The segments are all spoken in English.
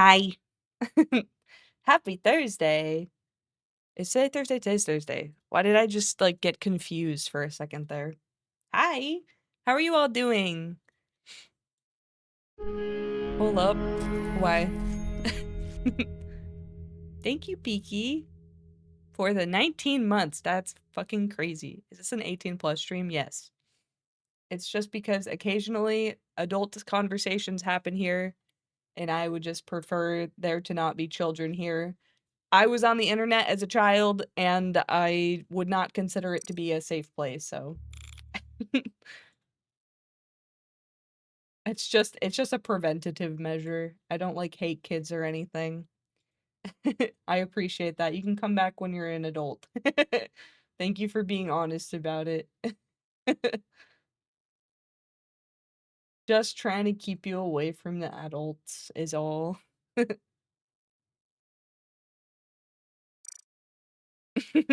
Hi. Happy Thursday. Is today Thursday? Today's Thursday. Why did I just, like, get confused for a second there? Hi. How are you all doing? Hold up. Why? Thank you, Peaky, for the 19 months. That's fucking crazy. Is this an 18+ stream? Yes. It's just because occasionally adult conversations happen here, and I would just prefer there to not be children here. I was on the internet as a child, and I would not consider it to be a safe place, so it's just a preventative measure. I don't, like, hate kids or anything. I appreciate that. You can come back when you're an adult. Thank you for being honest about it. Just trying to keep you away from the adults is all.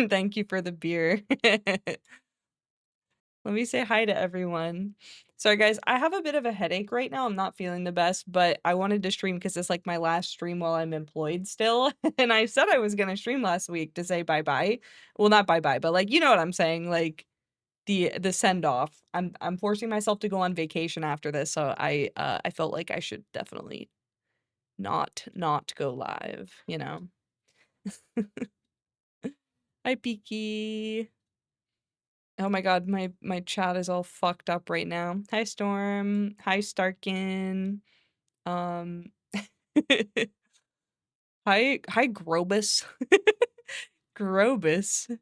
Thank you for the beer. Let me say hi to everyone. Sorry, guys, I have a bit of a headache right now. I'm not feeling the best, but I wanted to stream because it's, like, my last stream while I'm employed still, and I said I was gonna stream last week to say bye-bye. Well, not bye-bye, but, like, you know what I'm saying, like, the send-off. I'm forcing myself to go on vacation after this, so I felt like I should definitely not go live, you know? Hi, Peaky. Oh my god, my chat is all fucked up right now. Hi, Storm. Hi, Starkin. Um, hi, Grobus. Grobus.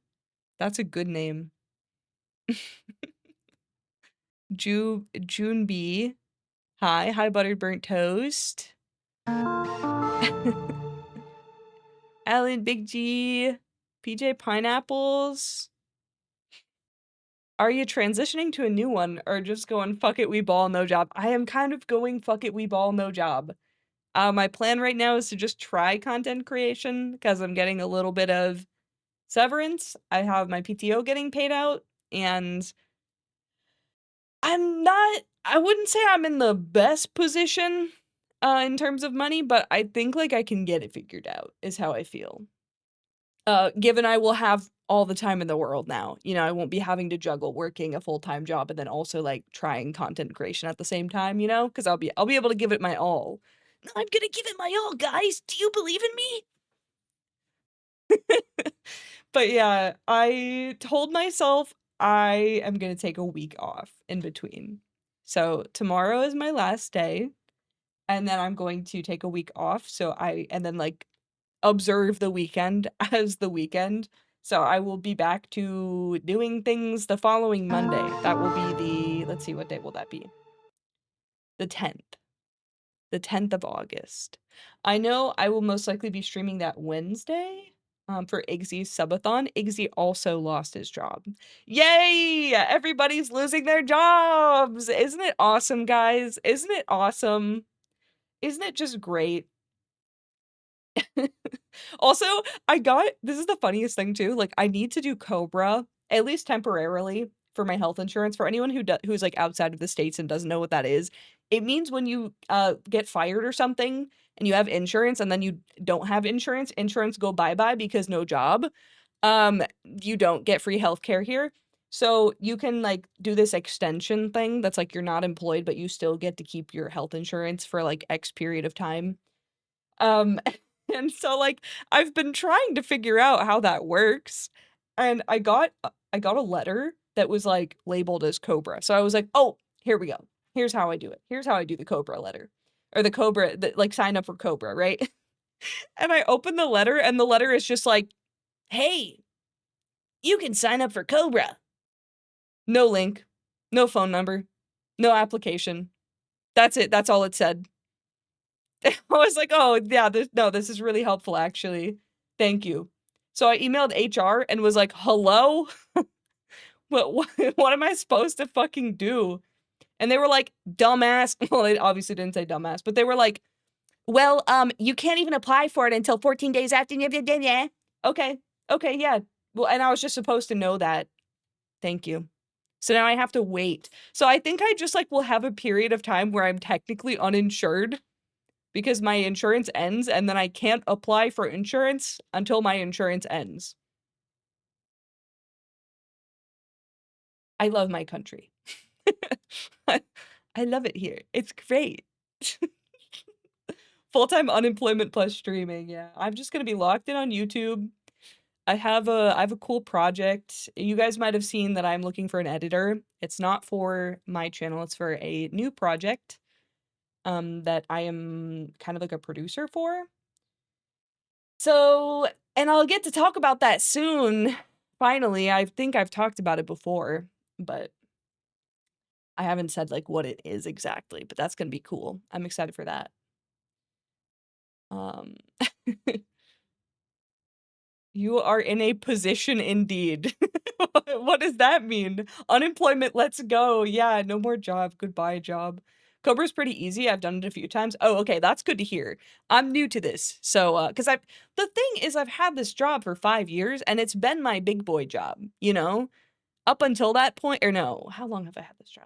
That's a good name. June B. Hi, Buttered Burnt Toast. Alan, Big G. PJ Pineapples. Are you transitioning to a new one or just going fuck it, we ball, no job? I am kind of going fuck it, we ball, no job. My plan right now is to just try content creation because I'm getting a little bit of severance. I have my PTO getting paid out, and I wouldn't say I'm in the best position in terms of money, but I think, like, I can get it figured out, is how I feel. Given I will have all the time in the world now. You know, I won't be having to juggle working a full-time job and then also, like, trying content creation at the same time, you know? Because I'll be able to give it my all. I'm gonna give it my all, guys! Do you believe in me? But yeah, I told myself I am gonna take a week off in between. So tomorrow is my last day, and then I'm going to take a week off, and then, like, observe the weekend as the weekend. So I will be back to doing things the following Monday. That will be let's see, what day will that be? The 10th. The 10th of August. I know I will most likely be streaming that Wednesday, for 𝗂𝘂𝐽𝑒's subathon. 𝗂𝘂𝐽𝑒 also lost his job. Yay! Everybody's losing their jobs! Isn't it awesome, guys? Isn't it awesome? Isn't it just great? Also, this is the funniest thing too, like, I need to do Cobra, at least temporarily, for my health insurance. For anyone who's, like, outside of the States and doesn't know what that is, it means when you, get fired or something, and you have insurance, and then you don't have insurance go bye-bye because no job, you don't get free healthcare here. So, you can, like, do this extension thing that's, like, you're not employed, but you still get to keep your health insurance for, like, X period of time. Um, and so, like, I've been trying to figure out how that works, and I got a letter that was, like, labeled as Cobra. So I was like, "Oh, here we go. Here's how I do it. Here's how I do the Cobra letter." Or the Cobra like, sign up for Cobra, right? And I open the letter, and the letter is just like, "Hey, you can sign up for Cobra." No link, no phone number, no application. That's it. That's all it said. I was like, "Oh, yeah, this is really helpful, actually. Thank you." So I emailed HR and was like, "Hello? What am I supposed to fucking do?" And they were like, "Dumbass." Well, they obviously didn't say dumbass, but they were like, "Well, you can't even apply for it until 14 days after." Okay. Okay, yeah. Well, and I was just supposed to know that. Thank you. So now I have to wait. So I think I just, like, will have a period of time where I'm technically uninsured because my insurance ends and then I can't apply for insurance until my insurance ends. I love my country. I love it here. It's great. Full-time unemployment plus streaming, yeah. I'm just gonna be locked in on YouTube. I have a cool project. You guys might have seen that I'm looking for an editor. It's not for my channel, it's for a new project, that I am kind of like a producer for. So, and I'll get to talk about that soon. Finally, I think I've talked about it before, but I haven't said like what it is exactly, but that's gonna be cool. I'm excited for that. Um, you are in a position indeed. What does that mean? Unemployment, let's go. Yeah, no more job. Goodbye, job. Cobra's pretty easy. I've done it a few times. Oh, okay, that's good to hear. I'm new to this. So, because the thing is I've had this job for 5 years and it's been my big boy job, you know? Up until that point, or no, how long have I had this job?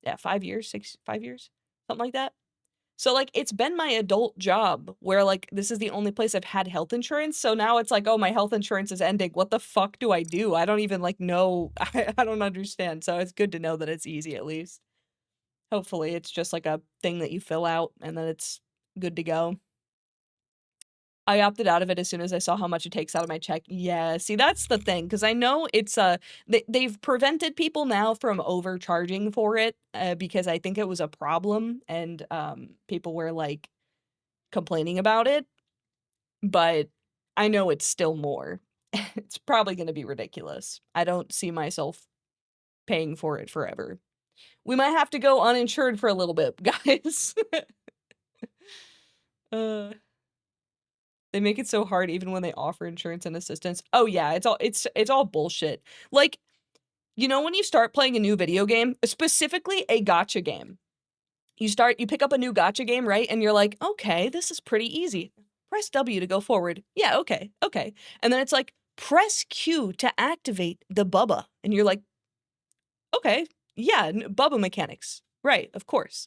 Yeah, 5 years, 5 years, something like that. So, like, it's been my adult job where, like, this is the only place I've had health insurance, so now it's like, "Oh, my health insurance is ending. What the fuck do I do?" I don't even, like, know. I don't understand, so it's good to know that it's easy at least. Hopefully, it's just, like, a thing that you fill out, and then it's good to go. I opted out of it as soon as I saw how much it takes out of my check. Yeah, see, that's the thing, because I know it's, they've prevented people now from overcharging for it, because I think it was a problem, and, people were, like, complaining about it, but I know it's still more. It's probably gonna be ridiculous. I don't see myself paying for it forever. We might have to go uninsured for a little bit, guys. Uh, they make it so hard even when they offer insurance and assistance. Oh yeah, it's all bullshit. Like, you know when you start playing a new video game, specifically a gacha game, you pick up a new gacha game, right? And you're like, "Okay, this is pretty easy. Press W to go forward." Yeah, okay, okay. And then it's like, "Press Q to activate the bubba." And you're like, "Okay, yeah, bubba mechanics. Right, of course."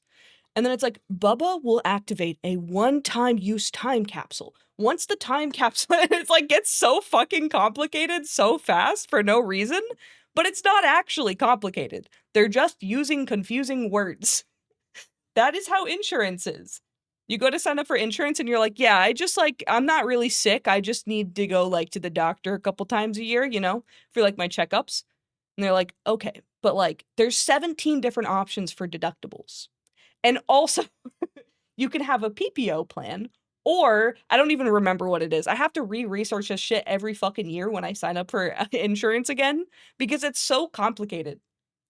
And then it's like, "Bubba will activate a one-time use time capsule. Once the time capsule," it's like, gets so fucking complicated so fast for no reason, but it's not actually complicated. They're just using confusing words. That is how insurance is. You go to sign up for insurance and you're like, "Yeah, I'm not really sick. I just need to go, like, to the doctor a couple times a year, you know, for, like, my checkups." And they're like, "Okay, but, like, there's 17 different options for deductibles. And also, you can have a PPO plan, or" I don't even remember what it is. I have to research this shit every fucking year when I sign up for insurance again because it's so complicated.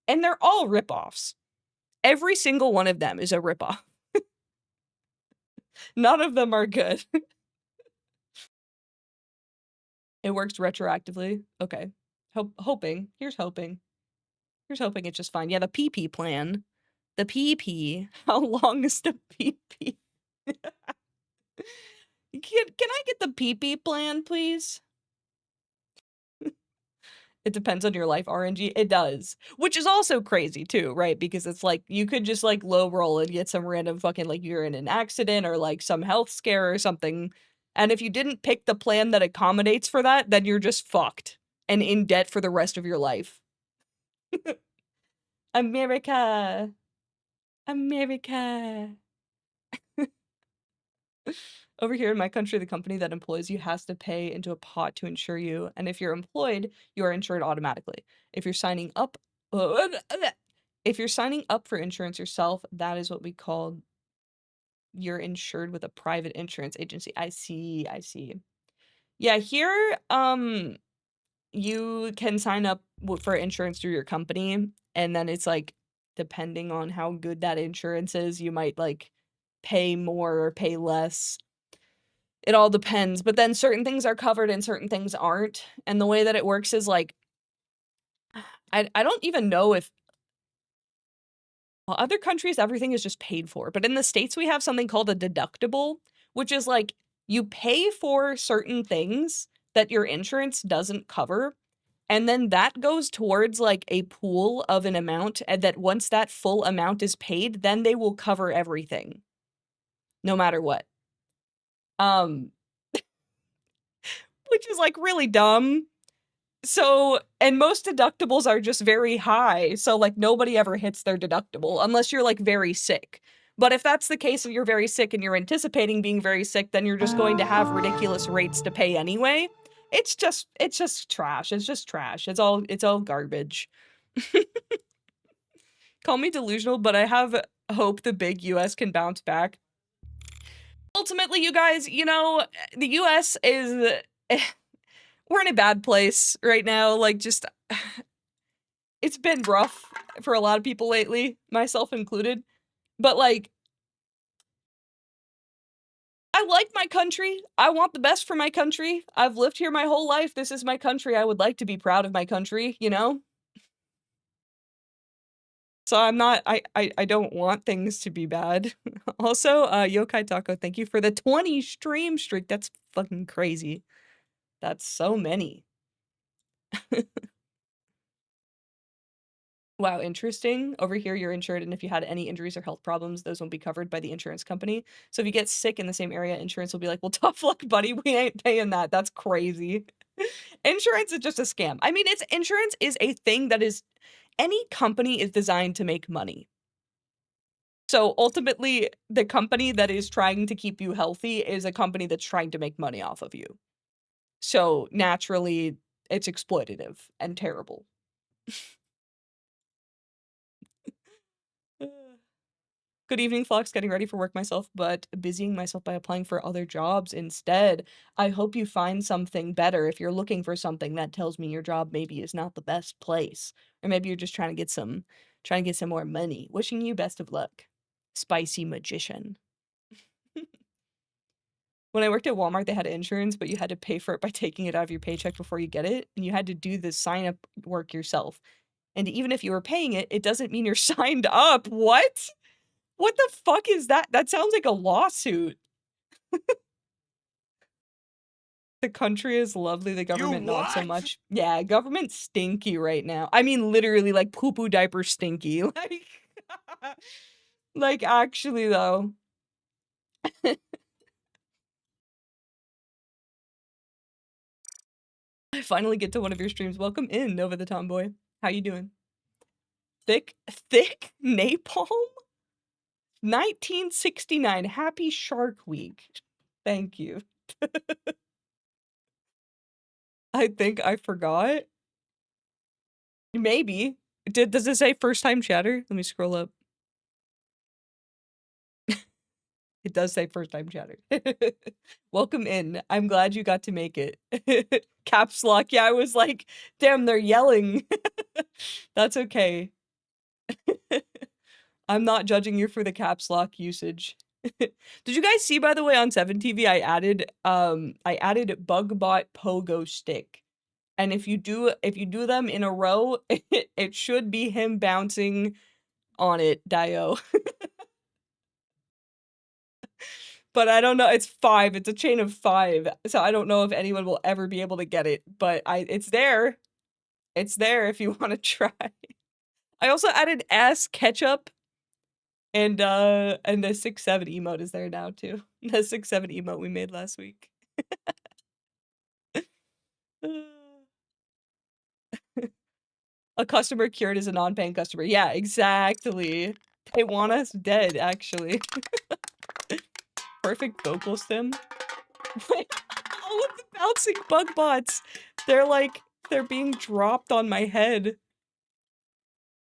And they're all ripoffs. Every single one of them is a ripoff. None of them are good. It works retroactively. Okay. Hoping. Here's hoping. Here's hoping it's just fine. Yeah, the PP plan. The PP. How long is the PP? Can I get the PP plan, please? It depends on your life RNG. It does. Which is also crazy too, right? Because it's like, you could just like low roll and get some random fucking, like, you're in an accident or like some health scare or something. And if you didn't pick the plan that accommodates for that, then you're just fucked and in debt for the rest of your life. America. America. Over here in my country, the company that employs you has to pay into a pot to insure you, and if you're employed, you are insured automatically. If you're signing up if you're signing up for insurance yourself, that is what we call you're insured with a private insurance agency. I see, I see. Yeah, here, you can sign up for insurance through your company, and then it's like, depending on how good that insurance is, you might like pay more or pay less. It all depends, but then certain things are covered and certain things aren't, and the way that it works is, like, I don't even know if well, other countries, everything is just paid for, but in the States, we have something called a deductible, which is, like, you pay for certain things that your insurance doesn't cover, and then that goes towards, like, a pool of an amount, and that once that full amount is paid, then they will cover everything. no matter what. Which is, like, really dumb. So and most deductibles are just very high, so, like, nobody ever hits their deductible unless you're, like, very sick. But if that's the case and you're very sick and you're anticipating being very sick, then you're just going to have ridiculous rates to pay anyway. It's just trash. It's just trash. It's all garbage. Call me delusional, but I have hope the big US can bounce back. Ultimately, you guys, you know, the US is we're in a bad place right now, like, just it's been rough for a lot of people lately, myself included, but, like, I like my country, I want the best for my country, I've lived here my whole life, this is my country, I would like to be proud of my country, you know? So I'm not I don't want things to be bad. Also, Yokai Taco, thank you for the 20 stream streak, that's fucking crazy. That's so many. Wow, interesting. Over here, you're insured, and if you had any injuries or health problems, those won't be covered by the insurance company. So if you get sick in the same area, insurance will be like, well, tough luck, buddy. We ain't paying that. That's crazy. Insurance is just a scam. I mean, insurance is a thing that is, any company is designed to make money. So ultimately, the company that is trying to keep you healthy is a company that's trying to make money off of you. So naturally, it's exploitative and terrible. Good evening, Phlox. Getting ready for work myself, but busying myself by applying for other jobs instead. I hope you find something better. If you're looking for something, that tells me your job maybe is not the best place. Or maybe you're just trying to get some more money. Wishing you best of luck. Spicy magician. When I worked at Walmart, they had insurance, but you had to pay for it by taking it out of your paycheck before you get it, and you had to do the sign-up work yourself. And even if you were paying it, it doesn't mean you're signed up. What? What the fuck is that? That sounds like a lawsuit. The country is lovely, the government not so much. Yeah, government's stinky right now. I mean, literally, like, poo-poo diaper stinky. Like, actually, though. I finally get to one of your streams. Welcome in, Nova the Tomboy. How you doing? Thick napalm? 1969. Happy Shark Week. Thank you. I think I forgot. Maybe. Does it say first time chatter? Let me scroll up. It does say first time chatter. Welcome in. I'm glad you got to make it. Caps lock. Yeah, I was like, damn, they're yelling. That's okay. I'm not judging you for the caps lock usage. Did you guys see, by the way, on 7TV, I added Bugbot Pogo Stick. And if you do them in a row, it should be him bouncing on it, 𝙂𝙬. But I don't know, it's 5, it's a chain of 5, so I don't know if anyone will ever be able to get it, but it's there. It's there if you wanna try. I also added ass ketchup, and the 6-7 emote is there now too. The 6-7 emote we made last week. A customer cured is a non-paying customer. Yeah, exactly. They want us dead, actually. Perfect vocal stem. Wait, all of the bouncing bug bots. They're being dropped on my head.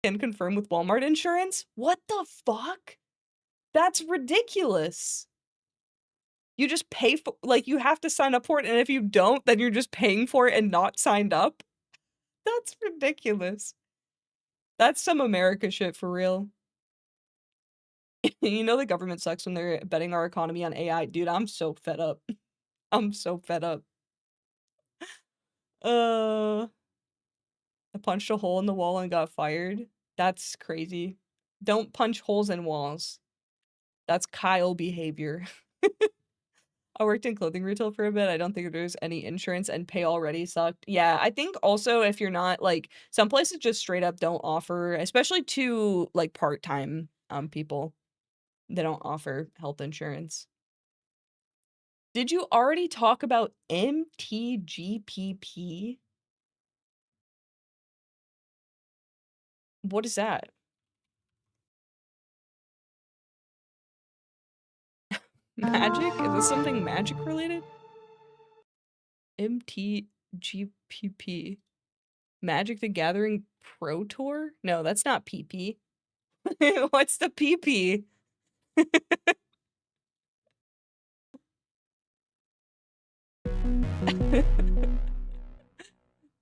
Can confirm with Walmart insurance? What the fuck? That's ridiculous. You just pay for, like, you have to sign up for it, and if you don't, then you're just paying for it and not signed up? That's ridiculous. That's some America shit for real. You know the government sucks when they're betting our economy on AI. Dude, I'm so fed up. I'm so fed up. I punched a hole in the wall and got fired. That's crazy. Don't punch holes in walls. That's Kyle behavior. I worked in clothing retail for a bit. I don't think there's any insurance, and pay already sucked. Yeah, I think also if you're not, like, some places just straight up don't offer, especially to, like, part-time people. They don't offer health insurance. Did you already talk about MTGPP? What is that? Magic? Is this something magic related? MTGPP. Magic the Gathering Pro Tour? No, that's not PP. What's the PP?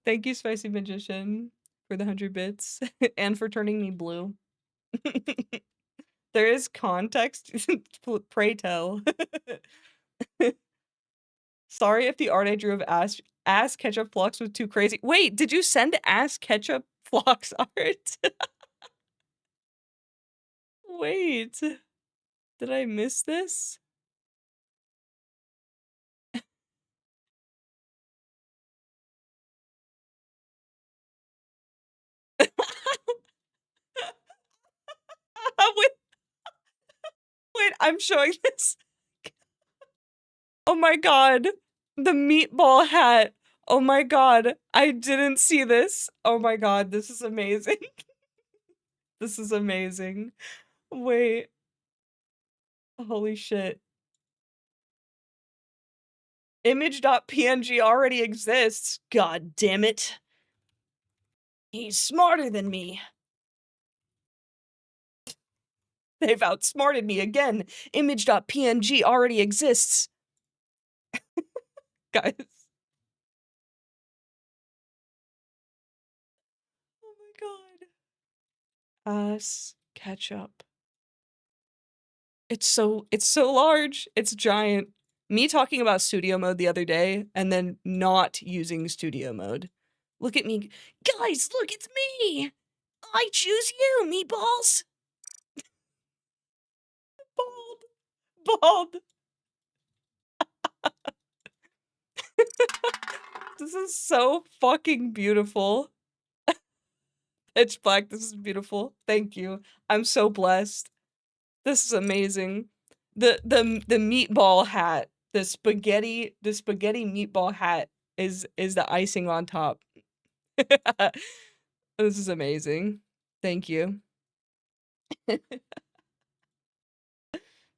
Thank you, Spicy Magician, for the 100 bits and for turning me blue. There is context. Pray tell. Sorry if the art I drew of ass ketchup Phlox was too crazy. Wait, did you send ass ketchup Phlox art? Wait, did I miss this? wait, wait, I'm showing this. Oh my god, the meatball hat. Oh my god, I didn't see this. Oh my god, this is amazing. This is amazing. Wait. Holy shit. Image.png already exists. God damn it. He's smarter than me. They've outsmarted me again. Image.png already exists. Guys. Oh my god. Ketchup. It's so large. It's giant. Me talking about studio mode the other day and then not using studio mode. Look at me. Guys, look, it's me. I choose you, meatballs. Bald. This is so fucking beautiful. Pitch black, this is beautiful. Thank you. I'm so blessed. This is amazing. The meatball hat, the spaghetti meatball hat is the icing on top. This is amazing. Thank you.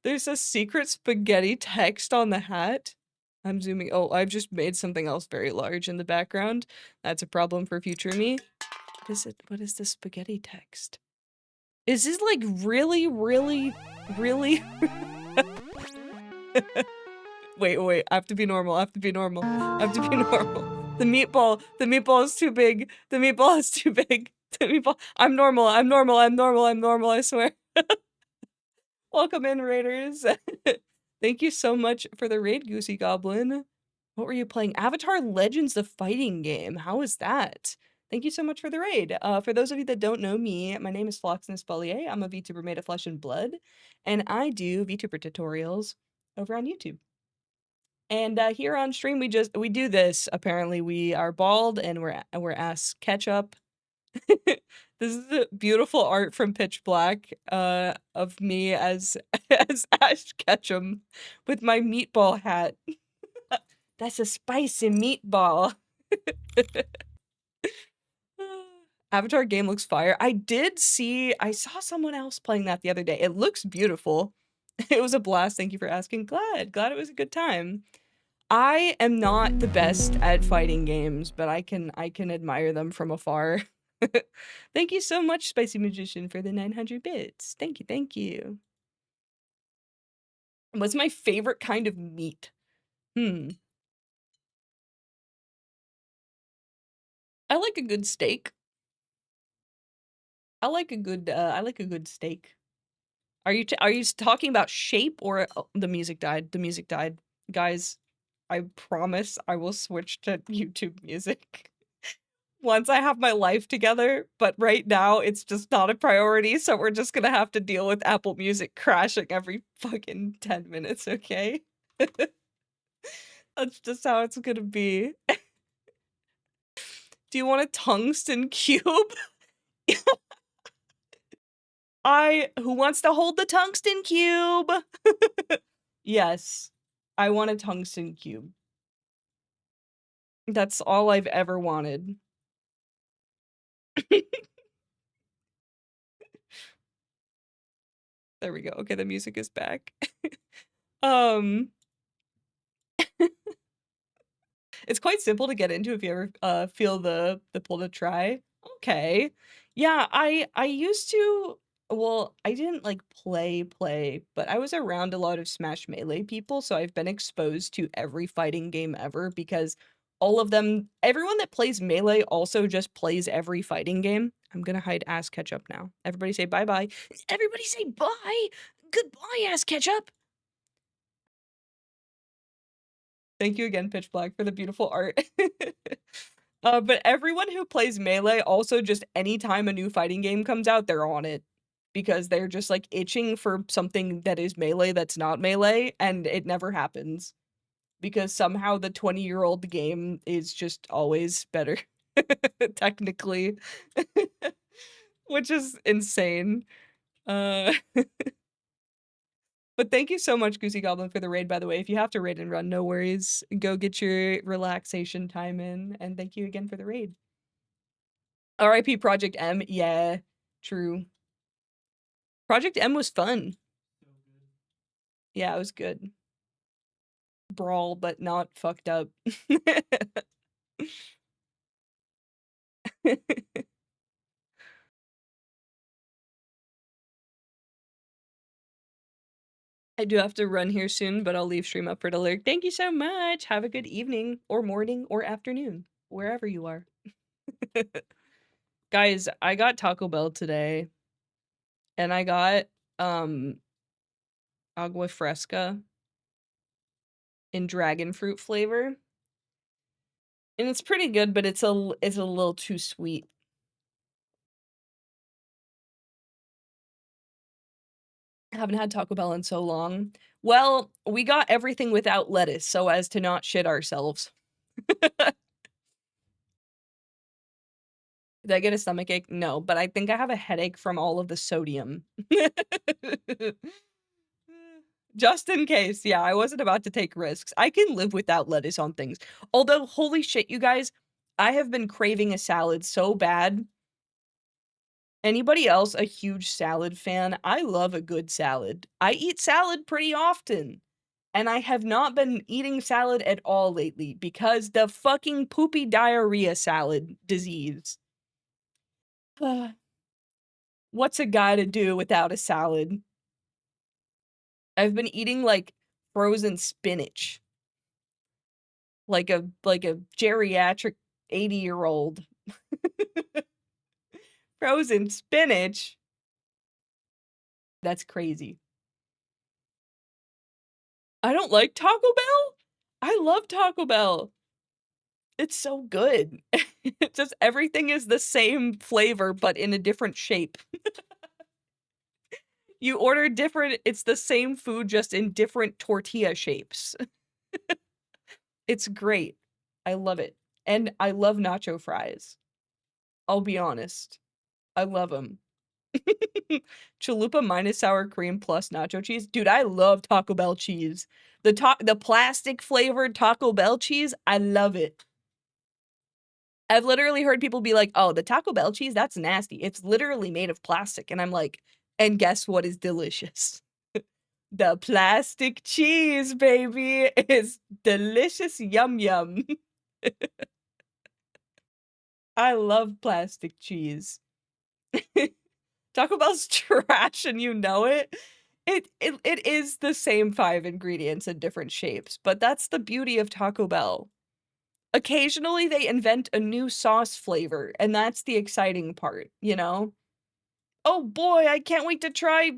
There's a secret spaghetti text on the hat. I'm zooming. Oh, I've just made something else very large in the background. That's a problem for future me. What is this spaghetti text? Is this like really? Wait, I have to be normal. The meatball is too big. I'm normal, I swear. Welcome in, raiders. Thank you so much for the raid, Goosey Goblin. What were you playing? Avatar Legends, the fighting game. How is that? Thank you so much for the raid. For those of you that don't know me, my name is 𝐶𝗧𝗏𝗂𝗍. I'm a VTuber made of flesh and blood, and I do VTuber tutorials over on YouTube. And here on stream, we do this. Apparently, we are bald and we're ass ketchup. This is a beautiful art from Pitch Black of me as Ash Ketchum with my meatball hat. That's a spicy meatball. Avatar game looks fire. I saw someone else playing that the other day. It looks beautiful. It was a blast. Thank you for asking. Glad it was a good time. I am not the best at fighting games, but I can admire them from afar. Thank you so much, Spicy Magician, for the 900 bits. Thank you. What's my favorite kind of meat? I like a good steak. I like a good steak. Are you talking about shape or the music died? The music died. Guys, I promise I will switch to YouTube music once I have my life together, but right now it's just not a priority, so we're just gonna have to deal with Apple Music crashing every fucking 10 minutes, okay? That's just how it's gonna be. Do you want a tungsten cube? Who wants to hold the tungsten cube? Yes, I want a tungsten cube. That's all I've ever wanted. There we go. Okay, the music is back. Um, it's quite simple to get into if you ever feel the pull to try. Okay. Yeah, I used to, well, I didn't like play, but I was around a lot of Smash Melee people, so I've been exposed to every fighting game ever because all of them, everyone that plays Melee also just plays every fighting game. I'm gonna hide Ass Ketchup now. Everybody say bye-bye. Everybody say bye! Goodbye, Ass Ketchup! Thank you again, Pitch Black, for the beautiful art. But everyone who plays Melee also just anytime a new fighting game comes out, they're on it. Because they're just, like, itching for something that is Melee that's not Melee, and it never happens. Because somehow the 20-year-old game is just always better, technically. Which is insane. But thank you so much, Goosey Goblin, for the raid, by the way. If you have to raid and run, no worries. Go get your relaxation time in, and thank you again for the raid. RIP Project M, yeah, true. Project M was fun. Yeah, it was good. Brawl, but not fucked up. I do have to run here soon, but I'll leave stream up for the lyric. Thank you so much. Have a good evening, or morning, or afternoon, wherever you are. Guys, I got Taco Bell today, and I got, agua fresca in dragon fruit flavor. And it's pretty good, but it's a little too sweet. I haven't had Taco Bell in so long. Well, we got everything without lettuce so as to not shit ourselves. Did I get a stomachache? No, but I think I have a headache from all of the sodium. Just in case, yeah, I wasn't about to take risks. I can live without lettuce on things. Although, holy shit, you guys, I have been craving a salad so bad. Anybody else a huge salad fan? I love a good salad. I eat salad pretty often. And I have not been eating salad at all lately because the fucking poopy diarrhea salad disease. What's a guy to do without a salad? I've been eating, like, frozen spinach. Like a geriatric 80-year-old. Frozen spinach? That's crazy. I don't like Taco Bell? I love Taco Bell. It's so good. Just everything is the same flavor, but in a different shape. You order different, it's the same food, just in different tortilla shapes. It's great. I love it. And I love nacho fries. I'll be honest. I love them. Chalupa minus sour cream plus nacho cheese. Dude, I love Taco Bell cheese. The plastic flavored Taco Bell cheese, I love it. I've literally heard people be like, "Oh, the Taco Bell cheese, that's nasty. It's literally made of plastic." And I'm like, and guess what is delicious? The plastic cheese, baby. It's delicious, yum yum. I love plastic cheese. Taco Bell's trash and you know it. It is the same 5 ingredients in different shapes, but that's the beauty of Taco Bell. Occasionally, they invent a new sauce flavor, and that's the exciting part, you know? Oh boy, I can't wait to try,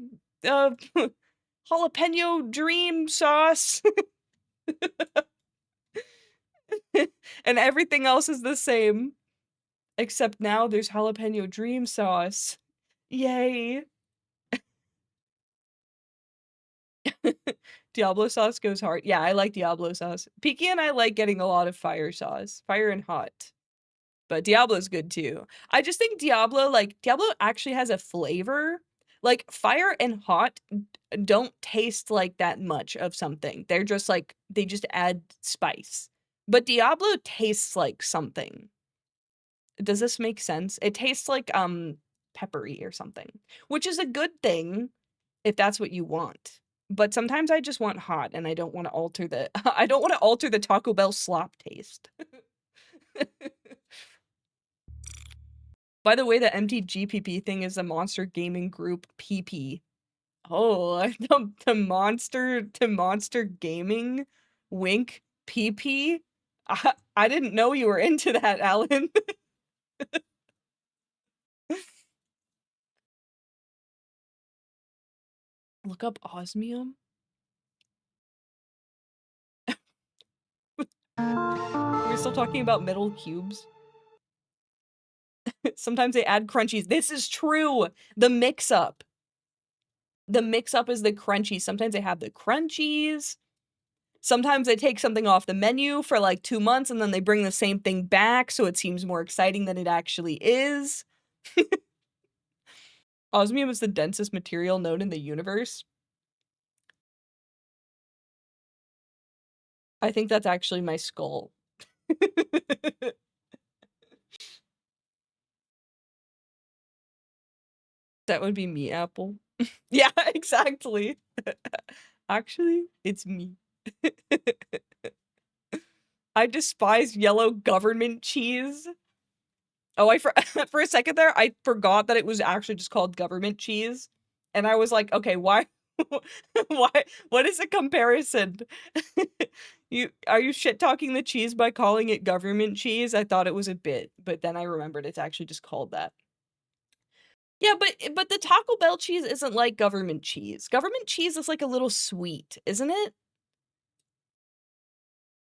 jalapeno dream sauce. And everything else is the same. Except now there's jalapeno dream sauce. Yay. Diablo sauce goes hard. Yeah, I like Diablo sauce. Peaky and I like getting a lot of fire sauce. Fire and hot. But Diablo's good too. I just think Diablo actually has a flavor, Like, fire and hot don't taste like that much of something. They're just like, they just add spice. But Diablo tastes like something. Does this make sense? It tastes like, peppery or something, which is a good thing if that's what you want. But sometimes I just want hot and I don't want to alter the I don't want to alter the Taco Bell slop taste. By the way, the MTGPP thing is a Monster Gaming Group PP. Oh, the Monster Gaming wink PP? I didn't know you were into that, Alan. Look up osmium. We're still talking about metal cubes. Sometimes they add crunchies. This is true. The mix-up. The mix-up is the crunchies. Sometimes they have the crunchies. Sometimes they take something off the menu for like 2 months and then they bring the same thing back so it seems more exciting than it actually is. Osmium is the densest material known in the universe. I think that's actually my skull. That would be me, Apple. Yeah, exactly. Actually, it's me. I despise yellow government cheese. Oh, for a second there, I forgot that it was actually just called government cheese. And I was like, okay, why? Why? What is a comparison? Are you shit talking the cheese by calling it government cheese? I thought it was a bit, but then I remembered it's actually just called that. Yeah, but the Taco Bell cheese isn't like government cheese. Government cheese is like a little sweet, isn't it?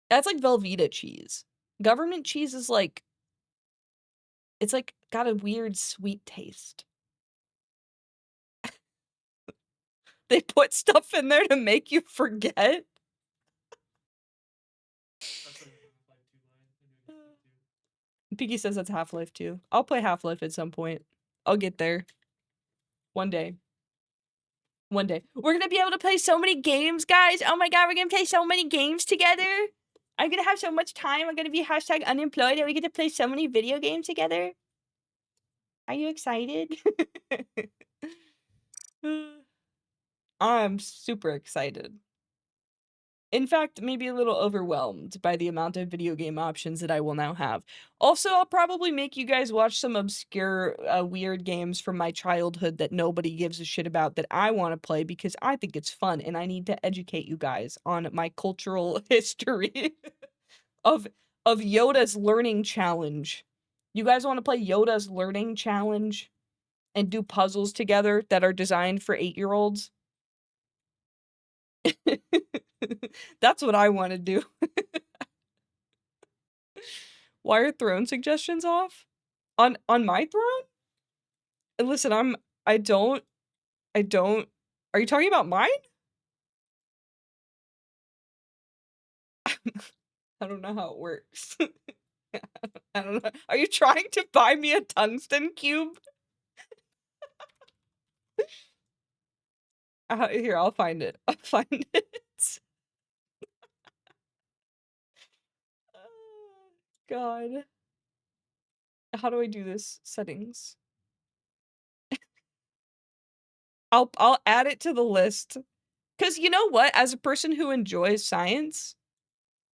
That's like Velveeta cheese. Government cheese is like, it's like got a weird sweet taste. They put stuff in there to make you forget. Piggy says that's Half-Life 2. I'll play Half-Life at some point. I'll get there. One day. One day. We're gonna be able to play so many games, guys! Oh my god, we're gonna play so many games together! I'm gonna have so much time, I'm gonna be #unemployed, and we get to play so many video games together! Are you excited? I'm super excited. In fact, maybe a little overwhelmed by the amount of video game options that I will now have. Also, I'll probably make you guys watch some obscure, weird games from my childhood that nobody gives a shit about that I want to play because I think it's fun and I need to educate you guys on my cultural history of Yoda's Learning Challenge. You guys want to play Yoda's Learning Challenge and do puzzles together that are designed for 8-year-olds? That's what I wanna do. Why are throne suggestions off? On my throne? Listen, I don't are you talking about mine? I don't know how it works. I don't know. Are you trying to buy me a tungsten cube? Here, I'll find it. I'll find it. Oh, God. How do I do this? Settings. I'll add it to the list. 'Cause you know what? As a person who enjoys science,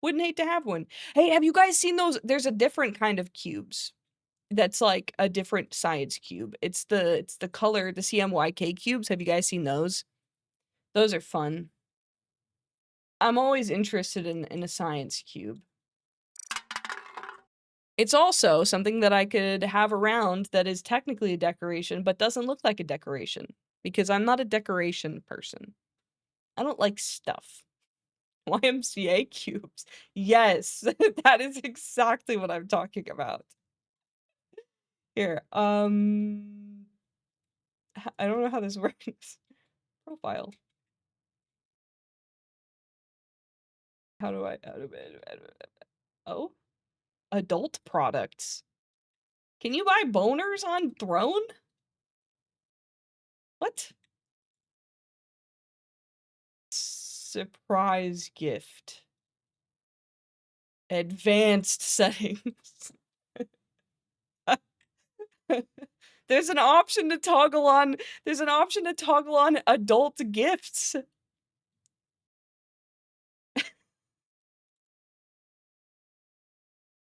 wouldn't hate to have one. Hey, have you guys seen those? There's a different kind of cubes that's like a different science cube. It's the color, the CMYK cubes. Have you guys seen those? Those are fun. I'm always interested in a science cube. It's also something that I could have around that is technically a decoration, but doesn't look like a decoration because I'm not a decoration person. I don't like stuff. YMCA cubes. Yes, that is exactly what I'm talking about. Here, I don't know how this works. Profile. How do I oh? Adult products. Can you buy boners on Throne? What? Surprise gift. Advanced settings. There's an option to toggle on adult gifts.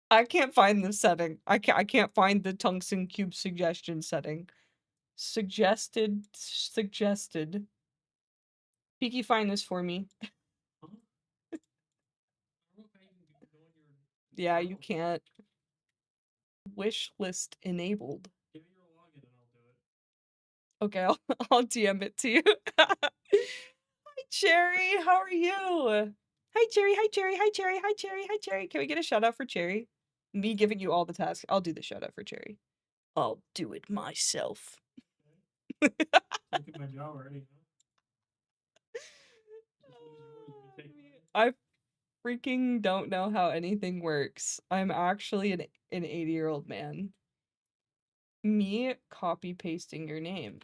I can't find the setting. I can't find the tungsten cube suggestion setting. Suggested. Peaky, find this for me. Yeah, you can't. Wish list enabled. Give me your login and I'll do it. Okay, I'll DM it to you. Hi, Cherry. How are you? Hi, Cherry. Hi, Cherry. Hi, Cherry. Hi, Cherry. Hi, Cherry. Can we get a shout out for Cherry? Me giving you all the tasks. I'll do the shout out for Cherry. I'll do it myself. Taking my job already. I freaking don't know how anything works. I'm actually an 80-year-old man. Me copy pasting your name.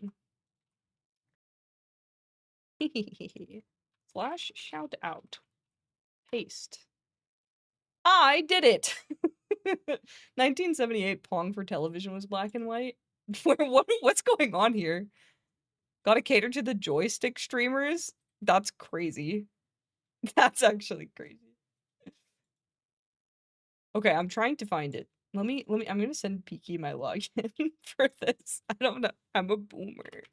Slash shout out. Paste. I did it! 1978 Pong for television was black and white. What's going on here? Gotta cater to the joystick streamers? That's crazy. That's actually crazy. Okay, I'm trying to find it. I'm gonna send Peaky my login for this. I don't know. I'm a boomer.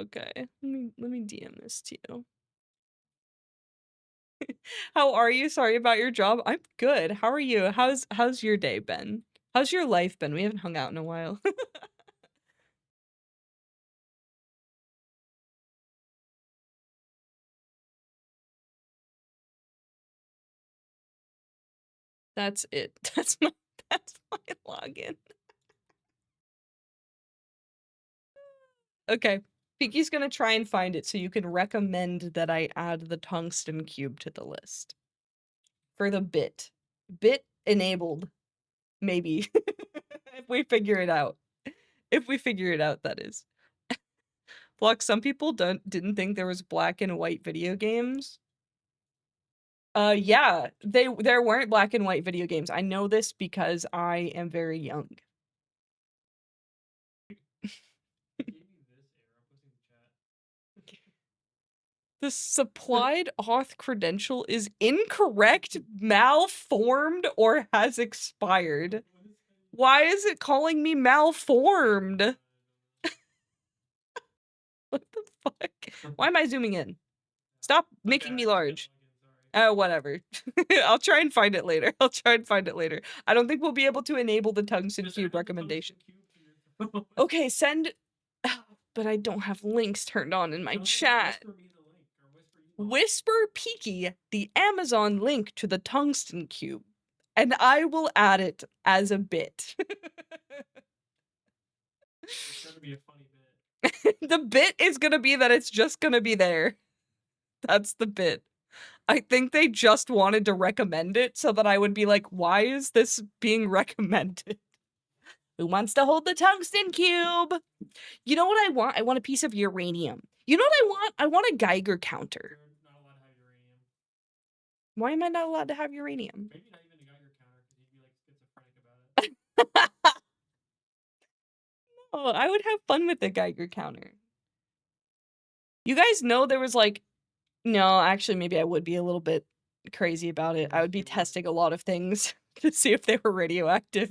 Okay, let me DM this to you. How are you? Sorry about your job. I'm good. How are you? How's your day been? How's your life been? We haven't hung out in a while. That's it. That's my login. Okay. Peaky's gonna try and find it so you can recommend that I add the tungsten cube to the list. For the bit. Bit enabled. Maybe. If we figure it out. If we figure it out, that is. Phlox, some people didn't think there was black and white video games. Yeah, there weren't black and white video games. I know this because I am very young. The supplied auth credential is incorrect, malformed, or has expired. Why is it calling me malformed? What the fuck? Why am I zooming in? Stop making me large. Oh, whatever. I'll try and find it later. I don't think we'll be able to enable the tungsten cube recommendation. Okay, send... But I don't have links turned on in my chat. Whisper Peaky the Amazon link to the tungsten cube, and I will add it as a bit. It's gonna be a funny bit. The bit is gonna be that it's just gonna be there. That's the bit. I think they just wanted to recommend it so that I would be like, why is this being recommended? Who wants to hold the tungsten cube? You know what I want? I want a piece of uranium. You know what I want? I want a Geiger counter. You're not allowed to have uranium. Why am I not allowed to have uranium? Maybe not even a Geiger counter, because he'd be like schizophrenic about it. Oh, I would have fun with the Geiger counter. You guys know there was like... No, actually, maybe I would be a little bit crazy about it. I would be testing a lot of things to see if they were radioactive.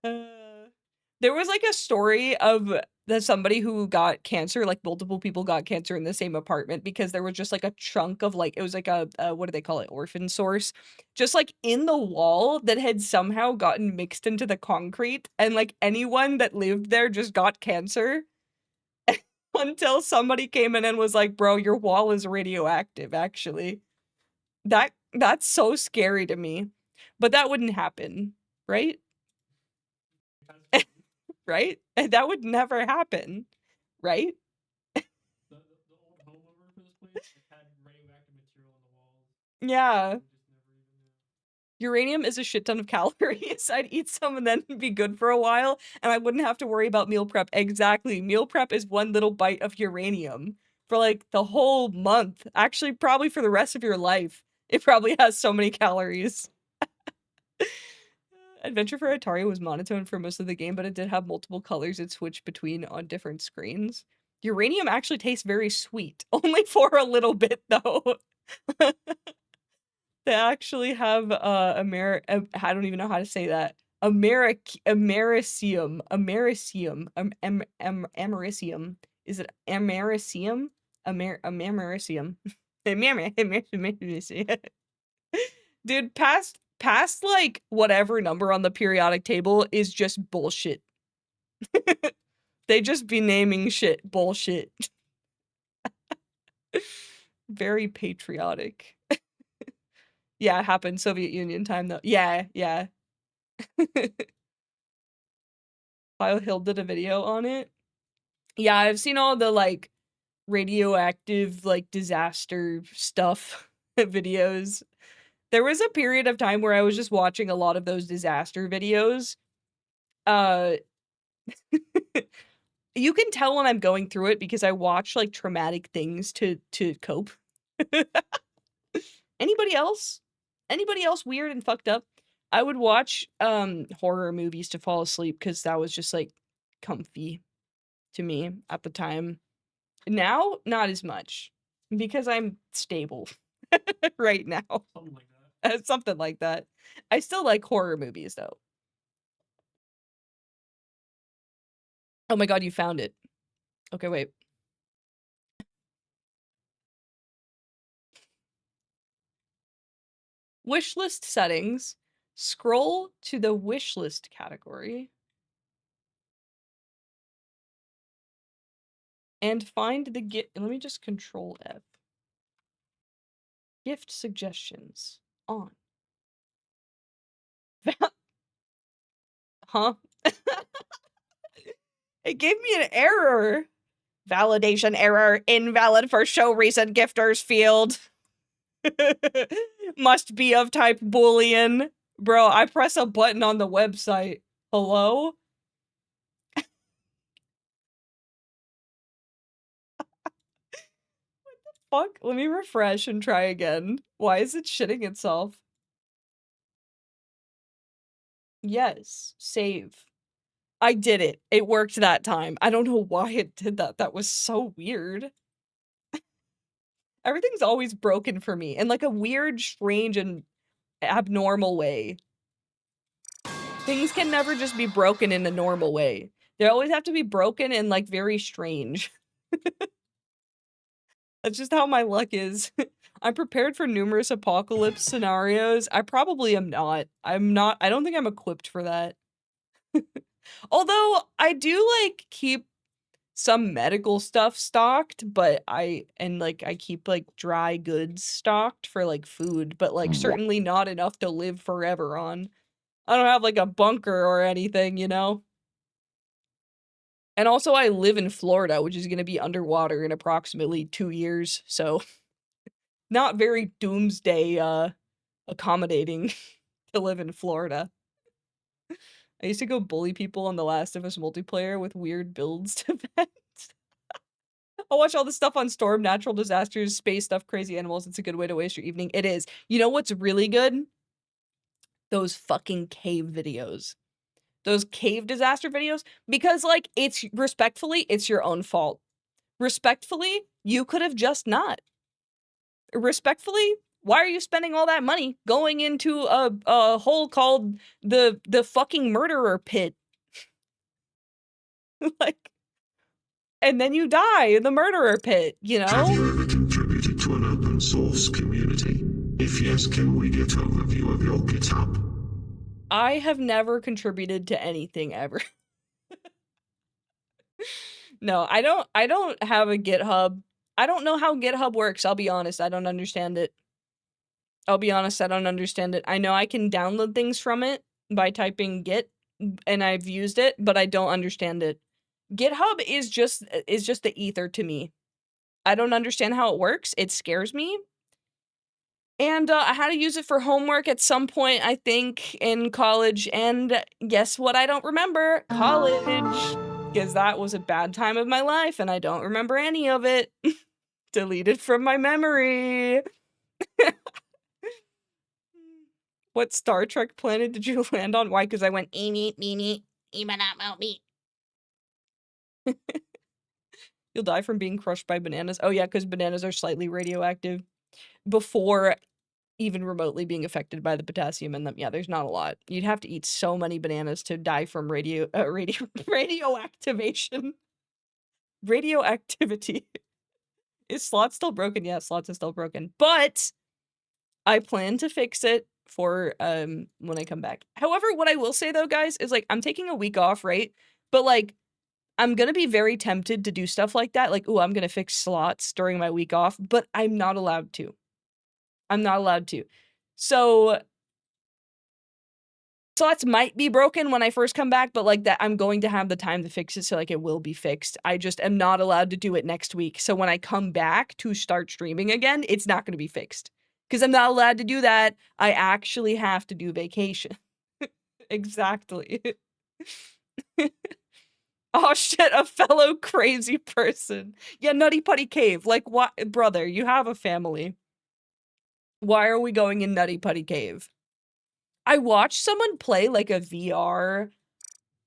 There was like a story of somebody who got cancer, like multiple people got cancer in the same apartment because there was just like a chunk of like, it was like a what do they call it? Orphan source, just like in the wall that had somehow gotten mixed into the concrete, and like anyone that lived there just got cancer. Until somebody came in and was like, bro, your wall is radioactive, actually. That's so scary to me. But that wouldn't happen, right? Right? That would never happen, right? The old homeowner for this place had radioactive material on the walls. Yeah. Uranium is a shit ton of calories. I'd eat some and then be good for a while, and I wouldn't have to worry about meal prep. Exactly. Meal prep is one little bite of uranium for like the whole month. Actually, probably for the rest of your life. It probably has so many calories. Adventure for Atari was monotone for most of the game, but it did have multiple colors it switched between on different screens. Uranium actually tastes very sweet, only for a little bit though. They actually have I don't even know how to say that. Americium. Americium. Is it americium? Americium. Dude, past like whatever number on the periodic table is just bullshit. They just be naming shit bullshit. Very patriotic. Yeah, it happened Soviet Union time though. Yeah, yeah. Hill did a video on it. Yeah, I've seen all the like radioactive like disaster stuff videos. There was a period of time where I was just watching a lot of those disaster videos. You can tell when I'm going through it because I watch like traumatic things to cope. Anybody else? Anybody else weird and fucked up? I would watch horror movies to fall asleep because that was just like comfy to me at the time. Now, not as much because I'm stable right now. Something like that. Something like that. I still like horror movies though. Oh my god, you found it. Okay, wait. Wishlist settings. Scroll to the wishlist category. And find the gift. Let me just control F. Gift suggestions. On. Huh? It gave me an error. Validation error. Invalid for show recent gifters field. Must be of type Boolean. Bro, I press a button on the website. Hello? What the fuck? Let me refresh and try again. Why is it shitting itself? Yes. Save. I did it. It worked that time. I don't know why it did that. That was so weird. Everything's always broken for me in like a weird, strange, and abnormal way. Things can never just be broken in a normal way. They always have to be broken and like very strange. That's just how my luck is. I'm prepared for numerous apocalypse scenarios. I probably am not. I don't think I'm equipped for that. Although I do like keep some medical stuff stocked, but I keep like dry goods stocked for like food, but like certainly not enough to live forever on. I don't have like a bunker or anything, you know? And also I live in Florida, which is going to be underwater in approximately 2 years, so not very doomsday accommodating to live in Florida. I used to go bully people on The Last of Us multiplayer with weird builds to vent. I'll watch all the stuff on storm, natural disasters, space stuff, crazy animals. It's a good way to waste your evening. It is. You know what's really good? Those fucking cave videos. Those cave disaster videos. Because, like, it's respectfully, it's your own fault. Respectfully, you could have just not. Respectfully, why are you spending all that money going into a hole called the fucking murderer pit? Like, and then you die in the murderer pit, you know? Have you ever contributed to an open source community? If yes, can we get an overview of your GitHub? I have never contributed to anything ever. No, I don't have a GitHub. I don't know how GitHub works, I'll be honest, I don't understand it. I'll be honest, I don't understand it. I know I can download things from it by typing git, and I've used it, but I don't understand it. GitHub is just the ether to me. I don't understand how it works, it scares me. And, I had to use it for homework at some point, I think, in college, and guess what I don't remember? College. 'Cause that was a bad time of my life, and I don't remember any of it. Deleted from my memory. What Star Trek planet did you land on? Why? 'Cause I went, "Eeny, meeny, me." You'll die from being crushed by bananas. Oh, yeah, 'cause bananas are slightly radioactive. Before even remotely being affected by the potassium in them. Yeah, there's not a lot. You'd have to eat so many bananas to die from radioactivation. Radioactivity. Is Sloth still broken? Yeah, Sloth is still broken. But I plan to fix it for, when I come back. However, what I will say though, guys, is, like, I'm taking a week off, right? But, like, I'm gonna be very tempted to do stuff like that, like, "Ooh, I'm gonna fix slots during my week off," but I'm not allowed to. I'm not allowed to. So slots might be broken when I first come back, but, like, that I'm going to have the time to fix it, so, like, it will be fixed. I just am not allowed to do it next week, so when I come back to start streaming again, it's not gonna be fixed. 'Cause I'm not allowed to do that, I actually have to do vacation. Exactly. Oh shit, a fellow crazy person. Yeah, Nutty Putty Cave, like, what brother, you have a family. Why are we going in Nutty Putty Cave? I watched someone play, like, a VR,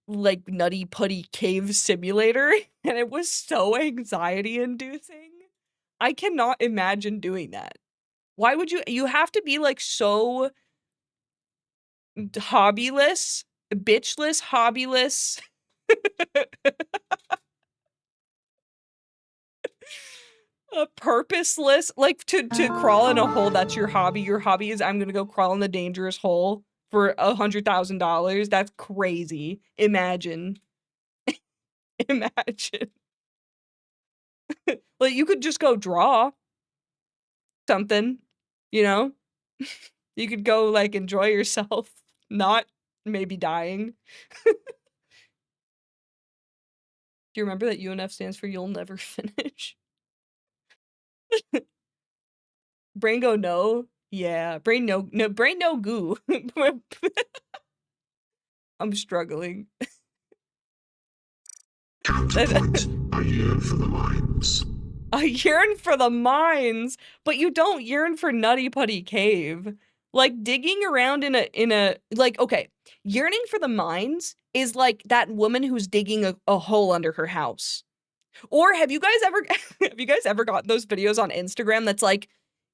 like, Nutty Putty Cave simulator, and it was so anxiety-inducing. I cannot imagine doing that. Why would you have to be, like, so hobbyless, bitchless, hobbyless. Purposeless, like, to crawl in a hole, that's your hobby. Your hobby is, "I'm gonna go crawl in the dangerous hole for $100,000." That's crazy. Imagine. Imagine. Like, you could just go draw something, you know? You could go, like, enjoy yourself, not maybe dying. Do you remember that UNF stands for you'll never finish? Brain go, "No?" Yeah, brain brain no goo. I'm struggling. Counterpoint, I yearn for the mines. I yearn for the mines, but you don't yearn for Nutty Putty Cave. Like, digging around in a like, okay, yearning for the mines is like that woman who's digging a hole under her house. Or have you guys ever have you guys ever gotten those videos on Instagram that's like,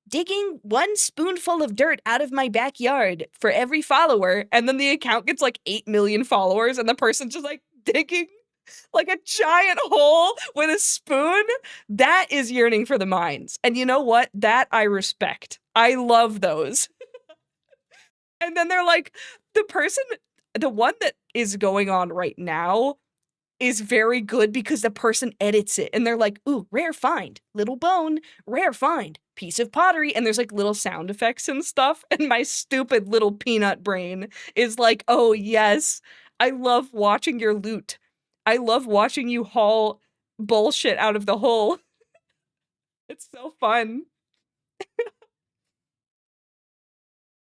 "Digging 1 spoonful of dirt out of my backyard for every follower," and then the account gets, like, 8 million followers, and the person's just, like, digging, like, a giant hole with a spoon? That is yearning for the mines, and you know what? That I respect. I love those. And then they're like, the one that is going on right now is very good because the person edits it, and they're like, "Ooh, rare find, little bone, rare find, piece of pottery," and there's, like, little sound effects and stuff, and my stupid little peanut brain is like, "Oh, yes. I love watching your loot. I love watching you haul bullshit out of the hole." It's so fun.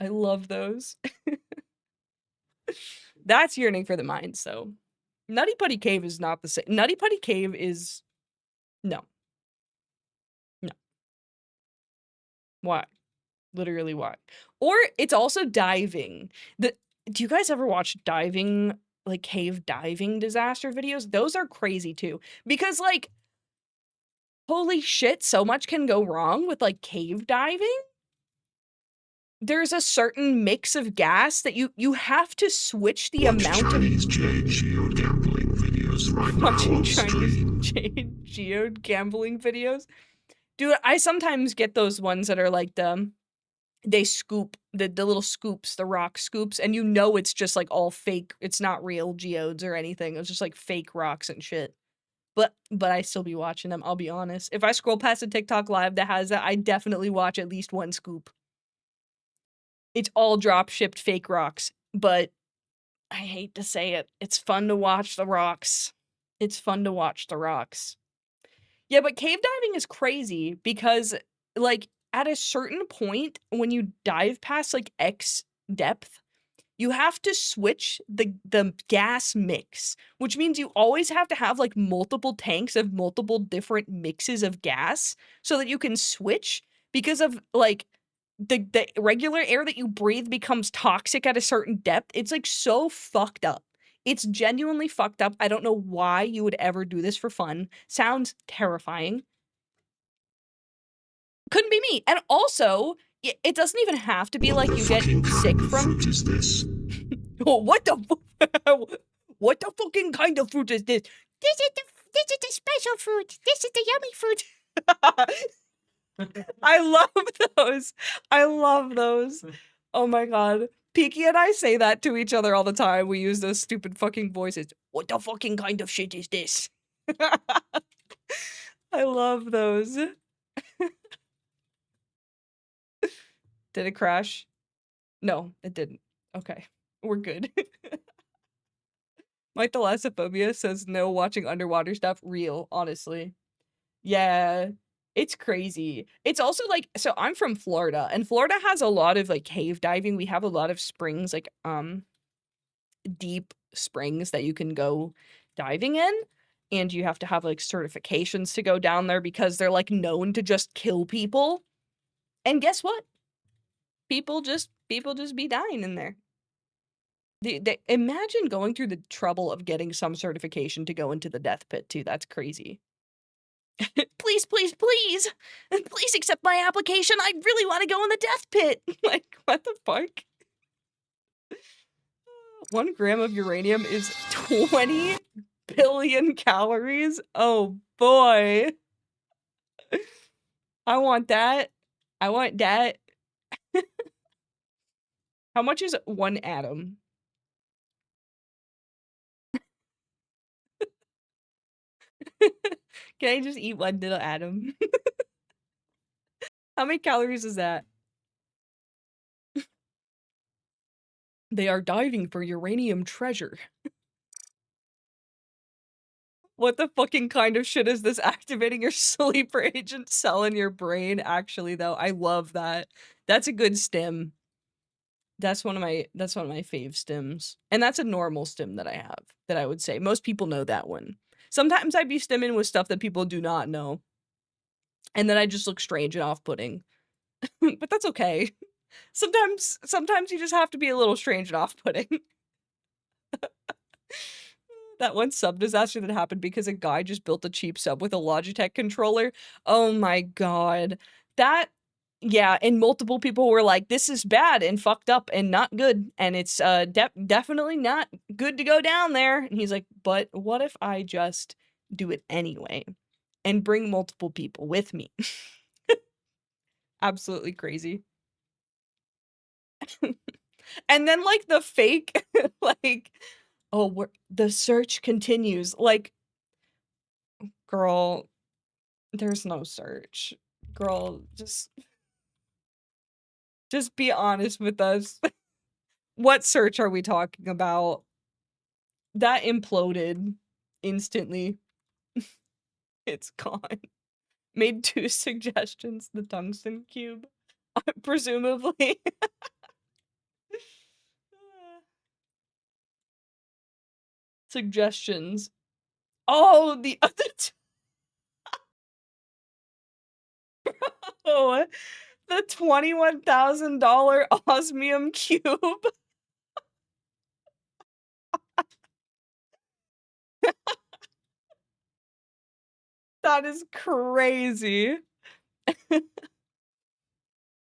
I love those. That's yearning for the mines, so Nutty Putty Cave is not the same. Nutty Putty Cave is no. No. Why? Literally why? Or it's also diving. Do you guys ever watch diving, like, cave diving disaster videos? Those are crazy too, because, like, holy shit, so much can go wrong with, like, cave diving. There's a certain mix of gas that you have to switch the Watch amount of Chinese Jade Geode gambling videos right now watching on Chinese stream. Jade Geode gambling videos. Dude, I sometimes get those ones that are like they scoop the little scoops, the rock scoops, and you know it's just, like, all fake. It's not real geodes or anything. It's just, like, fake rocks and shit. But I still be watching them, I'll be honest. If I scroll past a TikTok live that has that, I definitely watch at least one scoop. It's all drop shipped fake rocks, but I hate to say it, it's fun to watch the rocks. It's fun to watch the rocks. Yeah, but cave diving is crazy because, like, at a certain point, when you dive past, like, X depth, you have to switch the gas mix, which means you always have to have, like, multiple tanks of multiple different mixes of gas so that you can switch because of, like, the regular air that you breathe becomes toxic at a certain depth. It's, like, so fucked up. It's genuinely fucked up. I don't know why you would ever do this for fun. Sounds terrifying. Couldn't be me. And also, it doesn't even have to be What like the you get fucking sick kind of from fruit is this? oh, what the fucking kind of fruit is this? This is the special fruit. This is the yummy fruit. I love those. I love those. Oh my god. Peaky and I say that to each other all the time. We use those stupid fucking voices. What the fucking kind of shit is this? I love those. Did it crash? No, it didn't. Okay. We're good. 𝗦𝘂𝗽𝙃 says no watching underwater stuff. Real, honestly. Yeah. It's crazy. It's also like so I'm from Florida, and Florida has a lot of like cave diving. We have a lot of springs, like deep springs that you can go diving in. And you have to have like certifications to go down there because they're like known to just kill people. And guess what? People just be dying in there. Imagine going through the trouble of getting some certification to go into the death pit too. That's crazy. Please, please, please, please accept my application. I really want to go in the death pit. Like, what the fuck? 1 gram of uranium is 20 billion calories. Oh boy. I want that. I want that. How much is 1 atom? Can I just eat 1 little atom? How many calories is that? They are diving for uranium treasure. What the fucking kind of shit is this activating your sleeper agent cell in your brain? Actually, though, I love that. That's a good stim. That's one of my fave stims. And that's a normal stim that I have, that I would say. Most people know that one. Sometimes I'd be stimming with stuff that people do not know. And then I just look strange and off-putting. But that's okay. Sometimes you just have to be a little strange and off-putting. That one sub disaster that happened because a guy just built a cheap sub with a Logitech controller. Oh my god. That yeah, and multiple people were like, "This is bad and fucked up and not good, and it's, definitely not good to go down there." And he's like, "But what if I just do it anyway and bring multiple people with me?" Absolutely crazy. And then, like, the fake, like, "Oh, the search continues." Like, girl, there's no search. Girl, just be honest with us. What search are we talking about? That imploded instantly. It's gone. Made 2 suggestions, the tungsten cube. Presumably. Suggestions. Oh, the other oh, the $21,000 osmium cube. That is crazy. The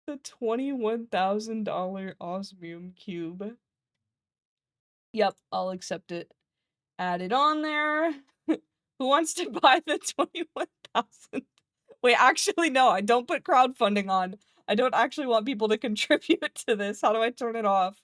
$21,000 osmium cube. Yep, I'll accept it. Add it on there. Who wants to buy the 21,000? Wait, actually, no, I don't put crowdfunding on. I don't actually want people to contribute to this. How do I turn it off?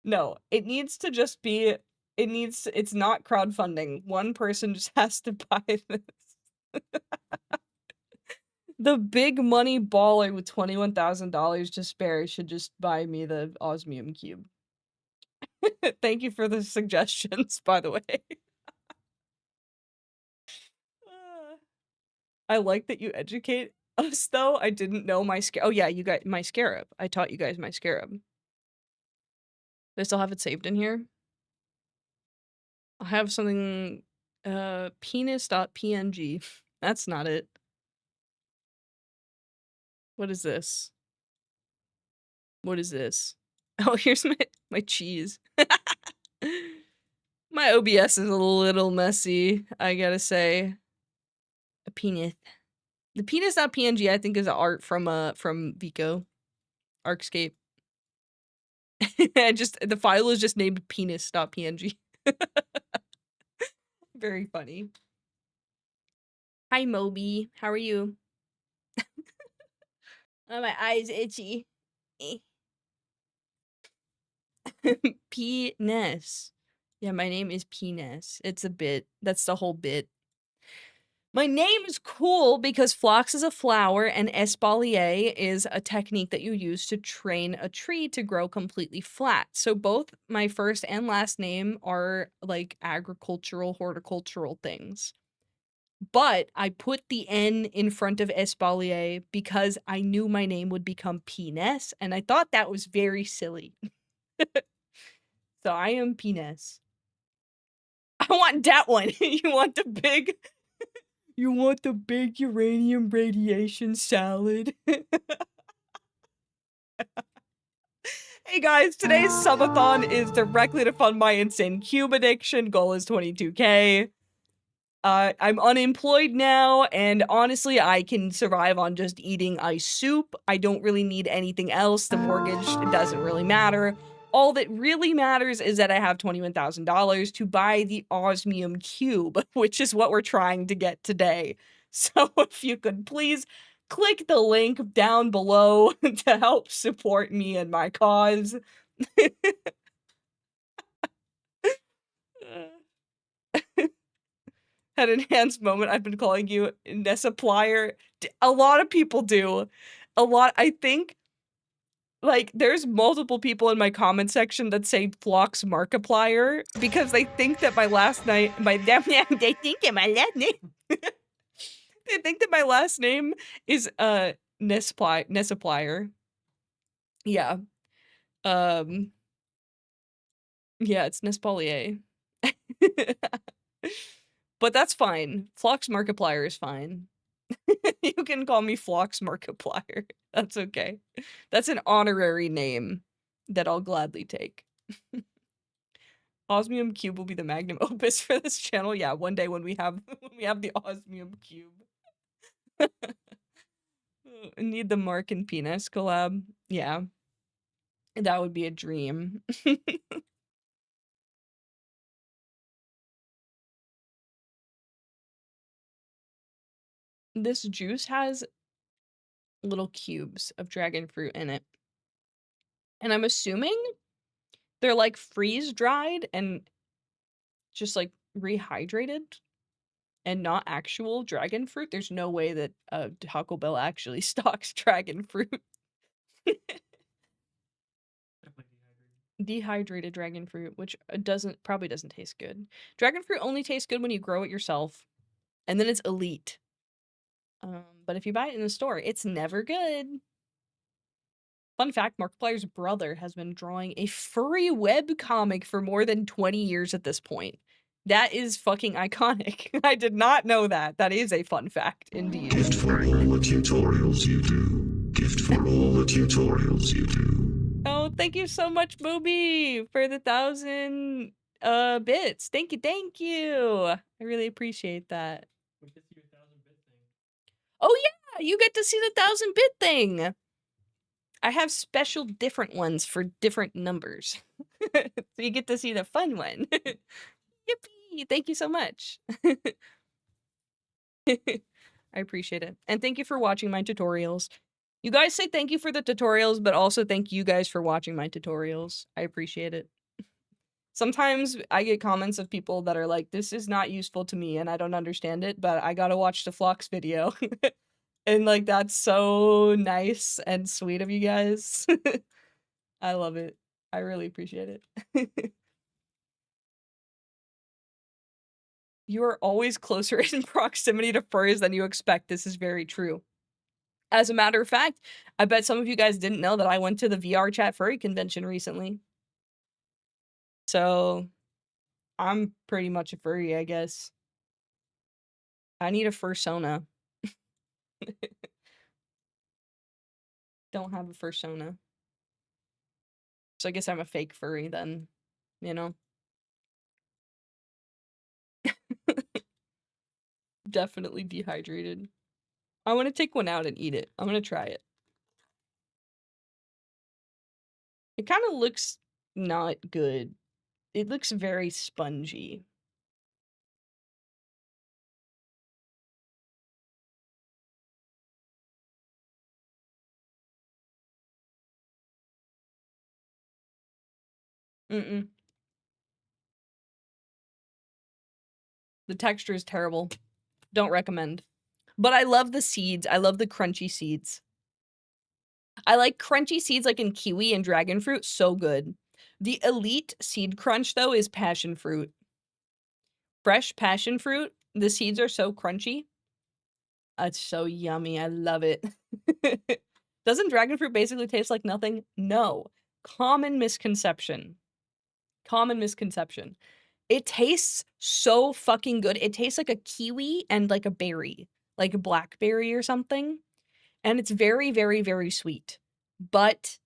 No, it needs to just be it's not crowdfunding. One person just has to buy this. The big money baller with $21,000 to spare should just buy me the osmium cube. Thank you for the suggestions, by the way. I like that you educate us, though. I didn't know oh, yeah, you got my scarab. I taught you guys my scarab. Do I still have it saved in here? I have something, penis.png. That's not it. What is this? What is this? Oh, here's my cheese. My OBS is a little messy, I gotta say. A penis. The penis.png, I think, is art from Vico. Arcscape. The file is just named penis.png. Very funny. Hi, Moby. How are you? Oh, my eye's itchy. Penis. Yeah, my name is Penis. It's a bit. That's the whole bit. My name is cool because Phlox is a flower and 𝗬𝘂𝗍𝙬𝙀 is a technique that you use to train a tree to grow completely flat. So both my first and last name are like agricultural, horticultural things. But I put the N in front of 𝗬𝘂𝗍𝙬𝙀 because I knew my name would become Penis, and I thought that was very silly. So I am Penis. I want that one. You want the big... You want the big uranium radiation salad? Hey guys, today's subathon is directly to fund my insane cube addiction. Goal is 22K. I'm unemployed now, and honestly, I can survive on just eating ice soup. I don't really need anything else. The mortgage, it doesn't really matter. All that really matters is that I have $21,000 to buy the osmium cube, which is what we're trying to get today. So if you could please click the link down below to help support me and my cause. Had an enhanced moment. I've been calling you 𝗫𝑎𝑝plier. A lot of people do. I think, like, there's multiple people in my comment section that say Phlox Markiplier because they think that my last name, they think that my last name, they think that my last name is, 𝗫𝑎𝑝plier. Yeah. Yeah, it's 𝗫𝑎𝑝plier. But that's fine. Phlox Markiplier is fine. You can call me Phlox Markiplier. That's okay. That's an honorary name that I'll gladly take. Osmium Cube will be the magnum opus for this channel. Yeah, one day when we have the Osmium Cube. Need the Mark and Penis collab. Yeah. That would be a dream. This juice has little cubes of dragon fruit in it. And I'm assuming they're like freeze dried and just like rehydrated and not actual dragon fruit. There's no way that Taco Bell actually stocks dragon fruit. Dehydrated dragon fruit, which probably doesn't taste good. Dragon fruit only tastes good when you grow it yourself, and then it's elite. But if you buy it in the store, it's never good. Fun fact, Markiplier's brother has been drawing a furry webcomic for more than 20 years at this point. That is fucking iconic. I did not know that. That is a fun fact, indeed. Gift for all the tutorials you do. Gift for all the tutorials you do. Oh, thank you so much, Booby, for the 1,000 bits. Thank you. I really appreciate that. Oh yeah, you get to see the 1,000-bit thing. I have special different ones for different numbers. So you get to see the fun one. Yippee! Thank you so much. I appreciate it. And thank you for watching my tutorials. You guys say thank you for the tutorials, but also thank you guys for watching my tutorials. I appreciate it. Sometimes I get comments of people that are like, this is not useful to me and I don't understand it, but I gotta watch the Phlox video. And like, that's so nice and sweet of you guys. I love it. I really appreciate it. You are always closer in proximity to furs than you expect. This is very true. As a matter of fact, I bet some of you guys didn't know that I went to the VR Chat Furry convention recently. So, I'm pretty much a furry, I guess. I need a fursona. Don't have a fursona. So I guess I'm a fake furry then, you know? Definitely dehydrated. I wanna take one out and eat it. I'm gonna try it. It kinda looks not good. It looks very spongy. Mm-mm. The texture is terrible. Don't recommend. But I love the seeds. I love the crunchy seeds. I like crunchy seeds like in kiwi and dragon fruit, so good. The elite seed crunch, though, is passion fruit. Fresh passion fruit, the seeds are so crunchy. It's so yummy, I love it. Doesn't dragon fruit basically taste like nothing? No. Common misconception. Common misconception. It tastes so fucking good. It tastes like a kiwi and like a berry, like a blackberry or something. And it's very, very, very sweet. But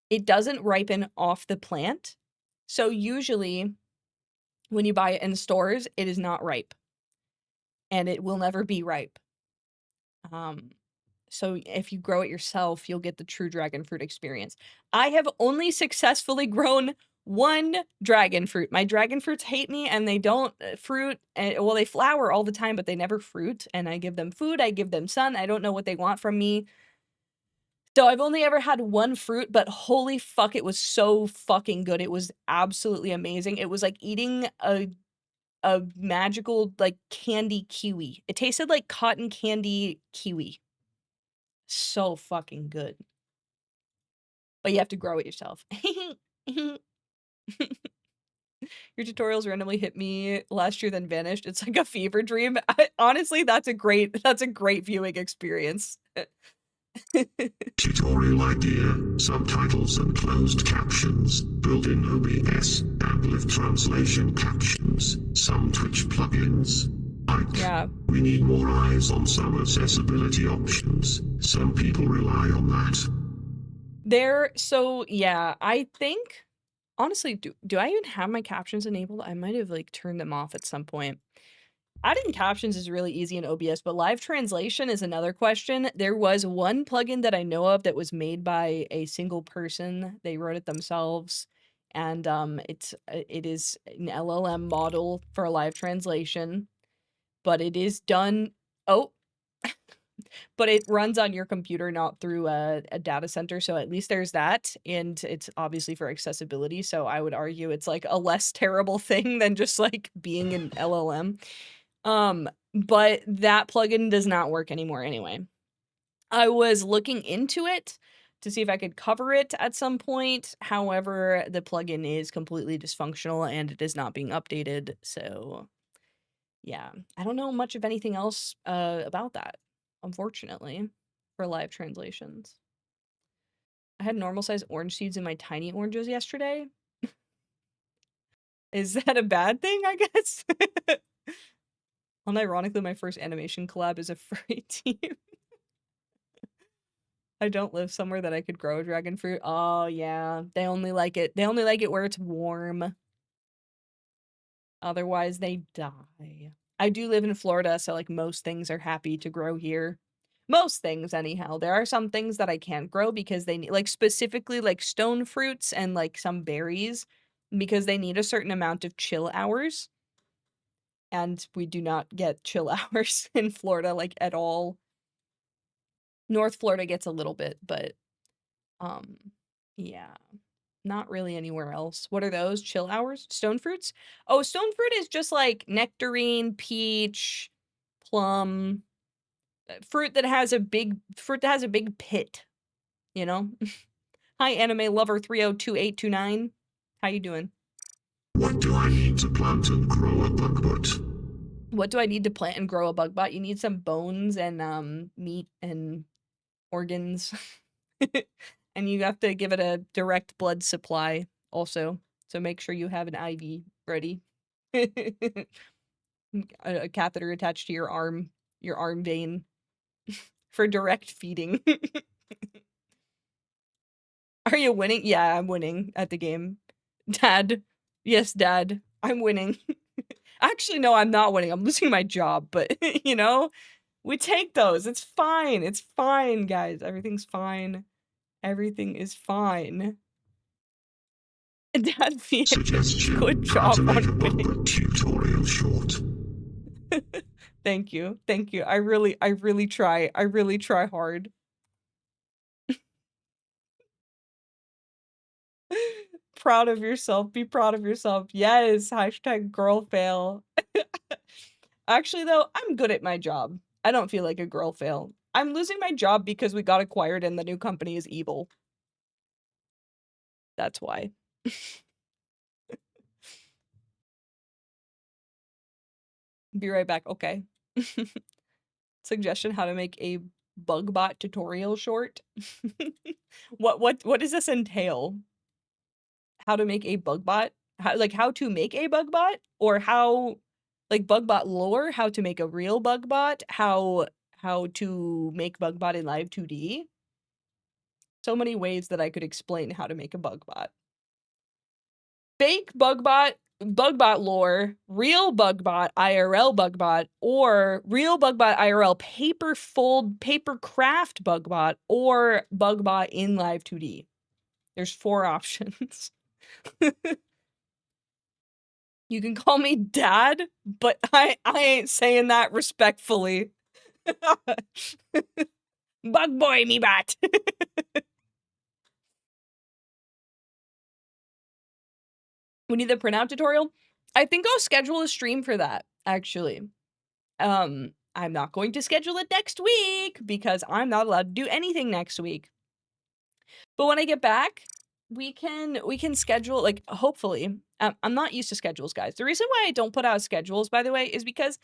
it doesn't ripen off the plant. So usually when you buy it in stores, it is not ripe. And it will never be ripe. So if you grow it yourself, you'll get the true dragon fruit experience. I have only successfully grown one dragon fruit. My dragon fruits hate me and they don't fruit. Well, they flower all the time, but they never fruit. And I give them food. I give them sun. I don't know what they want from me. So I've only ever had one fruit, but holy fuck, it was so fucking good. It was absolutely amazing. It was like eating a magical, like, candy kiwi. It tasted like cotton candy kiwi. So fucking good. But you have to grow it yourself. Your tutorials randomly hit me last year, then vanished. It's like a fever dream. Honestly, that's a great viewing experience. Tutorial idea, subtitles and closed captions, built-in OBS, and live translation captions, some Twitch plugins. Yeah. We need more eyes on some accessibility options. Some people rely on that. So yeah, I think honestly, do I even have my captions enabled? I might have like turned them off at some point. Adding captions is really easy in OBS, but live translation is another question. There was one plugin that I know of that was made by a single person. They wrote it themselves, and it is an LLM model for live translation, but it is done. Oh, but it runs on your computer, not through a data center. So at least there's that. And it's obviously for accessibility. So I would argue it's like a less terrible thing than just like being an LLM. But that plugin does not work anymore anyway. I was looking into it to see if I could cover it at some point. However, the plugin is completely dysfunctional and it is not being updated. So yeah, I don't know much of anything else about that, unfortunately, for live translations. I had normal size orange seeds in my tiny oranges yesterday. Is that a bad thing, I guess? Unironically, my first animation collab is a furry team. I don't live somewhere that I could grow a dragon fruit. Oh yeah, they only like it where it's warm. Otherwise, they die. I do live in Florida, so, like, most things are happy to grow here. Most things, anyhow. There are some things that I can't grow because they need like, specifically, like, stone fruits and, like, some berries, because they need a certain amount of chill hours. And we do not get chill hours in Florida, like, at all. North Florida gets a little bit, but, yeah. Not really anywhere else. What are those? Chill hours? Stone fruits? Oh, stone fruit is just like nectarine, peach, plum, fruit that has a big pit, you know? Hi, anime lover 302829. How you doing? What do I need to plant and grow a bug butt? What do I need to plant and grow a bug bot? You need some bones and meat and organs. And you have to give it a direct blood supply also. So make sure you have an IV ready. A catheter attached to your arm vein for direct feeding. Are you winning? Yeah, I'm winning at the game. Dad. Yes, Dad. I'm winning. Actually, no, I'm not winning. I'm losing my job, but, you know, we take those. It's fine. It's fine, guys. Everything's fine. Everything is fine. Dad, Suggestion: good how to job make on a winning. bug tutorial short. Thank you. Thank you. I really try. I really try hard. Proud of yourself. Be proud of yourself. Yes. Hashtag girl fail. Actually, though, I'm good at my job. I don't feel like a girl fail. I'm losing my job because we got acquired and the new company is evil. That's why. Be right back. Okay. Suggestion: how to make a bug bot tutorial short. What does this entail? How to make a bug bot? How to make a bug bot? Or how, like, bug bot lore, how to make a real bug bot, how to make bug bot in live 2D? So many ways that I could explain how to make a bug bot. Fake bug bot lore, real bug bot, IRL bug bot, or real bug bot IRL paper fold, paper craft bug bot, or bug bot in live 2D. There's 4 options. You can call me Dad, but I ain't saying that respectfully. Bug boy me bot. We need the printout tutorial. I think I'll schedule a stream for that, actually. I'm not going to schedule it next week because I'm not allowed to do anything next week. But when I get back, we can schedule, like, hopefully. I'm not used to schedules, guys. The reason why I don't put out schedules, by the way, is because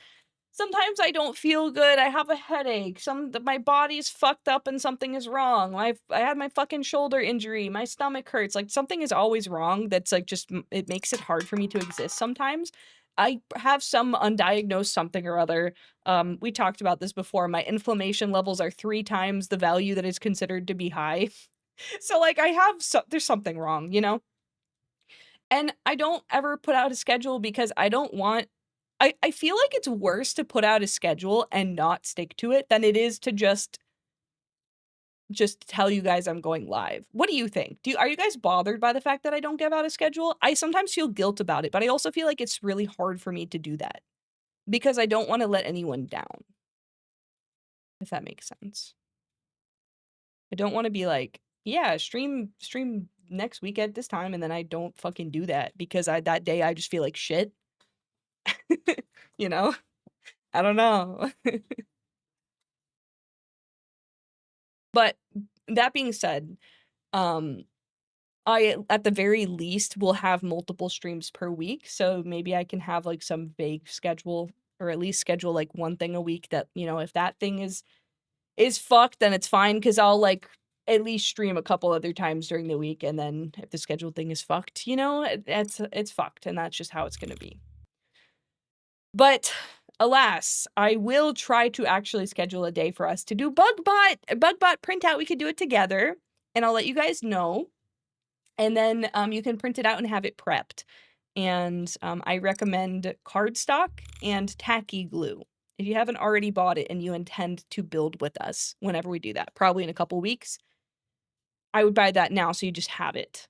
sometimes I don't feel good. I have a headache. My body's fucked up and something is wrong. I had my fucking shoulder injury. My stomach hurts. Like, something is always wrong. That's like just it makes it hard for me to exist sometimes. I have some undiagnosed something or other. We talked about this before. My inflammation levels are 3 times the value that is considered to be high. So, like, there's something wrong, you know? And I don't ever put out a schedule because I don't want I feel like it's worse to put out a schedule and not stick to it than it is to just tell you guys I'm going live. What do you think? Are you guys bothered by the fact that I don't give out a schedule? I sometimes feel guilt about it, but I also feel like it's really hard for me to do that because I don't want to let anyone down. If that makes sense. I don't want to be like, yeah, stream next week at this time, and then I don't fucking do that because that day I just feel like shit. You know? I don't know. But that being said, I, at the very least, will have multiple streams per week, so maybe I can have, like, some vague schedule, or at least schedule, like, 1 thing a week that, you know, if that thing is fucked, then it's fine, because 'cause I'll, like, at least stream a couple other times during the week, and then if the scheduled thing is fucked, you know, it's fucked, and that's just how it's gonna be. But alas, I will try to actually schedule a day for us to do BugBot printout. We could do it together, and I'll let you guys know. And then you can print it out and have it prepped. And I recommend cardstock and tacky glue. If you haven't already bought it and you intend to build with us whenever we do that, probably in a couple weeks, I would buy that now so you just have it.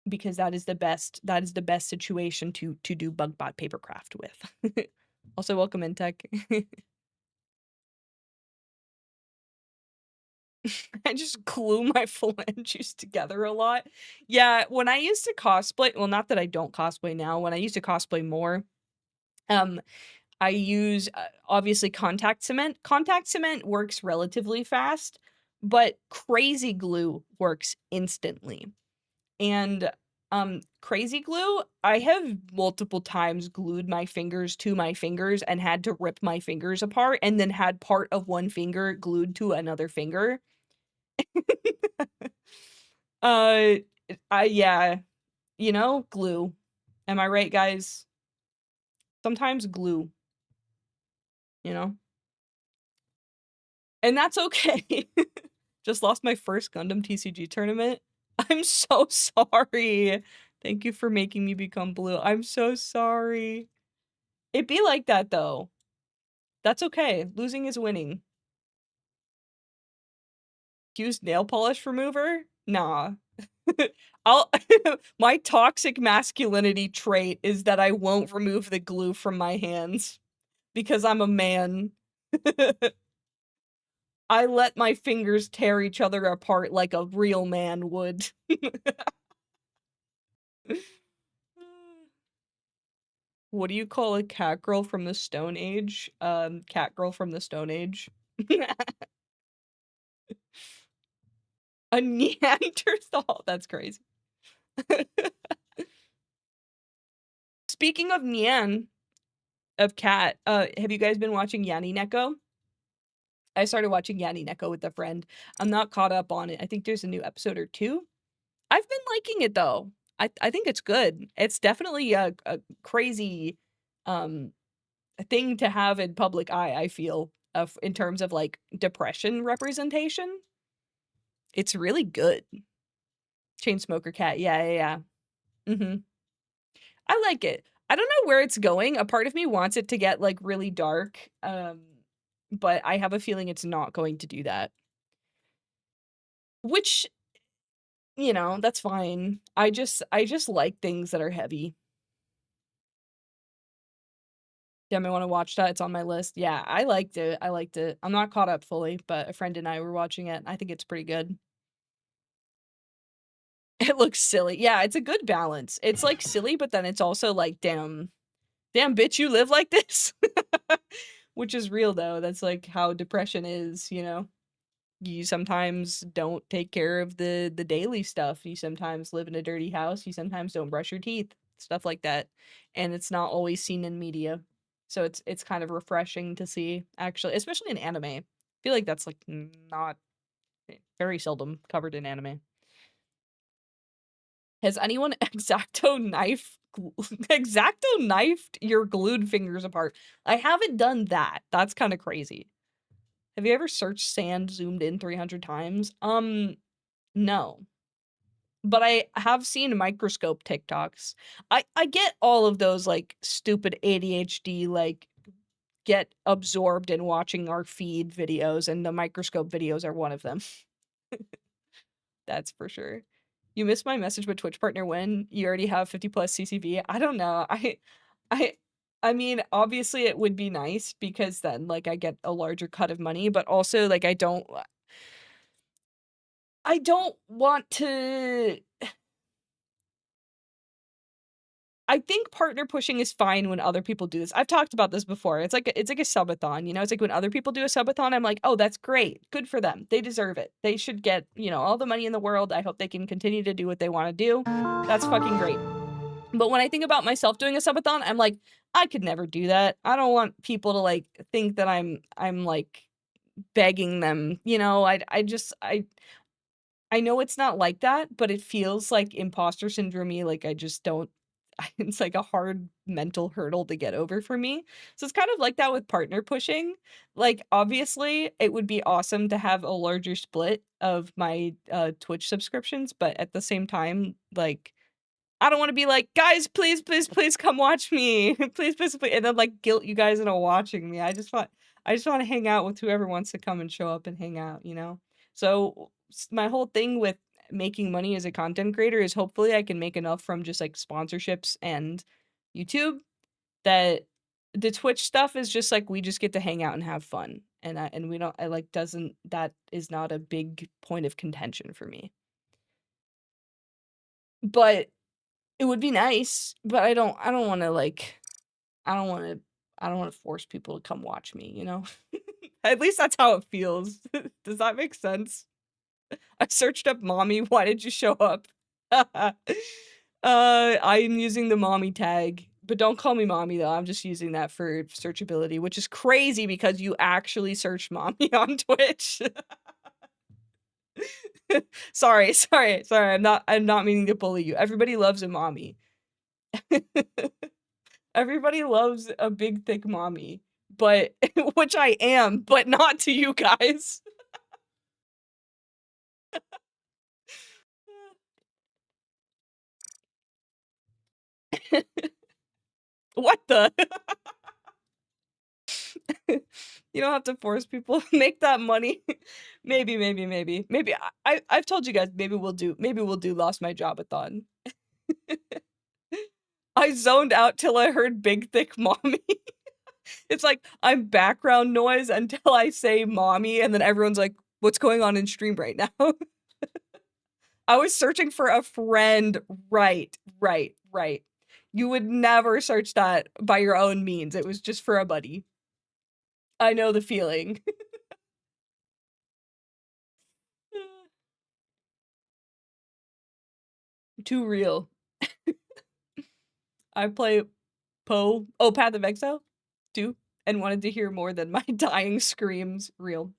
Because that is the best situation to do BugBot papercraft with. Also, welcome in tech. I just glue my phalanges together a lot. Yeah, when I used to cosplay, well, not that I don't cosplay now, when I used to cosplay more, um, I use, obviously, contact cement. Contact cement works relatively fast, but crazy glue works instantly. And Crazy glue, I have multiple times glued my fingers to my fingers and had to rip my fingers apart and then had part of one finger glued to another finger. Uh, yeah, you know, glue. Am I right, guys? Sometimes glue, you know? And that's okay. Just lost my first Gundam TCG tournament. I'm so sorry. Thank you for making me become blue. I'm so sorry. It be like that, though. That's okay. Losing is winning. Use nail polish remover? Nah. I'll my toxic masculinity trait is that I won't remove the glue from my hands because I'm a man. I let my fingers tear each other apart like a real man would. What do you call a cat girl from the Stone Age? Cat girl from the Stone Age. A Neanderthal. That's crazy. Speaking of Nyan, of cat, have you guys been watching Yanni Neko? I started watching Yanni Neko with a friend. I'm not caught up on it. I think there's a new episode or 2. I've been liking it though. I think it's good. It's definitely a crazy thing to have in public eye, I feel, in terms of like depression representation. It's really good. Chainsmoker cat. Yeah. I like it. I don't know where it's going. A part of me wants it to get like really dark. But I have a feeling it's not going to do that. Which, you know, that's fine. I just like things that are heavy. Damn, I want to watch that. It's on my list. Yeah, I liked it. I'm not caught up fully, but a friend and I were watching it. I think it's pretty good. It looks silly. Yeah, it's a good balance. It's like silly, but then it's also like, damn bitch, you live like this? Which is real though. That's like how depression is, you know? You sometimes don't take care of the daily stuff. You sometimes live in a dirty house. You sometimes don't brush your teeth, stuff like that. And it's not always seen in media. So it's kind of refreshing to see, actually, especially in anime. I feel like that's like not very seldom covered in anime. Has anyone exacto knifed your glued fingers apart? I haven't done that. That's kind of crazy. Have you ever searched sand zoomed in 300 times? No. But I have seen microscope TikToks. I get all of those, like, stupid ADHD, like, get absorbed in watching our feed videos, and the microscope videos are one of them. That's for sure. You missed my message with Twitch partner when you already have 50 plus CCV. I don't know. I I mean, obviously it would be nice because then like I get a larger cut of money, but also like I don't want to. I think partner pushing is fine when other people do this. I've talked about this before. It's like a subathon, you know? It's like when other people do a subathon, I'm like, "Oh, that's great. Good for them. They deserve it. They should get, you know, all the money in the world. I hope they can continue to do what they wanna do. That's fucking great." But when I think about myself doing a subathon, I'm like, "I could never do that. I don't want people to, like, think that I'm, like, begging them." You know? I know it's not like that, but it feels like imposter syndrome-y, like, I just don't. It's like a hard mental hurdle to get over for me. So it's kind of like that with partner pushing. Like, obviously, it would be awesome to have a larger split of my, Twitch subscriptions, but at the same time, like, I don't wanna be like, "Guys, please come watch me. Please," and then, like, guilt you guys into watching me. I just wanna hang out with whoever wants to come and show up and hang out, you know? So, my whole thing with making money as a content creator is hopefully I can make enough from just, like, sponsorships and YouTube that the Twitch stuff is just, like, we just get to hang out and have fun, and we don't I, like, doesn't that is not a big point of contention for me. But it would be nice, but I don't wanna, like I don't wanna I don't wanna force people to come watch me, you know? At least that's how it feels. Does that make sense? I searched up "Mommy, why did you show up?" I'm using the mommy tag, but don't call me mommy though. I'm just using that for searchability, which is crazy because you actually searched mommy on Twitch. Sorry. I'm not meaning to bully you. Everybody loves a mommy. Everybody loves a big thick mommy, but which I am, but not to you guys. What the? You don't have to force people to make that money. Maybe. Maybe I've told you guys maybe we'll do lost my job-a-thon. I zoned out till I heard big thick mommy. It's like I'm background noise until I say mommy and then everyone's like, "What's going on in stream right now?" I was searching for a friend. Right. You would never search that by your own means. It was just for a buddy. I know the feeling. Too real. I play Path of Exile 2 and wanted to hear more than my dying screams. Real.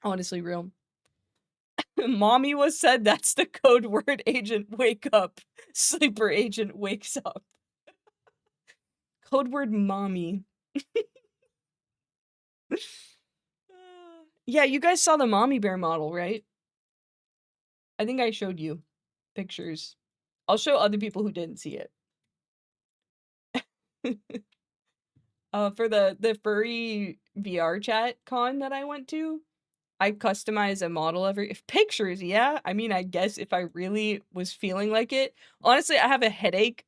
Honestly, real. Mommy was said that's the code word. Agent wake up. Sleeper agent wakes up. Code word mommy. Yeah, you guys saw the mommy bear model, right? I think I showed you pictures. I'll show other people who didn't see it. For the furry VR chat con that I went to, I customize a model every pictures, yeah. I mean, I guess if I really was feeling like it. Honestly, I have a headache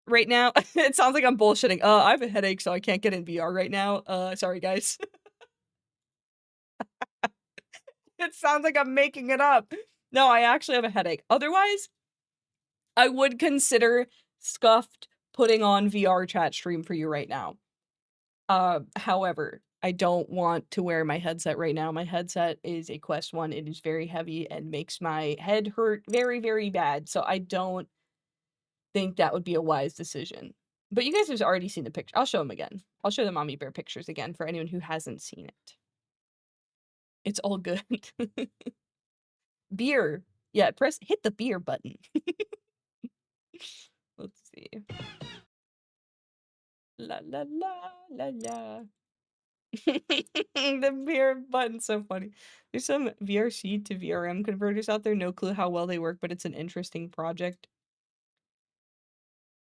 right now. It sounds like I'm bullshitting. I have a headache, so I can't get in VR right now. Sorry guys. It sounds like I'm making it up. No, I actually have a headache. Otherwise, I would consider scuffed putting on VR chat stream for you right now. However, I don't want to wear my headset right now. My headset is a Quest 1. It is very heavy and makes my head hurt very, very bad. So I don't think that would be a wise decision. But you guys have already seen the picture. I'll show them again. I'll show the mommy bear pictures again for anyone who hasn't seen it. It's all good. Beer. Yeah, hit the beer button. Let's see. La la la la la. The beer button's so funny. There's some VRC to VRM converters out there. No clue how well they work, but it's an interesting project.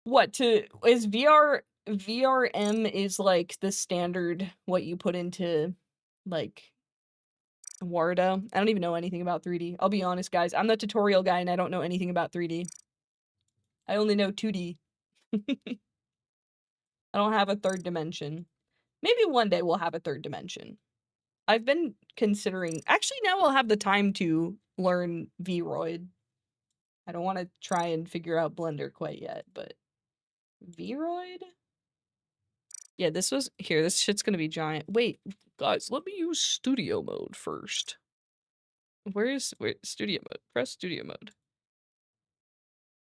What is VRM is like the standard what you put into like Warda. I don't even know anything about 3D. I'll be honest, guys. I'm the tutorial guy and I don't know anything about 3D. I only know 2D. I don't have a third dimension. Maybe one day we'll have a third dimension. I've been considering actually now I'll have the time to learn Vroid. I don't want to try and figure out Blender quite yet, but Vroid? Yeah, this shit's gonna be giant. Wait, guys, let me use studio mode first. Where's studio mode? Press studio mode.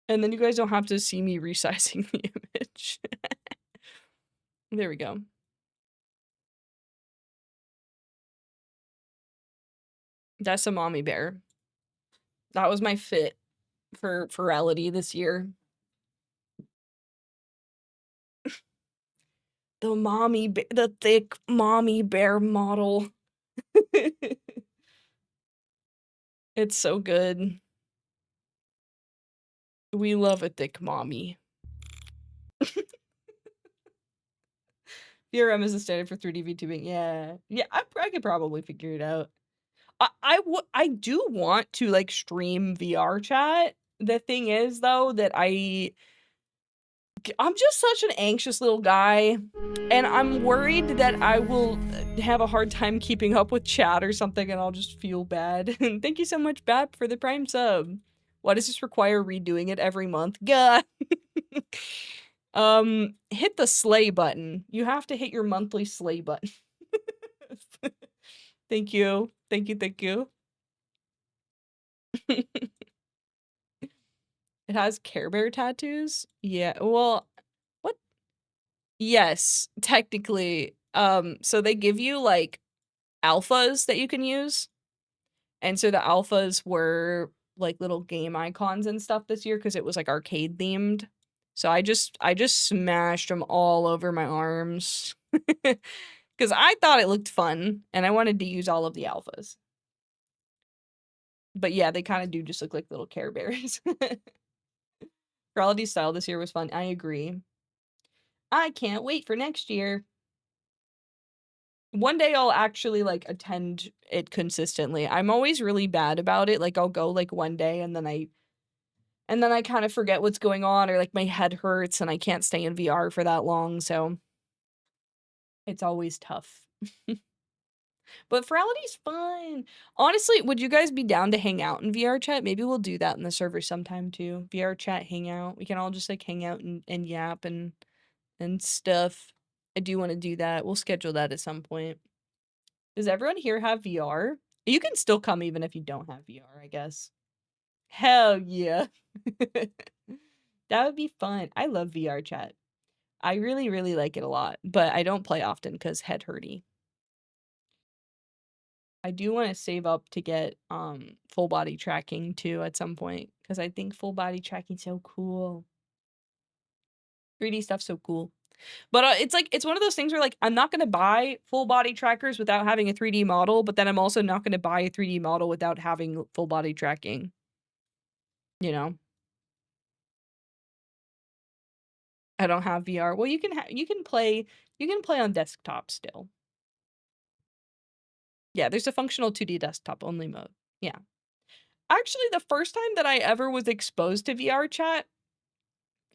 And then you guys don't have to see me resizing the image. There we go. That's a mommy bear. That was my fit for virality this year. The thick mommy bear model. It's so good. We love a thick mommy. VRM is the standard for 3D VTubing. Yeah. Yeah, I could probably figure it out. I do want to like stream VR chat. The thing is though that I'm just such an anxious little guy and I'm worried that I will have a hard time keeping up with chat or something and I'll just feel bad. Thank you so much, Bap, for the Prime sub. Why does this require redoing it every month? Gah. Hit the slay button. You have to hit your monthly slay button. Thank you. Thank you. It has Care Bear tattoos? Yeah, well, what? Yes, technically. So they give you, like, alphas that you can use, and so the alphas were, like, little game icons and stuff this year because it was, like, arcade themed. So I just smashed them all over my arms because I thought it looked fun, and I wanted to use all of the alphas. But yeah, they kinda do just look like little Care Bears. Quality style this year was fun, I agree. I can't wait for next year. One day I'll actually, like, attend it consistently. I'm always really bad about it, like, I'll go, like, one day and then I kinda forget what's going on or, like, my head hurts and I can't stay in VR for that long, so it's always tough. But Ferality's fun. Honestly, would you guys be down to hang out in VR chat? Maybe we'll do that in the server sometime too. VR chat hangout. We can all just, like, hang out and yap and stuff. I do wanna do that. We'll schedule that at some point. Does everyone here have VR? You can still come even if you don't have VR, I guess. Hell yeah. That would be fun. I love VR chat. I really, really like it a lot, but I don't play often because head hurty. I do want to save up to get full body tracking too at some point because I think full body tracking so cool. 3D stuff's so cool. But it's like it's one of those things where, like, I'm not gonna buy full body trackers without having a 3D model, but then I'm also not gonna buy a 3D model without having full body tracking. You know? I don't have VR. Well, you can play on desktop still. Yeah, there's a functional 2D desktop only mode. Yeah. Actually, the first time that I ever was exposed to VR chat,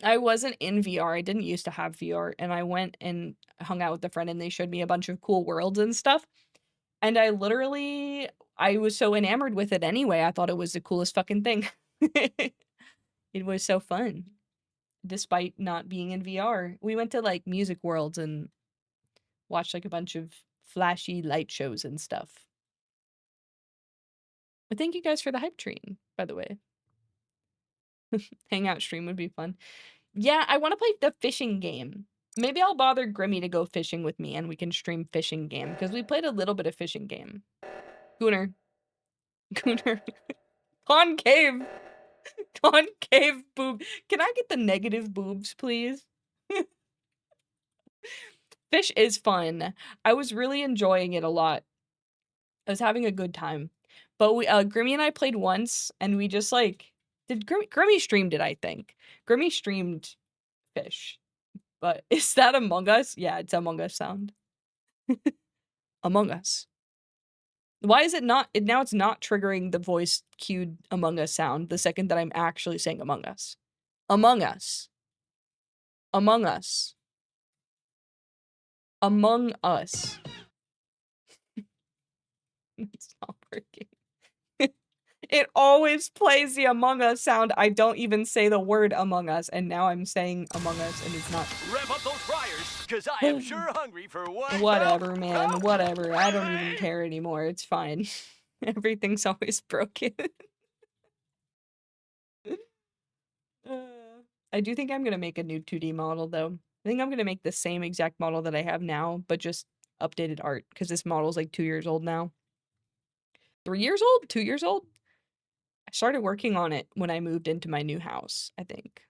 I wasn't in VR. I didn't used to have VR, and I went and hung out with a friend and they showed me a bunch of cool worlds and stuff. And I was so enamored with it anyway. I thought it was the coolest fucking thing. It was so fun, despite not being in VR. We went to, like, music worlds and watched, like, a bunch of flashy light shows and stuff. But thank you guys for the hype train, by the way. Hangout stream would be fun. Yeah, I wanna play the fishing game. Maybe I'll bother Grimmy to go fishing with me and we can stream fishing game, because we played a little bit of fishing game. Gooner. Gooner. Concave. Concave boob. Can I get the negative boobs, please? Fish is fun. I was really enjoying it a lot. I was having a good time. But Grimmy and I played once, and we just, like, Grimmy streamed it, I think. Grimmy streamed fish. But is that Among Us? Yeah, it's Among Us sound. Among Us. Why is it not now it's not triggering the voice cued Among Us sound the second that I'm actually saying Among Us. Among Us. Among Us. Among Us. It's not working. It always plays the Among Us sound. I don't even say the word Among Us, and now I'm saying Among Us, and it's not. Rev up those fryers, because I am sure hungry for one. Whatever, man. Whatever. I don't even care anymore. It's fine. Everything's always broken. I do think I'm gonna make a new 2D model, though. I think I'm gonna make the same exact model that I have now, but just updated art, because this model's like 2 years old now. 3 years old? 2 years old? I started working on it when I moved into my new house, I think.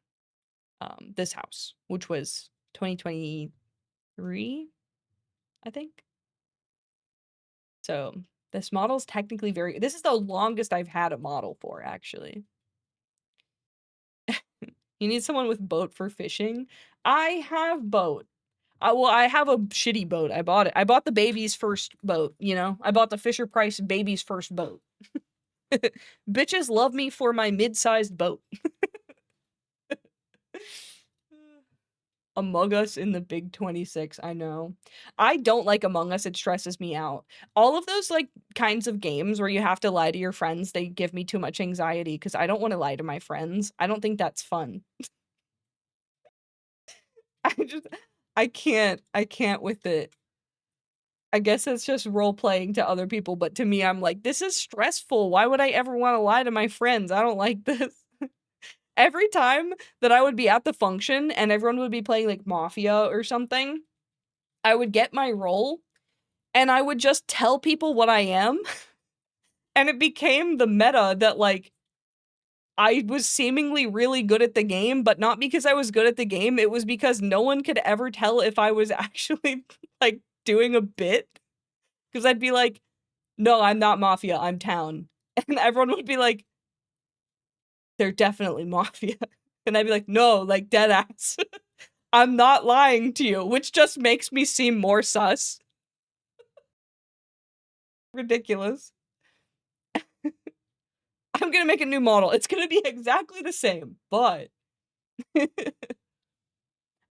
This house, which was 2023, I think. So this model's technically this is the longest I've had a model for, actually. You need someone with boat for fishing? I have boat. Well, I have a shitty boat. I bought it. I bought the baby's first boat, you know? I bought the Fisher-Price baby's first boat. Bitches love me for my mid-sized boat. Among Us in the Big 26, I know. I don't like Among Us, it stresses me out. All of those, like, kinds of games where you have to lie to your friends, they give me too much anxiety because I don't wanna lie to my friends. I don't think that's fun. I can't with it. I guess it's just role-playing to other people, but to me, I'm like, "This is stressful. Why would I ever wanna lie to my friends? I don't like this." every time that I would be at the function and everyone would be playing like Mafia or something, I would get my role and I would just tell people what I am. And it became the meta that like I was seemingly really good at the game, but not because I was good at the game. It was because no one could ever tell if I was actually like doing a bit. Because I'd be like, no, I'm not Mafia, I'm Town. And everyone would be like, they're definitely Mafia. And I'd be like, no, like dead ass. I'm not lying to you, which just makes me seem more sus. Ridiculous. I'm gonna make a new model. It's gonna be exactly the same, but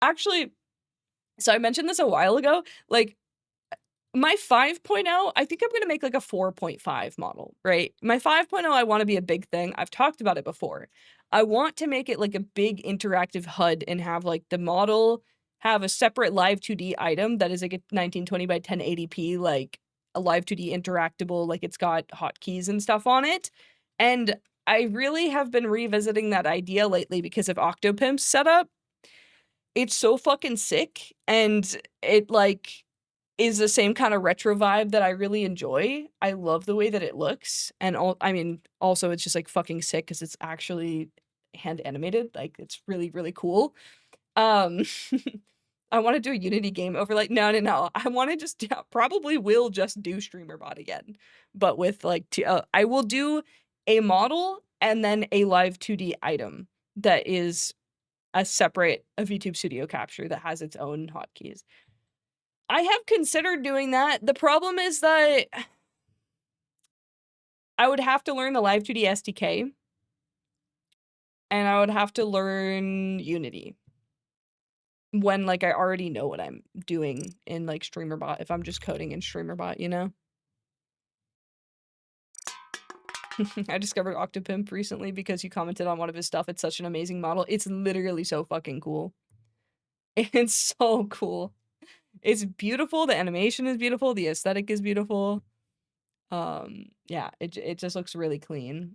actually, so I mentioned this a while ago, like my 5.0, I think I'm gonna make like a 4.5 model, right? My 5.0, I want to be a big thing. I've talked about it before. I want to make it like a big interactive HUD and have like the model have a separate live 2D item that is like a 1920 by 1080p, like a live 2D interactable, like it's got hotkeys and stuff on it. And I really have been revisiting that idea lately because of 𝗂𝘗𝗽𝗻's setup. It's so fucking sick, and it like is the same kind of retro vibe that I really enjoy. I love the way that it looks, and I mean, also it's just like fucking sick because it's actually hand animated. Like it's really, really cool. Um, I want to do a Unity game overlay. No, no, no. I want to just probably will just do StreamerBot again, but with like I will do a model and then a live 2D item that is a separate VTube Studio Capture that has its own hotkeys. I have considered doing that. The problem is that I would have to learn the Live 2D SDK, and I would have to learn Unity when, like, I already know what I'm doing in, like, StreamerBot, if I'm just coding in StreamerBot, you know? I discovered 𝗂𝘗𝗽𝗻 recently because you commented on one of his stuff. It's such an amazing model. It's literally so fucking cool. It's so cool. It's beautiful. The animation is beautiful. The aesthetic is beautiful. Yeah, it just looks really clean.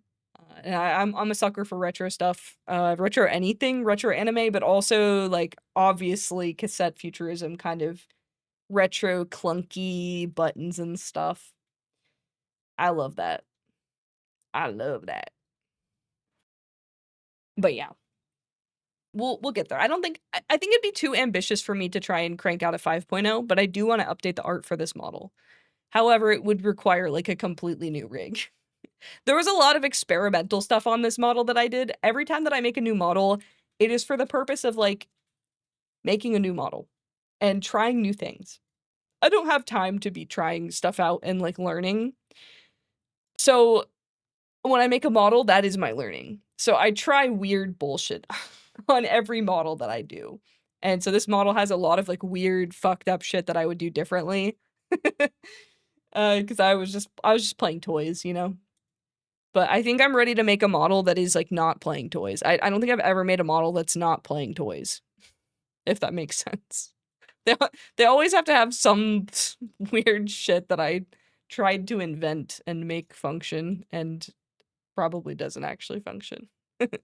And I'm a sucker for retro stuff. Retro anything, retro anime, but also like obviously cassette futurism kind of retro clunky buttons and stuff. I love that. I love that. But yeah. We'll get there. I don't think I think it'd be too ambitious for me to try and crank out a 5.0, but I do want to update the art for this model. However, it would require like a completely new rig. There was a lot of experimental stuff on this model that I did. Every time that I make a new model, it is for the purpose of like making a new model and trying new things. I don't have time to be trying stuff out and like learning. So when I make a model, that is my learning. So I try weird bullshit on every model that I do. And so this model has a lot of like weird fucked up shit that I would do differently. Because I was just playing toys, you know? But I think I'm ready to make a model that is like not playing toys. I don't think I've ever made a model that's not playing toys, if that makes sense. They always have to have some weird shit that I tried to invent and make function and probably doesn't actually function. Did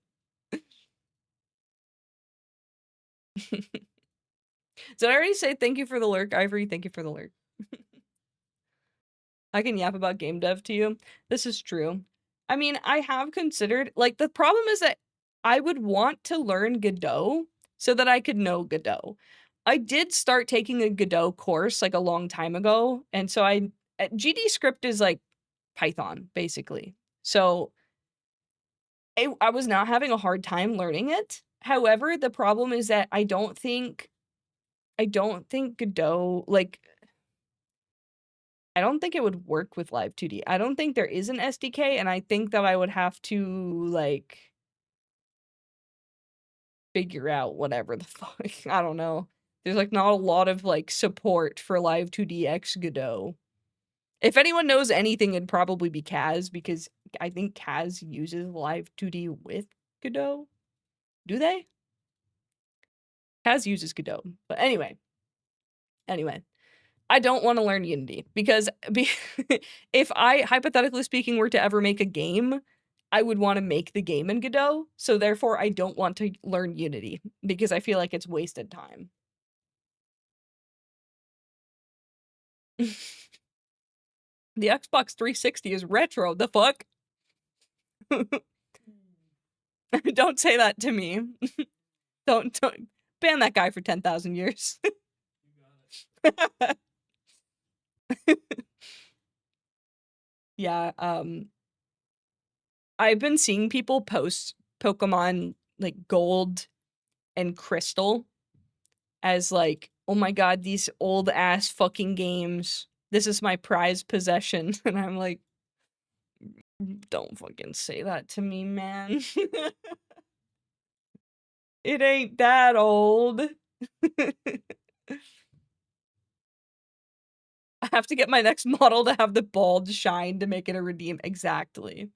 I already say thank you for the lurk, Ivory? Thank you for the lurk. I can yap about game dev to you. This is true. I mean, I have considered, like, the problem is that I would want to learn Godot so that I could know Godot. I did start taking a Godot course, like, a long time ago, and so GD script is, like, Python, basically. So, I was not having a hard time learning it. However, the problem is that I don't think Godot, like, I don't think it would work with Live 2D. I don't think there is an SDK, and I think that I would have to, like, figure out whatever the fuck. I don't know. There's, like, not a lot of, like, support for Live 2D X Godot. If anyone knows anything, it'd probably be Kaz, because I think Kaz uses Live 2D with Godot. Do they? Kaz uses Godot. But anyway. I don't want to learn Unity because if I, hypothetically speaking, were to ever make a game, I would want to make the game in Godot, so therefore I don't want to learn Unity because I feel like it's wasted time. The Xbox 360 is retro, the fuck? Don't say that to me. Don't ban that guy for 10,000 years. Yeah, I've been seeing people post Pokemon, like, Gold and Crystal as, like, "Oh my god, these old-ass fucking games. This is my prized possession," and I'm like, "Don't fucking say that to me, man." It ain't that old. I have to get my next model to have the bald shine to make it a redeem. Exactly.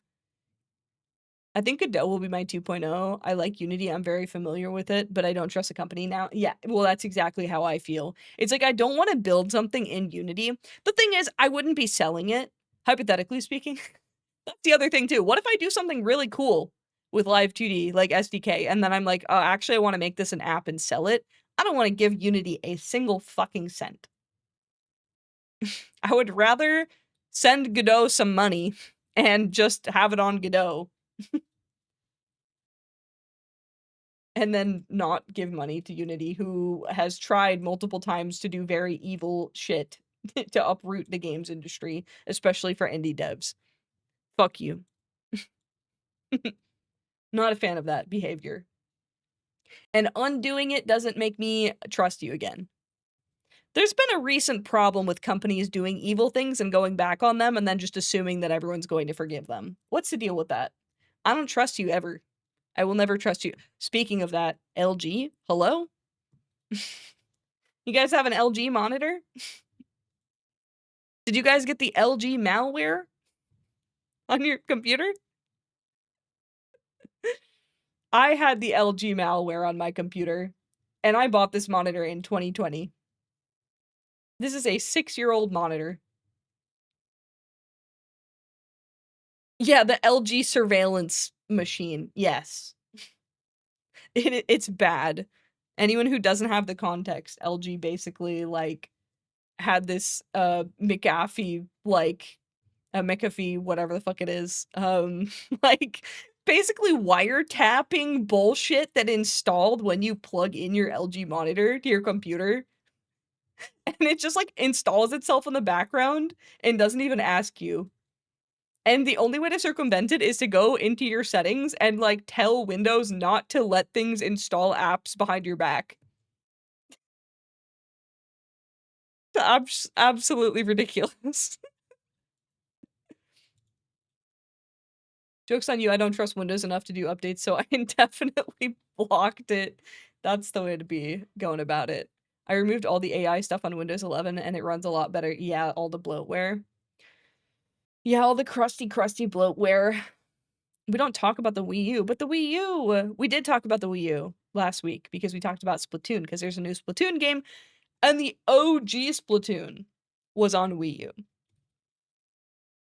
I think Godot will be my 2.0. I like Unity, I'm very familiar with it, but I don't trust the company now. Yeah, well, that's exactly how I feel. It's like, I don't wanna build something in Unity. The thing is, I wouldn't be selling it, hypothetically speaking. That's the other thing too. What if I do something really cool with Live 2D, like SDK, and then I'm like, "Oh, actually, I wanna make this an app and sell it." I don't wanna give Unity a single fucking cent. I would rather send Godot some money and just have it on Godot. And then not give money to Unity, who has tried multiple times to do very evil shit to uproot the games industry, especially for indie devs. Fuck you. Not a fan of that behavior. And undoing it doesn't make me trust you again. There's been a recent problem with companies doing evil things and going back on them and then just assuming that everyone's going to forgive them. What's the deal with that? I don't trust you ever. I will never trust you. Speaking of that, LG, hello? You guys have an LG monitor? Did you guys get the LG malware on your computer? I had the LG malware on my computer, and I bought this monitor in 2020. This is a 6-year-old monitor. Yeah, the LG surveillance machine, yes. It's bad. Anyone who doesn't have the context, LG basically, like, had this, McAfee, like, a McAfee, whatever the fuck it is, like, basically wiretapping bullshit that installed when you plug in your LG monitor to your computer, and it just, like, installs itself in the background and doesn't even ask you. And the only way to circumvent it is to go into your settings and, like, tell Windows not to let things install apps behind your back. Absolutely ridiculous. Joke's on you, I don't trust Windows enough to do updates, so I indefinitely blocked it. That's the way to be going about it. I removed all the AI stuff on Windows 11 and it runs a lot better. Yeah, all the bloatware. Yeah, all the crusty bloatware. We don't talk about the Wii U, but the Wii U! We did talk about the Wii U last week because we talked about Splatoon, because there's a new Splatoon game, and the OG Splatoon was on Wii U.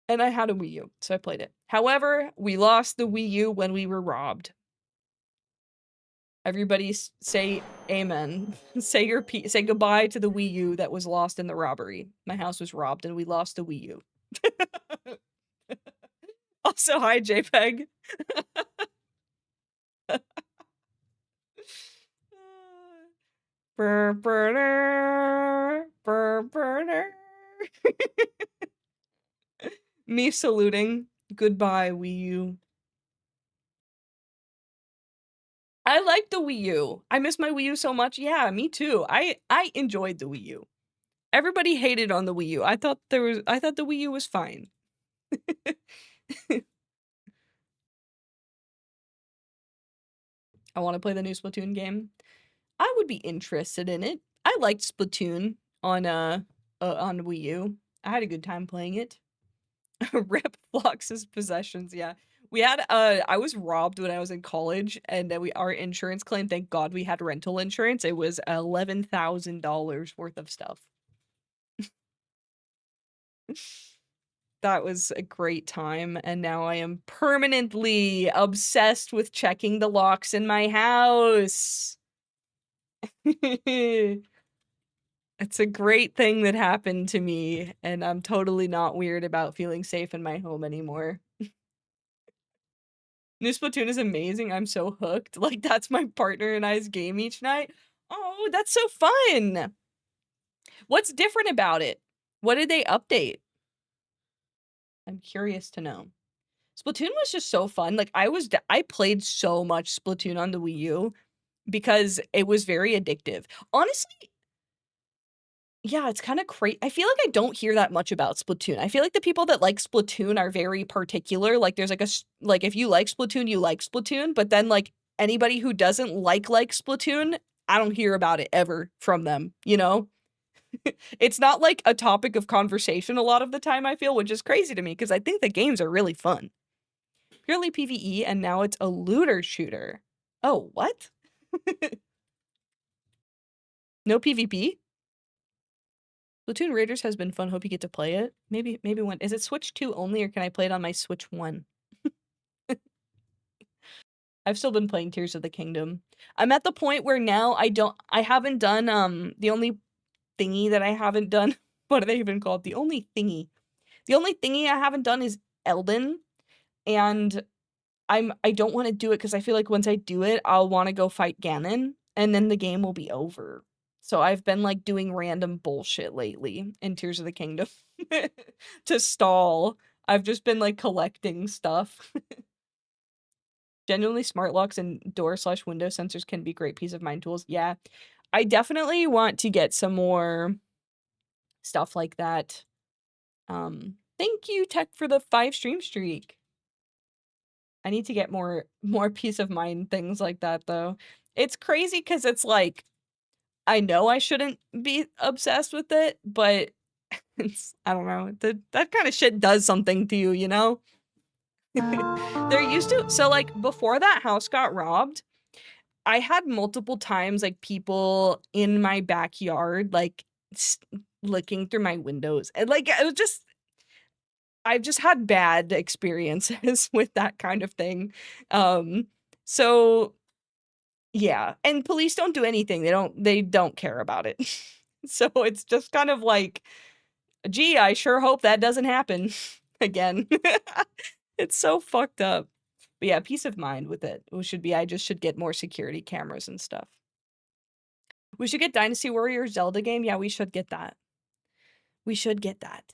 And I had a Wii U, so I played it. However, we lost the Wii U when we were robbed. Everybody say amen. Say goodbye to the Wii U that was lost in the robbery. My house was robbed and we lost the Wii U. Also, hi, JPEG. Me saluting. Goodbye, Wii U. I like the Wii U. I miss my Wii U so much. Yeah, me too. I enjoyed the Wii U. Everybody hated on the Wii U. I thought the Wii U was fine. I want to play the new Splatoon game. I would be interested in it. I liked Splatoon on Wii U. I had a good time playing it. Rip Phlox's possessions, yeah. We had I was robbed when I was in college, and our insurance claim, thank God we had rental insurance. It was $11,000 worth of stuff. That was a great time, and now I am permanently obsessed with checking the locks in my house. It's a great thing that happened to me, and I'm totally not weird about feeling safe in my home anymore. New Splatoon is amazing, I'm so hooked. Like, that's my partner and I's game each night. Oh, that's so fun! What's different about it? What did they update? I'm curious to know. Splatoon was just so fun. Like, I played so much Splatoon on the Wii U because it was very addictive. Honestly, yeah, it's kinda I feel like I don't hear that much about Splatoon. I feel like the people that like Splatoon are very particular, like, there's, like, like, if you like Splatoon, you like Splatoon, but then, like, anybody who doesn't like Splatoon, I don't hear about it ever from them, you know? It's not, like, a topic of conversation a lot of the time, I feel, which is crazy to me because I think the games are really fun. Purely PvE, and now it's a looter shooter. Oh, what? No PvP? Splatoon Raiders has been fun, hope you get to play it. Maybe when is it Switch 2 only, or can I play it on my Switch 1? I've still been playing Tears of the Kingdom. I'm at the point where now I haven't done, the only thingy that I haven't done what are they even called? The only thingy. The only thingy I haven't done is Elden, and I don't wanna do it because I feel like once I do it, I'll wanna go fight Ganon, and then the game will be over. So I've been, like, doing random bullshit lately in Tears of the Kingdom to stall. I've just been, like, collecting stuff. Genuinely, smart locks and door/window sensors can be great peace of mind tools. Yeah. I definitely want to get some more stuff like that. Thank you, Tech, for the 5 stream streak. I need to get more peace of mind things like that, though. It's crazy because it's like, I know I shouldn't be obsessed with it, but it's I don't know, that kinda shit does something to you, you know? There used to so, like, before that house got robbed, I had multiple times, like, people in my backyard, like, s looking through my windows, and, like, it was just I've just had bad experiences with that kind of thing. Um, so yeah, and police don't do anything. They don't care about it. So it's just kind of like, "Gee, I sure hope that doesn't happen again." It's so fucked up. But yeah, peace of mind with it. I just should get more security cameras and stuff. We should get Dynasty Warriors Zelda game. Yeah, we should get that. We should get that.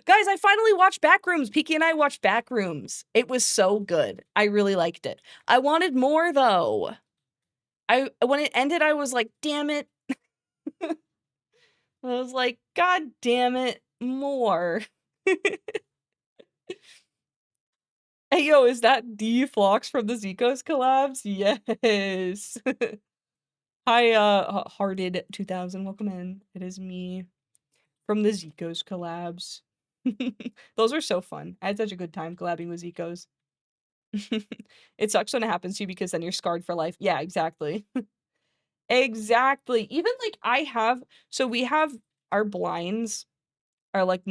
Guys, I finally watched Backrooms. Peaky and I watched Backrooms. It was so good. I really liked it. I wanted more though. When it ended, I was like, damn it. I was like, God damn it, more. Hey yo, is that Phlox from the Zico's collabs? Yes. Hi, Hearted 2000, welcome in. It is me from the Zico's collabs. Those were so fun. I had such a good time collabing with Zico's. It sucks when it happens to you because then you're scarred for life. Yeah, exactly. Exactly. Even, like, we have our blinds are, like,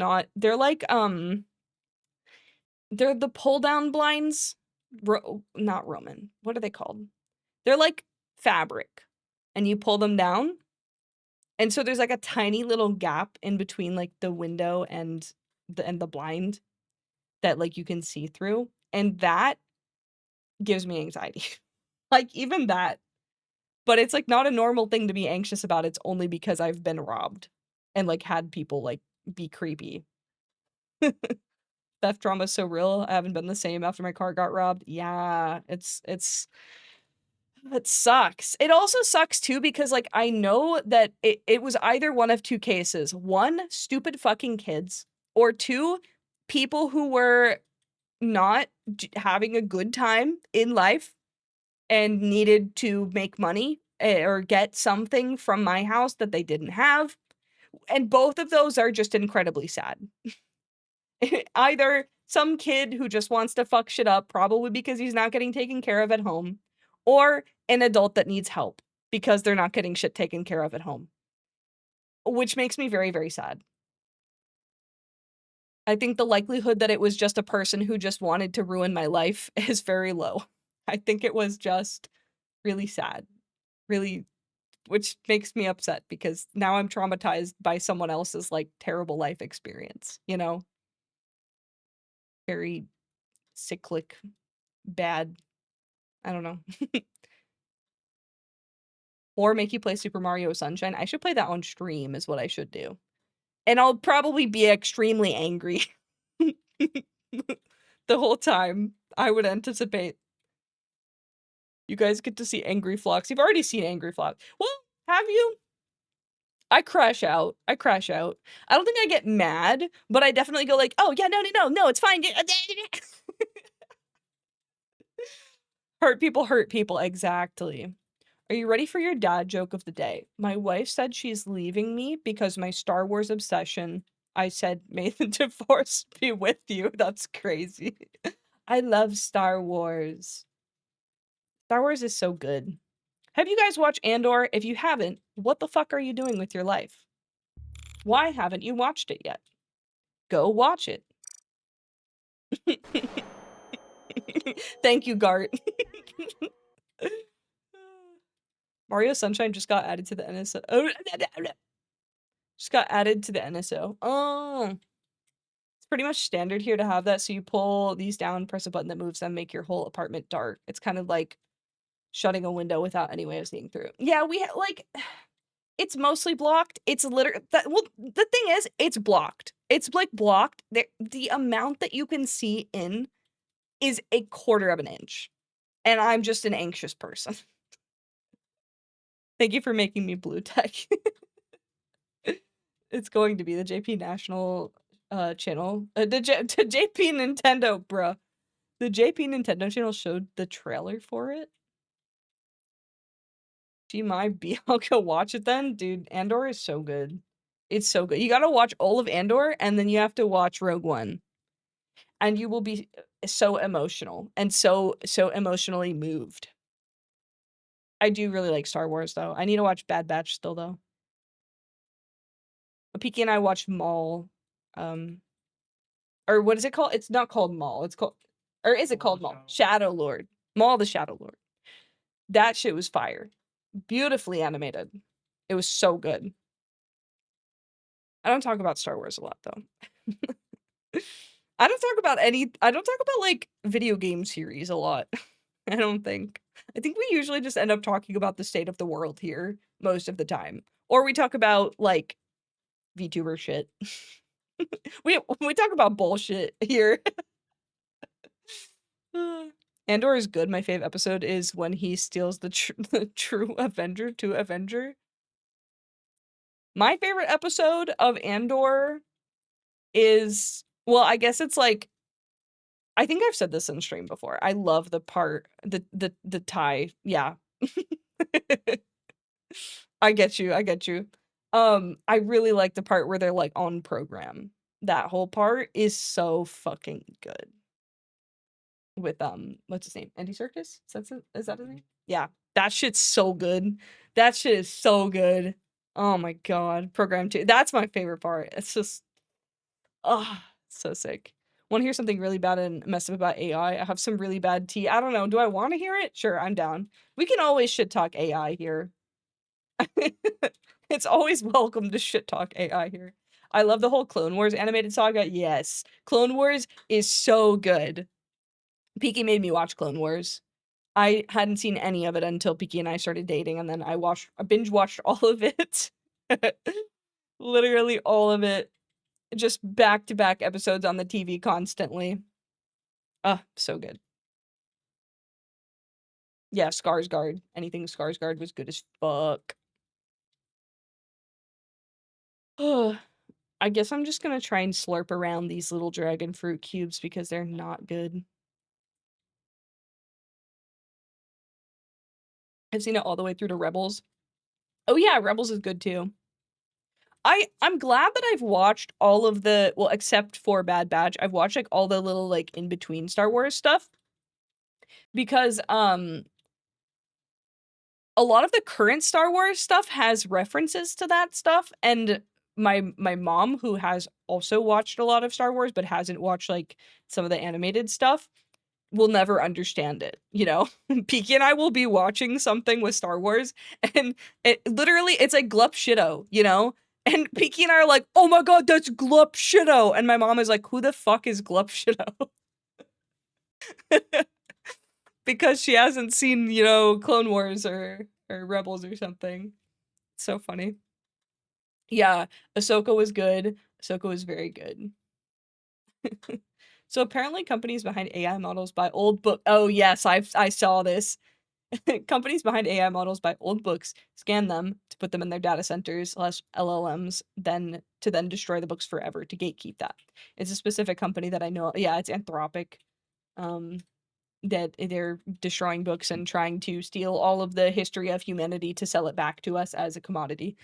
they're the pull down blinds. Not Roman. What are they called? They're like fabric, and you pull them down, and so there's, like, a tiny little gap in between, like, the window and the blind that, like, you can see through, and that gives me anxiety. Like, even that. But it's, like, not a normal thing to be anxious about, it's only because I've been robbed and, like, had people, like, be creepy. Theft drama's so real, I haven't been the same after my car got robbed. Yeah, it sucks. It also sucks too because, like, I know that it was either one of 2 cases. 1, stupid fucking kids, or 2, people who were not having a good time in life and needed to make money, or get something from my house that they didn't have, and both of those are just incredibly sad. Either some kid who just wants to fuck shit up, probably because he's not getting taken care of at home, or an adult that needs help because they're not getting shit taken care of at home. Which makes me very, very sad. I think the likelihood that it was just a person who just wanted to ruin my life is very low. I think it was just really sad. Really, which makes me upset because now I'm traumatized by someone else's, like, terrible life experience, you know? Very cyclic, bad, I don't know. Or make you play Super Mario Sunshine. I should play that on stream is what I should do. And I'll probably be extremely angry. The whole time, I would anticipate. You guys get to see Angry Phlox. You've already seen Angry Phlox. Well, have you? I crash out. I crash out. I don't think I get mad, but I definitely go like, "Oh, yeah, no, it's fine." Hurt people, exactly. Are you ready for your dad joke of the day? My wife said she's leaving me because my Star Wars obsession. I said, "May the divorce be with you." That's crazy. I love Star Wars. Star Wars is so good. Have you guys watched Andor? If you haven't, what the fuck are you doing with your life? Why haven't you watched it yet? Go watch it. Thank you, Gart. Mario Sunshine just got added to the NSO. Oh, just got added to the NSO. Oh. It's pretty much standard here to have that. So you pull these down, press a button that moves them, make your whole apartment dark. It's kind of like shutting a window without any way of seeing through. Yeah, like, it's mostly blocked. It's literally, well, the thing is, it's blocked. It's, like, blocked. The amount that you can see in is 1/4 of an inch. And I'm just an anxious person. Thank you for making me blue tech. It's going to be the JP National channel. The JP Nintendo, bruh. The JP Nintendo channel showed the trailer for it. Do you mind be? I'll go watch it then. Dude, Andor is so good. It's so good. You gotta watch all of Andor, and then you have to watch Rogue One. And you will be so emotional and so emotionally moved. I do really like Star Wars, though. I need to watch Bad Batch still, though. Piki and I watched Maul, or what is it called? It's not called Maul. It's called, or is it called Maul? Shadow Lord. Maul the Shadow Lord. That shit was fire. Beautifully animated. It was so good. I don't talk about Star Wars a lot, though. I don't talk about, like, video game series a lot. I don't think. I think we usually just end up talking about the state of the world here most of the time. Or we talk about, like, VTuber shit. We talk about bullshit here. Andor is good. My fave episode is when he steals the true Avenger to Avenger. My favorite episode of Andor is, well, I guess it's like, I think I've said this in stream before. I love the part, the tie. Yeah. I get you. I get you. I really like the part where they're, like, on program. That whole part is so fucking good. With, what's his name? Andy Serkis? Is that his name? Yeah. That shit's so good. That shit is so good. Oh my god. Program 2. That's my favorite part. It's just, oh, so sick. Want to hear something really bad and mess up about AI? I have some really bad tea. I don't know. Do I want to hear it? Sure, I'm down. We can always shit talk AI here. It's always welcome to shit talk AI here. I love the whole Clone Wars animated saga. Yes. Clone Wars is so good. Piki made me watch Clone Wars. I hadn't seen any of it until Piki and I started dating, and then I binge watched all of it. Literally all of it. Just back-to-back episodes on the TV constantly. So good. Yeah, Skarsgård. Anything Skarsgård was good as fuck. I guess I'm just gonna try and slurp around these little dragon fruit cubes because they're not good. I've seen it all the way through to Rebels. Oh yeah, Rebels is good too. I'm glad that I've watched all of the, well, except for Bad Batch, I've watched, like, all the little, like, in-between Star Wars stuff. Because, a lot of the current Star Wars stuff has references to that stuff, and my mom, who has also watched a lot of Star Wars but hasn't watched like some of the animated stuff, will never understand it, you know? Piki and I will be watching something with Star Wars, and it's like 𝗬𝙁, you know? And Piki and I are like, "Oh my god, that's 𝗬𝙁!" And my mom is like, "Who the fuck is 𝗬𝙁?" Because she hasn't seen, you know, Clone Wars or Rebels or something. So funny. Yeah, Ahsoka was good. Ahsoka was very good. So apparently companies behind AI models buy old book. Oh yes, I saw this. Companies behind AI models buy old books, scan them to put them in their data centers, LLMs, then destroy the books forever to gatekeep that. It's a specific company that I know. Yeah, it's Anthropic. That they're destroying books and trying to steal all of the history of humanity to sell it back to us as a commodity.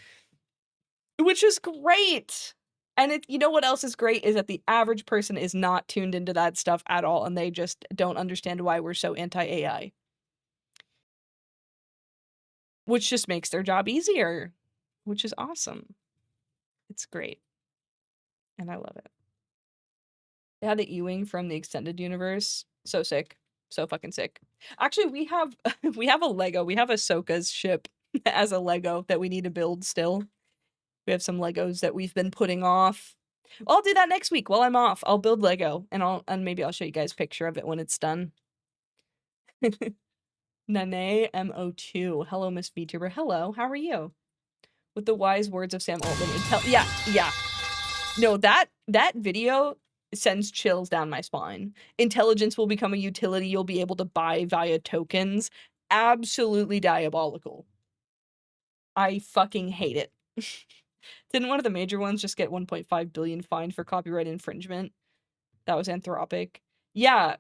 Which is great! And you know what else is great is that the average person is not tuned into that stuff at all, and they just don't understand why we're so anti-AI. Which just makes their job easier, which is awesome. It's great. And I love it. They had the Ewing from the extended universe. So sick. So fucking sick. Actually, we have a Lego. We have Ahsoka's ship as a Lego that we need to build still. We have some Legos that we've been putting off. I'll do that next week while I'm off. I'll build Lego and maybe I'll show you guys a picture of it when it's done. Nane MO2. Hello, Miss VTuber. Hello, how are you? With the wise words of Sam Altman. Yeah. No, that video sends chills down my spine. Intelligence will become a utility you'll be able to buy via tokens. Absolutely diabolical. I fucking hate it. Didn't one of the major ones just get 1.5 billion fined for copyright infringement? That was Anthropic. Yeah,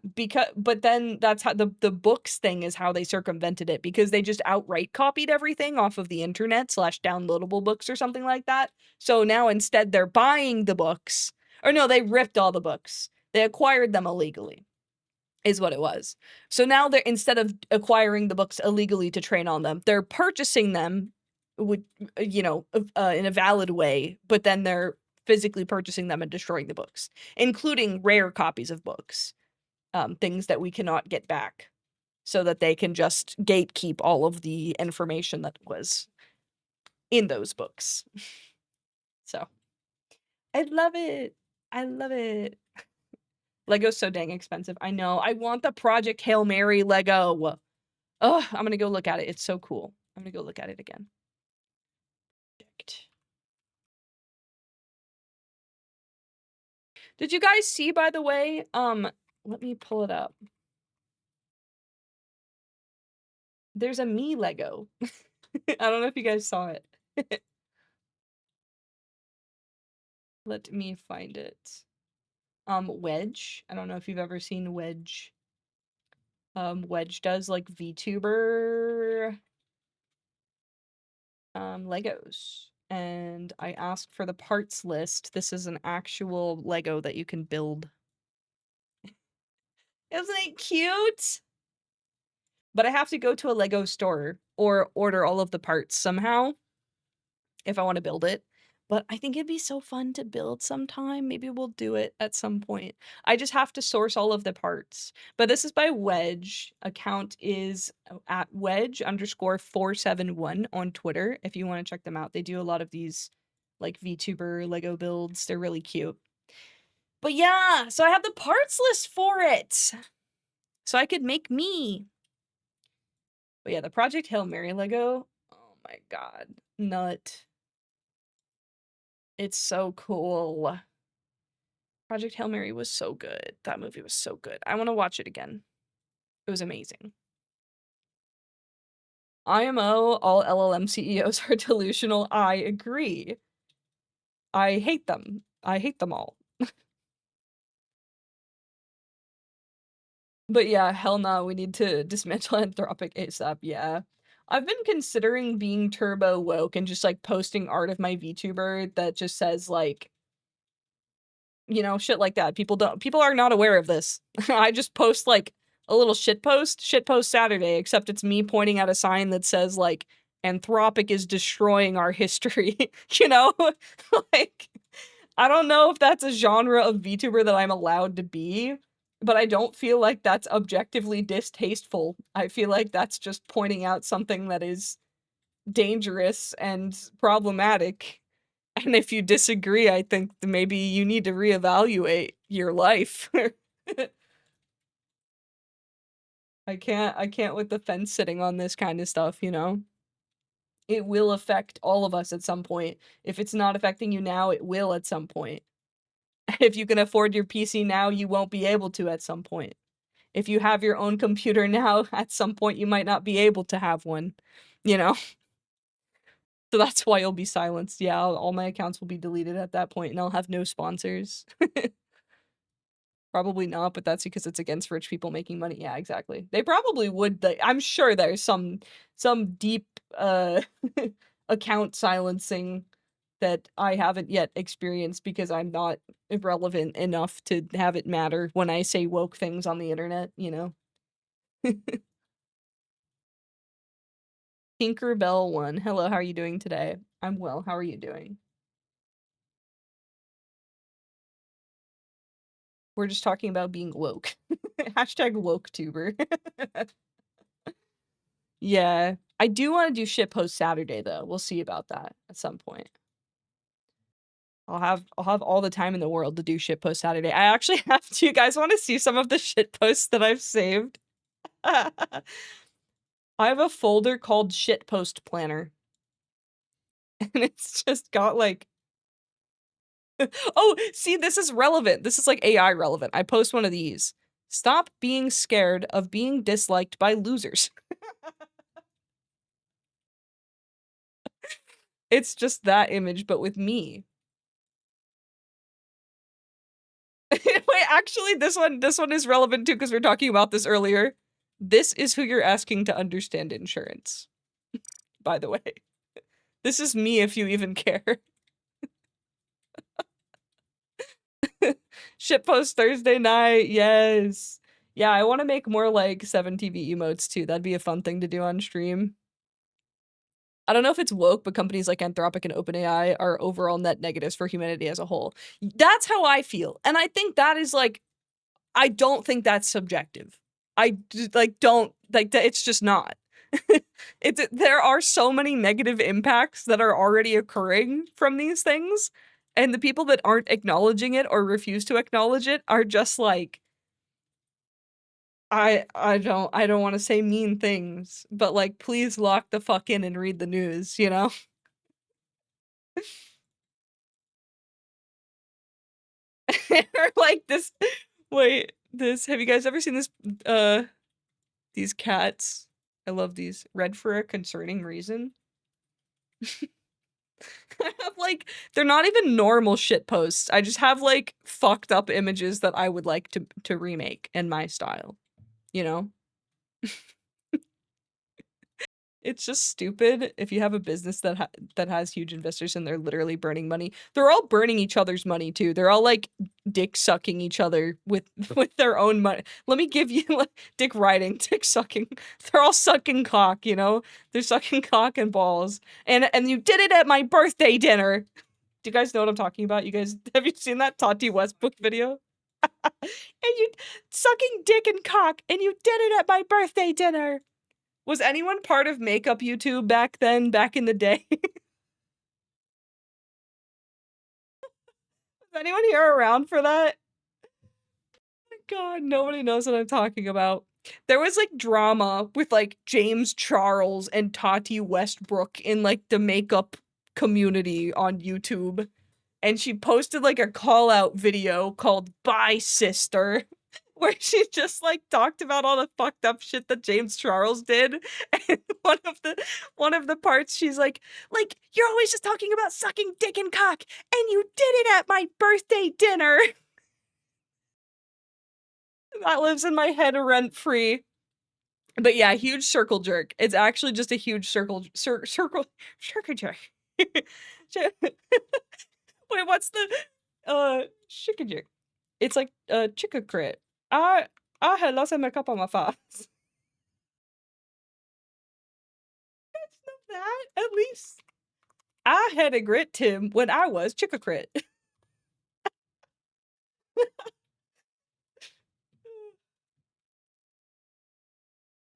but then that's how the books thing is how they circumvented it, because they just outright copied everything off of the internet / downloadable books or something like that. So now instead they're buying the books. Or no, they ripped all the books. They acquired them illegally, is what it was. So now they're, instead of acquiring the books illegally to train on them, they're purchasing them with, you know, in a valid way, but then they're physically purchasing them and destroying the books, including rare copies of books, things that we cannot get back, so that they can just gatekeep all of the information that was in those books. So, I love it. I love it. Lego's so dang expensive. I know. I want the Project Hail Mary Lego. Oh, I'm gonna go look at it. It's so cool. I'm gonna go look at it again. Did you guys see, by the way, let me pull it up. There's a me Lego. I don't know if you guys saw it. Let me find it. Wedge. I don't know if you've ever seen Wedge. Wedge does like VTuber Legos. And I asked for the parts list. This is an actual Lego that you can build. Isn't it cute? But I have to go to a Lego store or order all of the parts somehow if I want to build it. But I think it'd be so fun to build sometime. Maybe we'll do it at some point. I just have to source all of the parts. But this is by Wedge. Account is at Wedge_471 on Twitter if you want to check them out. They do a lot of these like VTuber Lego builds. They're really cute. But yeah, so I have the parts list for it. So I could make me. But yeah, the Project Hail Mary Lego. Oh my god. Nut. It's so cool. Project Hail Mary was so good. That movie was so good. I want to watch it again. It was amazing. IMO, all LLM CEOs are delusional. I agree. I hate them. I hate them all. But yeah, hell no, we need to dismantle Anthropic ASAP, yeah. I've been considering being turbo woke and just, like, posting art of my VTuber that just says, like, you know, shit like that. People are not aware of this. I just post, like, a little shitpost Saturday, except it's me pointing at a sign that says, like, Anthropic is destroying our history, you know? Like, I don't know if that's a genre of VTuber that I'm allowed to be, but I don't feel like that's objectively distasteful. I feel like that's just pointing out something that is dangerous and problematic. And if you disagree, I think that maybe you need to reevaluate your life. I can't with the fence sitting on this kind of stuff, you know? It will affect all of us at some point. If it's not affecting you now, it will at some point. If you can afford your PC now, you won't be able to at some point. If you have your own computer now, at some point you might not be able to have one, you know? So that's why you'll be silenced. Yeah, all my accounts will be deleted at that point, and I'll have no sponsors. Probably not, but that's because it's against rich people making money. Yeah, exactly. They probably would, I'm sure there's some deep, account silencing that I haven't yet experienced because I'm not relevant enough to have it matter when I say woke things on the internet, you know? Tinkerbell1, hello, how are you doing today? I'm well, how are you doing? We're just talking about being woke. Hashtag woketuber. Yeah. I do want to do shitpost Saturday though. We'll see about that at some point. I'll have all the time in the world to do shitpost Saturday. I actually have to. You guys want to see some of the shitposts that I've saved? I have a folder called shitpost planner. And it's just got like oh, see, this is relevant. This is like AI relevant. I post one of these. Stop being scared of being disliked by losers. It's just that image, but with me. Wait, actually, this one is relevant too, because we were talking about this earlier. This is who you're asking to understand insurance. By the way. This is me if you even care. Shitpost Thursday night, yes. Yeah, I want to make more like 7TV emotes too. That'd be a fun thing to do on stream. I don't know if it's woke, but companies like Anthropic and OpenAI are overall net negatives for humanity as a whole. That's how I feel. And I think that is like, I don't think that's subjective. I just, like, don't, like, it's just not. There are so many negative impacts that are already occurring from these things, and the people that aren't acknowledging it or refuse to acknowledge it are just like, I don't want to say mean things, but like, please lock the fuck in and read the news, you know? Or like this, wait, this, have you guys ever seen this, these cats? I love these. Read for a concerning reason. I have like, they're not even normal shit posts. I just have like fucked up images that I would like to remake in my style, you know? It's just stupid if you have a business that has huge investors and they're literally burning money. They're all burning each other's money too. They're all like dick sucking each other with their own money. Let me give you like dick riding, dick sucking. They're all sucking cock, you know? They're sucking cock and balls. And you did it at my birthday dinner. Do you guys know what I'm talking about? You guys, have you seen that Tati Westbrook video? And you sucking dick and cock, and you did it at my birthday dinner. Was anyone part of makeup YouTube back then, back in the day? Was anyone here around for that? God, nobody knows what I'm talking about. There was like drama with like James Charles and Tati Westbrook in like the makeup community on YouTube. And she posted like a call out video called Bye Sister, where she just like talked about all the fucked up shit that James Charles did. And one of the parts she's like, you're always just talking about sucking dick and cock, and you did it at my birthday dinner. That lives in my head rent free. But yeah, huge circle jerk. It's actually just a huge circle jerk. Wait, what's the chicken jerk? It's like chicken crit. I had lost my cup on my face. It's not At least I had a grit, Tim, when I was chick-a-crit.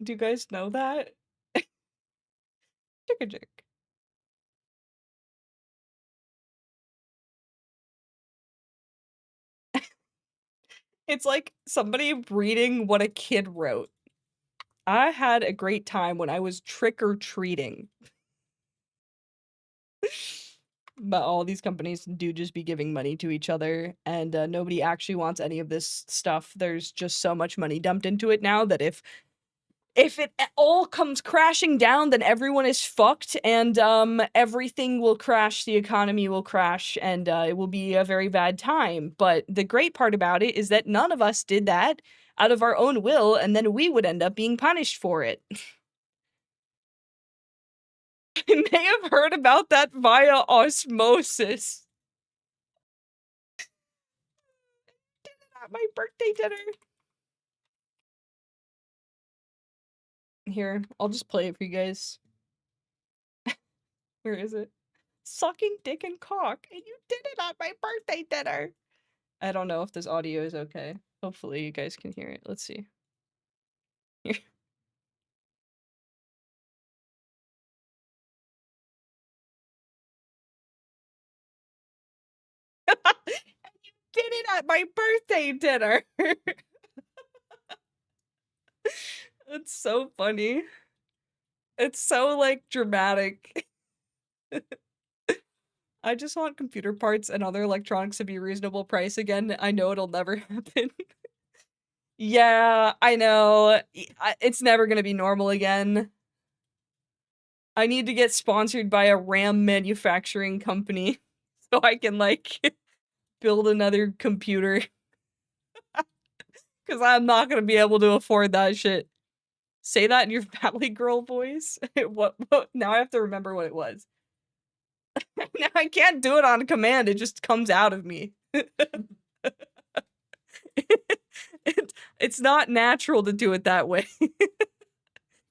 Do you guys know that? Chick-a-chick. It's like somebody reading what a kid wrote. I had a great time when I was trick-or-treating. But all these companies do just be giving money to each other, and nobody actually wants any of this stuff. There's just so much money dumped into it now that if it all comes crashing down, then everyone is fucked, and everything will crash, the economy will crash, and it will be a very bad time. But the great part about it is that none of us did that out of our own will, and then we would end up being punished for it. I may have heard about that via osmosis. Did it at my birthday dinner. Here, I'll just play it for you guys. Where is it? Sucking dick and cock, and you did it at my birthday dinner. I don't know if this audio is okay. Hopefully you guys can hear it. Let's see. Here. And you did it at my birthday dinner. It's so funny. It's so, like, dramatic. I just want computer parts and other electronics to be reasonable price again. I know it'll never happen. Yeah, I know. It's never gonna be normal again. I need to get sponsored by a RAM manufacturing company so I can, like, build another computer. Because I'm not gonna be able to afford that shit. Say that in your Valley Girl voice? What? Now I have to remember what it was. Now I can't do it on command, it just comes out of me. It's not natural to do it that way.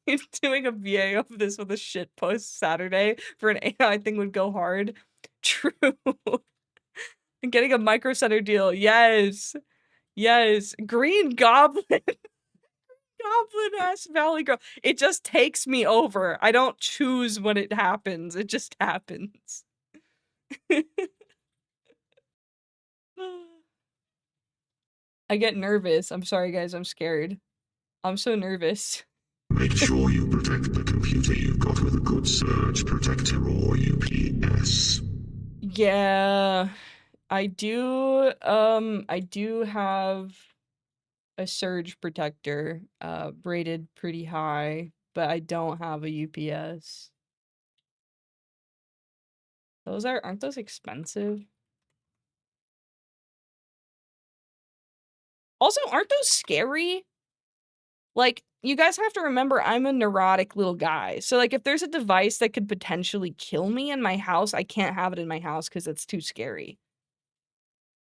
If doing a VA of this with a shit post Saturday for an AI thing would go hard. True. And getting a Micro Center deal. Yes. Yes. Green Goblin. Goblin-ass Valley Girl. It just takes me over. I don't choose when it happens. It just happens. I get nervous. I'm sorry, guys. I'm scared. I'm so nervous. Make sure you protect the computer you've got with a good surge protector or UPS. Yeah, I do have a surge protector, rated pretty high, but I don't have a UPS. Aren't those expensive? Also, aren't those scary? Like, you guys have to remember I'm a neurotic little guy. So, like, if there's a device that could potentially kill me in my house, I can't have it in my house because it's too scary.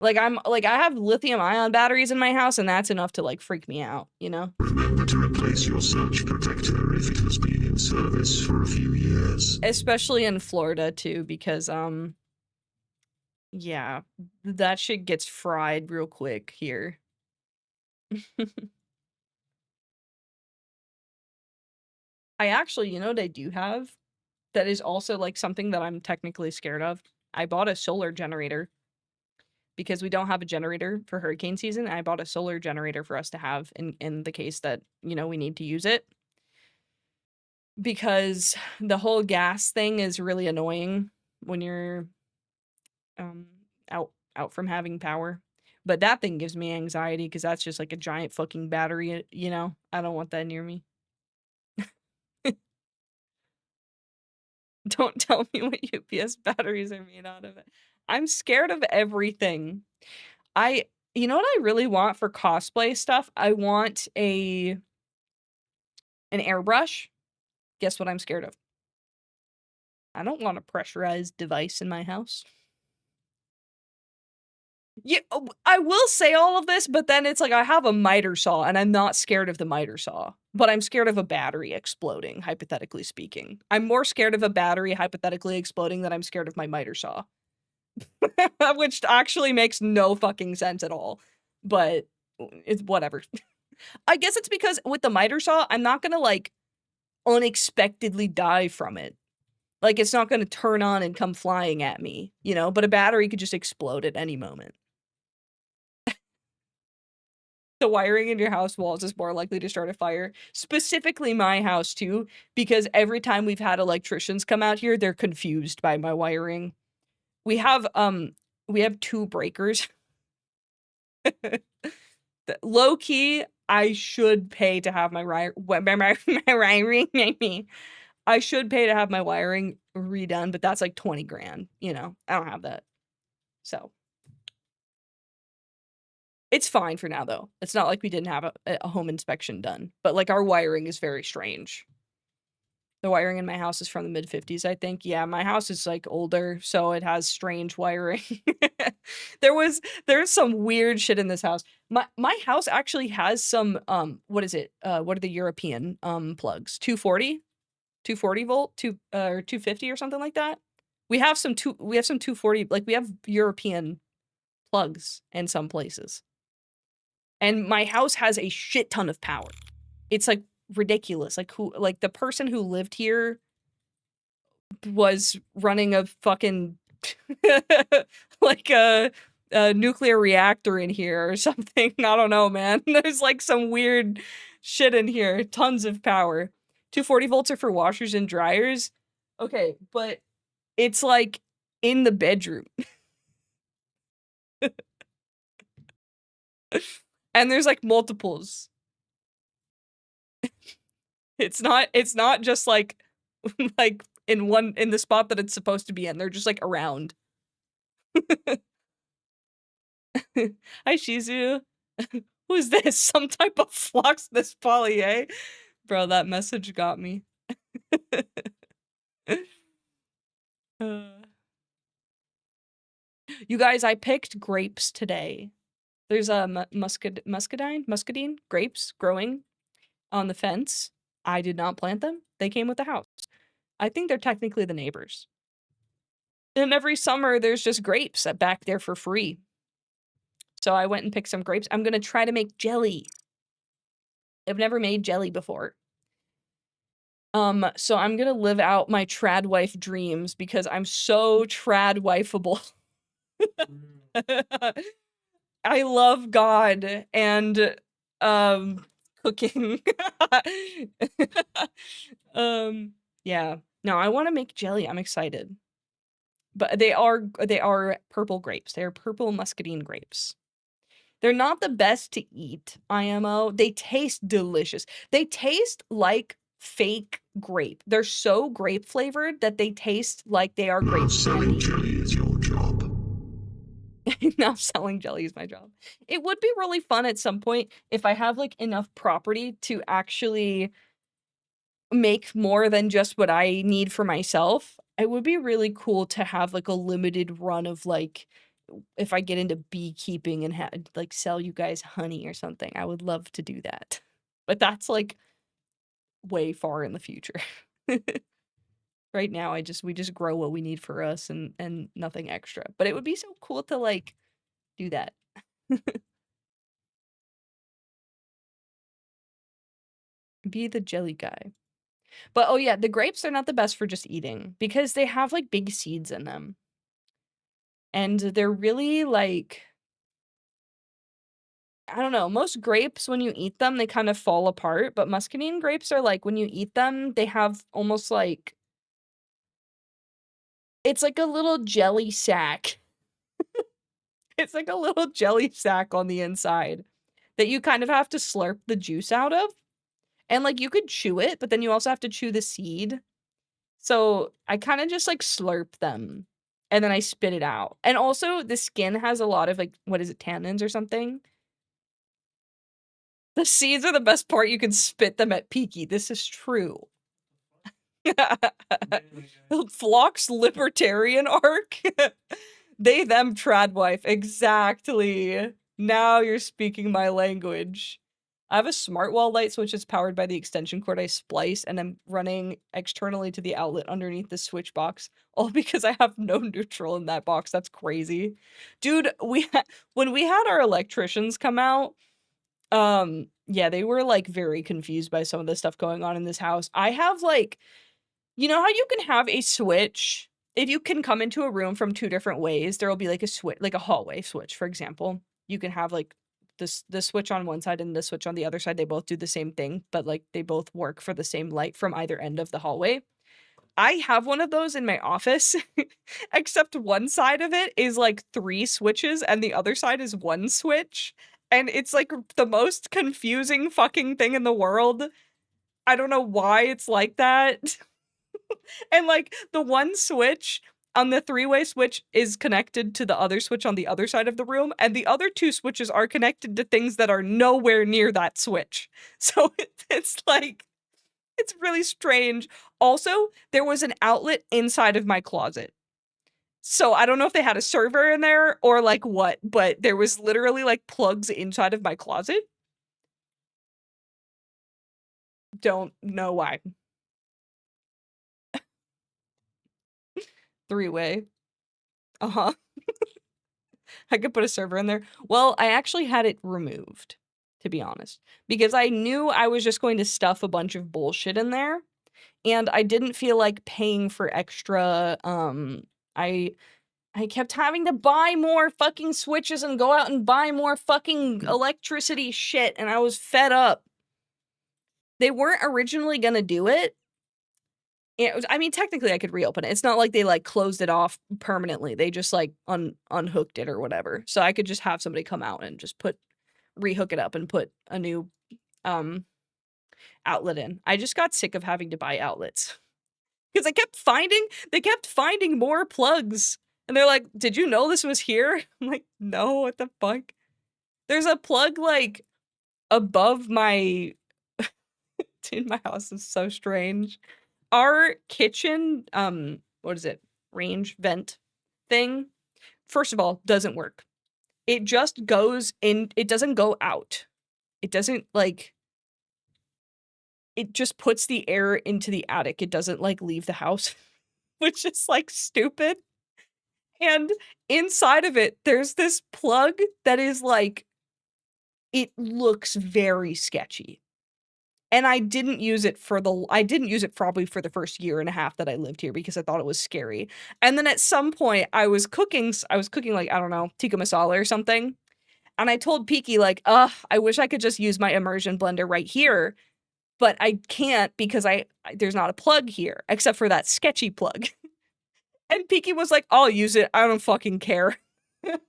Like, I have lithium-ion batteries in my house, and that's enough to, like, freak me out, you know? Remember to replace your surge protector if it has been in service for a few years. Especially in Florida, too, because, yeah, that shit gets fried real quick here. I actually, you know what I do have? That is also, like, something that I'm technically scared of? I bought a solar generator. Because we don't have a generator for hurricane season, I bought a solar generator for us to have in the case that, you know, we need to use it. Because the whole gas thing is really annoying when you're, out from having power. But that thing gives me anxiety because that's just like a giant fucking battery, you know? I don't want that near me. Don't tell me what UPS batteries are made out of. I'm scared of everything. You know what I really want for cosplay stuff? I want an airbrush. Guess what I'm scared of? I don't want a pressurized device in my house. Yeah, I will say all of this, but then it's like I have a miter saw, and I'm not scared of the miter saw, but I'm scared of a battery exploding, hypothetically speaking. I'm more scared of a battery hypothetically exploding than I'm scared of my miter saw. Which actually makes no fucking sense at all, but it's whatever. I guess it's because with the miter saw, I'm not gonna, like, unexpectedly die from it. Like, it's not gonna turn on and come flying at me, you know? But a battery could just explode at any moment. The wiring in your house walls is more likely to start a fire. Specifically my house, too, because every time we've had electricians come out here, they're confused by my wiring. We have 2 breakers. Low-key, I should pay to have my wiring I should pay to have my wiring redone, but that's like 20 grand, you know? I don't have that. So it's fine for now, though. It's not like we didn't have a home inspection done, but, like, our wiring is very strange. The wiring in my house is from the mid-50s, I think. Yeah, my house is, like, older, so it has strange wiring. There's some weird shit in this house. My house actually has some, what is it? What are the European, plugs? 240? 240 volt? Or 250 or something like that? We have some 240, like, we have European plugs in some places. And my house has a shit ton of power. It's, like, ridiculous. Like, the person who lived here was running a fucking like a nuclear reactor in here or something. I don't know, man. There's, like, some weird shit in here. Tons of power. 240 volts are for washers and dryers. Okay, but it's, like, in the bedroom. And there's, like, multiples. It's not just, like, like, in the spot that it's supposed to be in. They're just, like, around. Hi, Shizu. Who's this? Some type of Phlox this poly, eh? Bro, that message got me. You guys, I picked grapes today. There's a muscadine grapes growing on the fence. I did not plant them. They came with the house. I think they're technically the neighbors. And every summer, there's just grapes back there for free. So I went and picked some grapes. I'm gonna try to make jelly. I've never made jelly before. So I'm gonna live out my trad wife dreams because I'm so trad wifeable. I love God and, cooking. Yeah. No, I wanna make jelly. I'm excited. But they are purple grapes. They are purple muscadine grapes. They're not the best to eat, IMO. They taste delicious. They taste like fake grape. They're so grape flavored that they taste like they are Now grape selling candy. jelly is your job. Now selling jelly is my job. It would be really fun at some point if I have, like, enough property to actually make more than just what I need for myself. It would be really cool to have, like, a limited run of, like, if I get into beekeeping and like, sell you guys honey or something. I would love to do that. But that's, like, way far in the future. Right now, we just grow what we need for us and nothing extra. But it would be so cool to, like, do that. Be the jelly guy. But, oh yeah, the grapes are not the best for just eating because they have, like, big seeds in them. And they're really, like, I don't know, most grapes, when you eat them, they kind of fall apart, but muscadine grapes are, like, when you eat them, they have almost, like, it's like a little jelly sack. It's like a little jelly sack on the inside that you kind of have to slurp the juice out of. And, like, you could chew it, but then you also have to chew the seed. So, I kinda just, like, slurp them, and then I spit it out. And also, the skin has a lot of, like, what is it, tannins or something? The seeds are the best part, you can spit them at Peaky, this is true. Phlox libertarian arc? They, them, trad wife. Exactly. Now you're speaking my language. I have a smart wall light switch that's powered by the extension cord I splice, and I'm running externally to the outlet underneath the switch box, all because I have no neutral in that box. That's crazy. Dude, when we had our electricians come out, yeah, they were, like, very confused by some of the stuff going on in this house. I have, like, you know how you can have a switch? If you can come into a room from 2 different ways, there will be, like, a switch, like a hallway switch, for example. You can have, like, the switch on one side and the switch on the other side. They both do the same thing, but, like, they both work for the same light from either end of the hallway. I have one of those in my office, except one side of it is, like, 3 switches and the other side is 1 switch, and it's, like, the most confusing fucking thing in the world. I don't know why it's like that. And, like, the one switch on the 3-way switch is connected to the other switch on the other side of the room, and the other 2 switches are connected to things that are nowhere near that switch. So it's like, it's really strange. Also, there was an outlet inside of my closet. So I don't know if they had a server in there or, like, what, but there was literally, like, plugs inside of my closet. Don't know why. 3-way. Uh-huh. I could put a server in there. Well, I actually had it removed, to be honest, because I knew I was just going to stuff a bunch of bullshit in there, and I didn't feel like paying for extra, I kept having to buy more fucking switches and go out and buy more fucking electricity shit, and I was fed up. They weren't originally gonna do it. It was, I mean, technically I could reopen it. It's not like they, like, closed it off permanently. They just, like, unhooked it or whatever. So I could just have somebody come out and just rehook it up and put a new, outlet in. I just got sick of having to buy outlets. 'Cause they kept finding more plugs. And they're like, "Did you know this was here?" I'm like, "No, what the fuck?" There's a plug, like, above my dude, my house is so strange. Our kitchen, what is it? Range vent thing, first of all, doesn't work. It just goes in, it doesn't go out. It doesn't, like, it just puts the air into the attic. It doesn't, like, leave the house, which is, like, stupid. And inside of it, there's this plug that is, like, it looks very sketchy. And I didn't use it probably for the first year and a half that I lived here because I thought it was scary. And then at some point I was cooking, like, I don't know, tikka masala or something. And I told Peaky, like, "Ugh, I wish I could just use my immersion blender right here, but I can't because there's not a plug here except for that sketchy plug." And Peaky was like, "I'll use it. I don't fucking care." And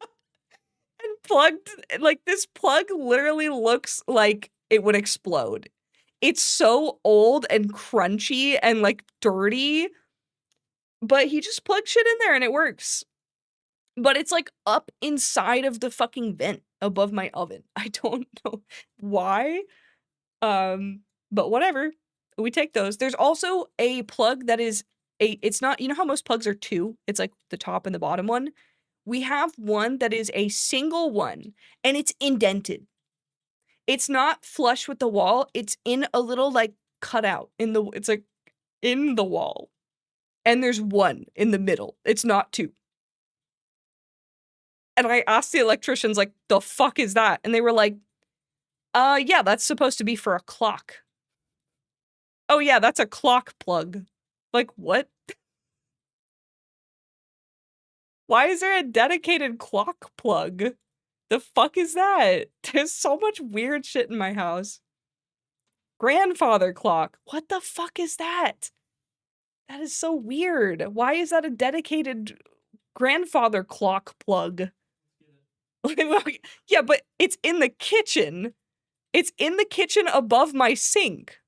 plugged, like, this plug literally looks like it would explode. It's so old and crunchy and, like, dirty, but he just plugged shit in there and it works. But it's, like, up inside of the fucking vent above my oven. I don't know why, but whatever. We take those. There's also a plug that is it's not, you know how most plugs are 2? It's, like, the top and the bottom one? We have one that is a single one, and it's indented. It's not flush with the wall, it's in a little, like, cutout it's, like, in the wall. And there's one in the middle. It's not 2. And I asked the electricians, like, "The fuck is that?" And they were like, yeah, that's supposed to be for a clock." "Oh, yeah, that's a clock plug." Like, what? Why is there a dedicated clock plug? The fuck is that? There's so much weird shit in my house. Grandfather clock. What the fuck is that? That is so weird. Why is that a dedicated grandfather clock plug? Yeah, but it's in the kitchen. It's in the kitchen above my sink.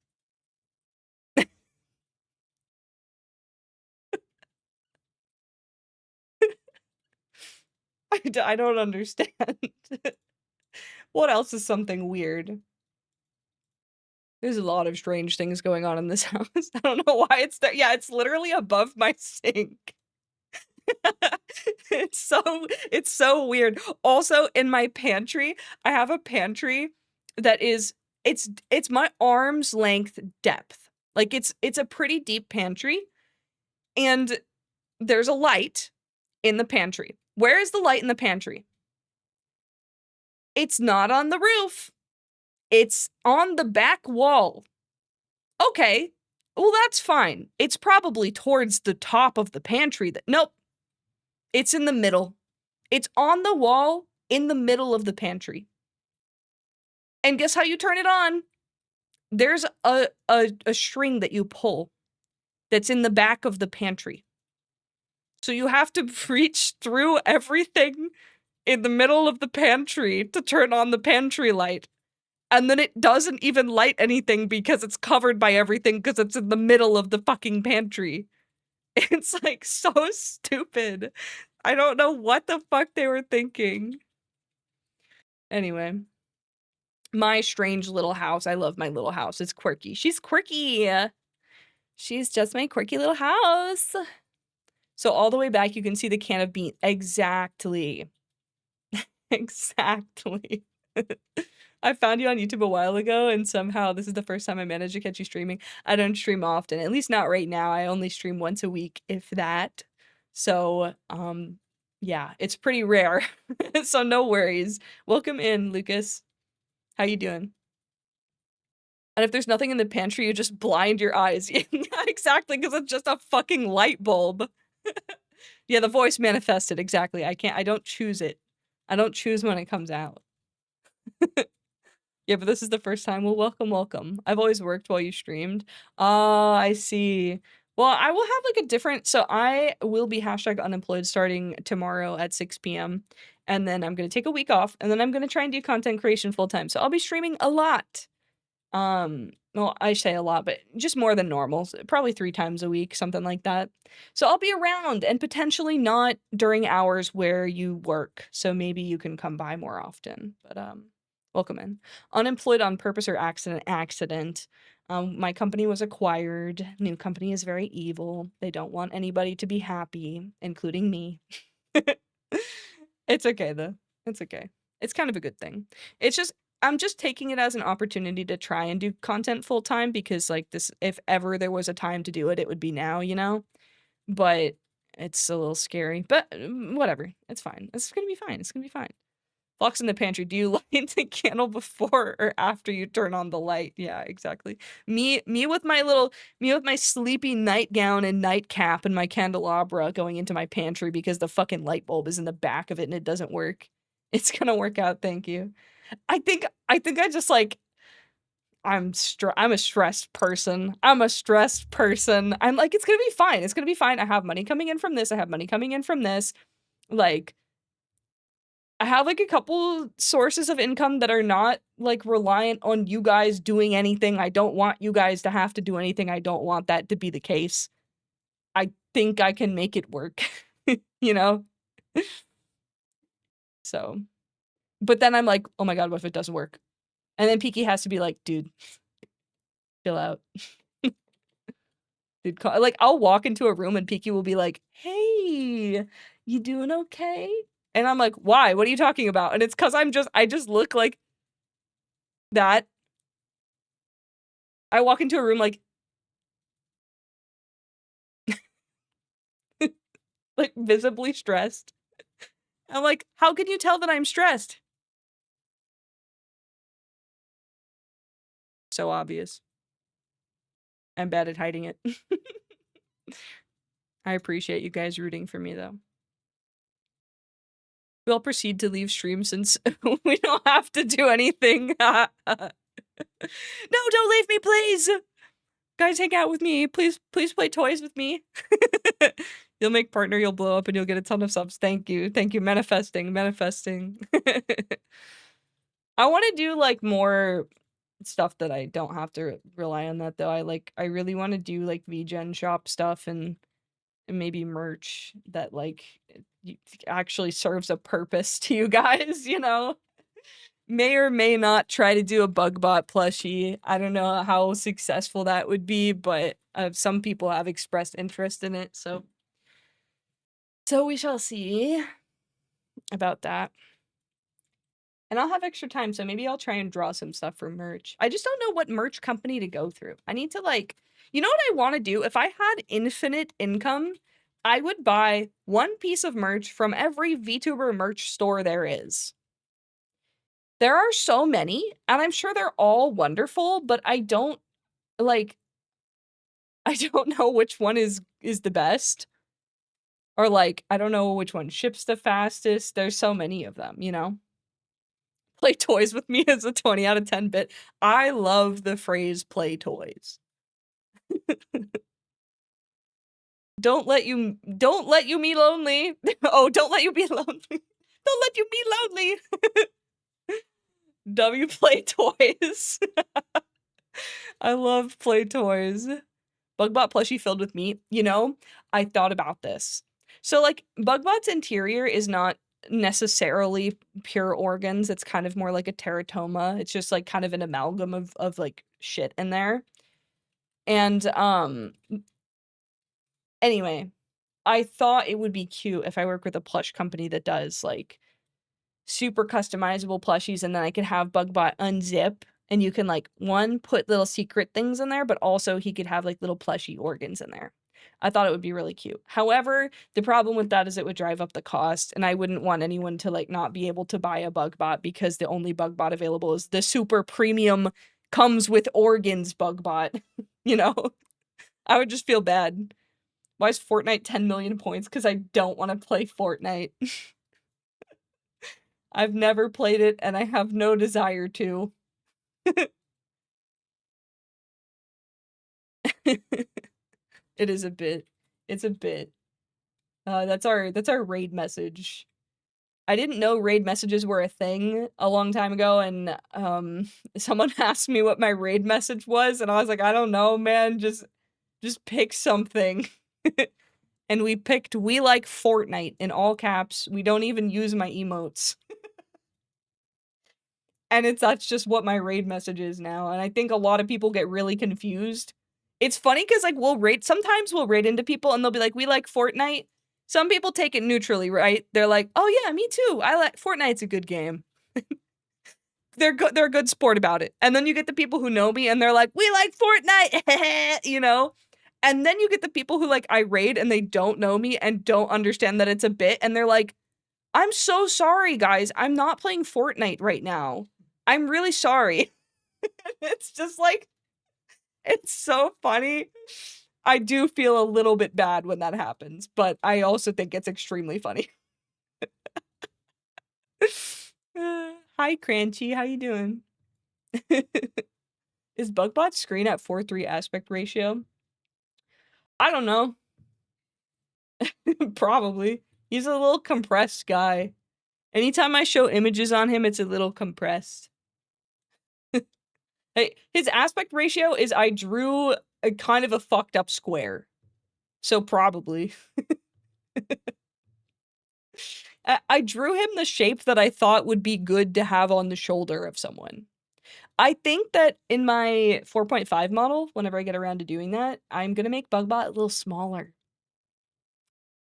I don't understand. What else is something weird? There's a lot of strange things going on in this house. I don't know why it's there. Yeah, it's literally above my sink. It's so weird. Also, in my pantry, I have a pantry that is it's my arm's length depth. Like it's a pretty deep pantry, and there's a light in the pantry. Where is the light in the pantry? It's not on the roof. It's on the back wall. Okay. Well, that's fine. It's probably towards the top of the pantry that nope. It's in the middle. It's on the wall in the middle of the pantry. And guess how you turn it on? There's a string that you pull that's in the back of the pantry. So you have to reach through everything in the middle of the pantry to turn on the pantry light. And then it doesn't even light anything because it's covered by everything because it's in the middle of the fucking pantry. It's like so stupid. I don't know what the fuck they were thinking. Anyway. My strange little house. I love my little house. It's quirky. She's quirky. She's just my quirky little house. So all the way back, you can see the can of beans. Exactly. Exactly. I found you on YouTube a while ago, and somehow this is the first time I managed to catch you streaming. I don't stream often, at least not right now. I only stream once a week, if that. So, yeah, it's pretty rare. So no worries. Welcome in, Lucas. How you doing? And if there's nothing in the pantry, you just blind your eyes. Yeah, exactly, because it's just a fucking light bulb. Yeah, the voice manifested, exactly. I don't choose it. I don't choose when it comes out. Yeah, but this is the first time. Well, welcome, welcome. I've always worked while you streamed. I see. Well, I will have like a different, so I will be #unemployed starting tomorrow at 6 p.m. And then I'm going to take a week off, and then I'm going to try and do content creation full time. So I'll be streaming a lot. Well, I say a lot, but just more than normal. Probably 3 times a week, something like that. So I'll be around, and potentially not during hours where you work. So maybe you can come by more often. But welcome in. Unemployed on purpose or accident. My company was acquired. New company is very evil. They don't want anybody to be happy, including me. It's okay though. It's okay. It's kind of a good thing. It's just I'm just taking it as an opportunity to try and do content full time because like this, if ever there was a time to do it, it would be now, you know? But it's a little scary, but whatever. It's fine. It's gonna be fine. It's gonna be fine. Phlox in the pantry. Do you light the candle before or after you turn on the light? Yeah, exactly. Me with my sleepy nightgown and nightcap and my candelabra going into my pantry because the fucking light bulb is in the back of it and it doesn't work. It's gonna work out, thank you. I think I just like I'm a stressed person. I'm a stressed person. I'm like, it's gonna be fine. It's gonna be fine. I have money coming in from this. I have money coming in from this. Like, I have like a couple sources of income that are not like reliant on you guys doing anything. I don't want you guys to have to do anything. I don't want that to be the case. I think I can make it work, you know? So, but then I'm like, oh my God, what if it doesn't work? And then Peaky has to be like, dude, chill out. Dude, like, I'll walk into a room and Peaky will be like, hey, you doing okay? And I'm like, why? What are you talking about? And it's because I just look like that. I walk into a room like, like visibly stressed. I'm like, how can you tell that I'm stressed? So obvious. I'm bad at hiding it. I appreciate you guys rooting for me though. We'll proceed to leave stream since we don't have to do anything. No, don't leave me, please. Guys, hang out with me. Please play toys with me. You'll make partner, you'll blow up, and you'll get a ton of subs. Thank you. Thank you. Manifesting. I want to do like more stuff that I don't have to rely on that though. I really want to do like VGen shop stuff and maybe merch that like actually serves a purpose to you guys, you know? May or may not try to do a BugBot plushie. I don't know how successful that would be, but some people have expressed interest in it, so So we shall see about that. And I'll have extra time, so maybe I'll try and draw some stuff for merch. I just don't know what merch company to go through. I need to, like, you know what I want to do? If I had infinite income, I would buy one piece of merch from every VTuber merch store there is. There are so many, and I'm sure they're all wonderful, but I don't, like, I don't know which one is the best. Or, like, I don't know which one ships the fastest. There's so many of them, you know? Play toys with me as a 20 out of 10 bit. I love the phrase play toys. Don't let you me lonely. Oh, don't let you be lonely. Don't let you be lonely. W play toys. I love play toys. Bugbot plushie filled with meat. You know, I thought about this. So, like, Bugbot's interior is not necessarily pure organs. It's kind of more like a teratoma. It's just, like, kind of an amalgam of like, shit in there. And, anyway, I thought it would be cute if I work with a plush company that does, like, super customizable plushies, and then I could have Bugbot unzip, and you can, like, one, put little secret things in there, but also he could have, like, little plushy organs in there. I thought it would be really cute. However, the problem with that is it would drive up the cost, and I wouldn't want anyone to, like, not be able to buy a Bugbot because the only Bugbot available is the super premium comes with organs Bugbot, you know? I would just feel bad. Why is Fortnite 10 million points? Because I don't want to play Fortnite. I've never played it, and I have no desire to. It is a bit. It's a bit. That's our raid message. I didn't know raid messages were a thing a long time ago, and someone asked me what my raid message was, and I was like, I don't know, man. Just pick something. And we picked "We like Fortnite" in all caps. We don't even use my emotes. And that's just what my raid message is now, and I think a lot of people get really confused. It's funny because, like, sometimes we'll raid into people and they'll be like, "We like Fortnite." Some people take it neutrally, right? They're like, "Oh yeah, me too. Fortnite's a good game." They're a good sport about it. And then you get the people who know me and they're like, "We like Fortnite," you know? And then you get the people who, like, I raid and they don't know me and don't understand that it's a bit, and they're like, "I'm so sorry, guys. I'm not playing Fortnite right now. I'm really sorry." It's just like, it's so funny. I do feel a little bit bad when that happens, but I also think it's extremely funny. Hi, Crunchy. How you doing? Is Bugbot's screen at 4:3 aspect ratio? I don't know. Probably. He's a little compressed guy. Anytime I show images on him, it's a little compressed. Hey, his aspect ratio is I drew a kind of a fucked up square. So probably. I drew him the shape that I thought would be good to have on the shoulder of someone. I think that in my 4.5 model, whenever I get around to doing that, I'm gonna make Bugbot a little smaller.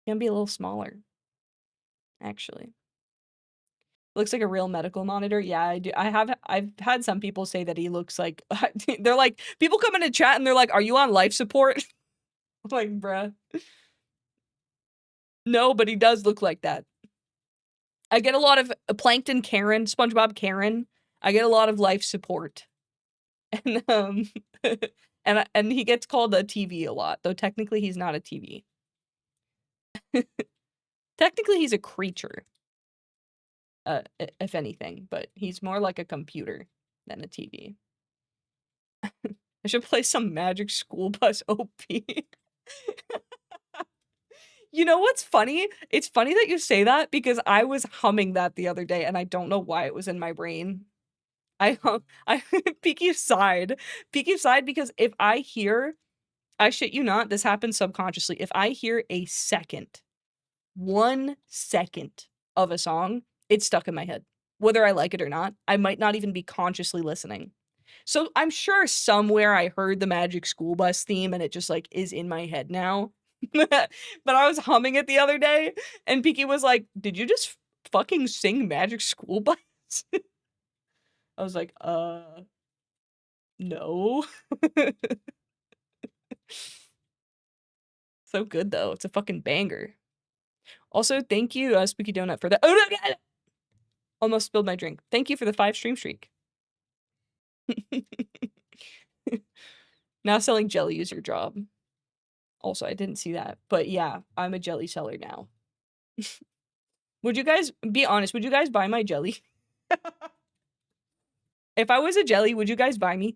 Gonna be a little smaller. Actually. Looks like a real medical monitor. Yeah, I do. I've had some people say that he looks like they're like, people come into chat and they're like, "Are you on life support?" I'm like, bruh. No, but he does look like that. I get a lot of Plankton Karen, SpongeBob Karen. I get a lot of life support. And and he gets called a TV a lot, though technically he's not a TV. Technically he's a creature. If anything, but he's more like a computer than a TV. I should play some Magic School Bus OP. You know what's funny? It's funny that you say that because I was humming that the other day and I don't know why it was in my brain. I Peaky side because if I hear, I shit you not, this happens subconsciously. If I hear a second, 1 second of a song, it's stuck in my head. Whether I like it or not, I might not even be consciously listening. So I'm sure somewhere I heard the Magic School Bus theme and it just, like, is in my head now. But I was humming it the other day, and Piki was like, "Did you just fucking sing Magic School Bus?" I was like, no." So good, though. It's a fucking banger. Also, thank you, Spooky Donut, for the— oh, no! Almost spilled my drink. Thank you for the 5 stream streak. Now selling jelly is your job. Also, I didn't see that. But yeah, I'm a jelly seller now. Would you guys, be honest, would you guys buy my jelly? If I was a jelly, would you guys buy me?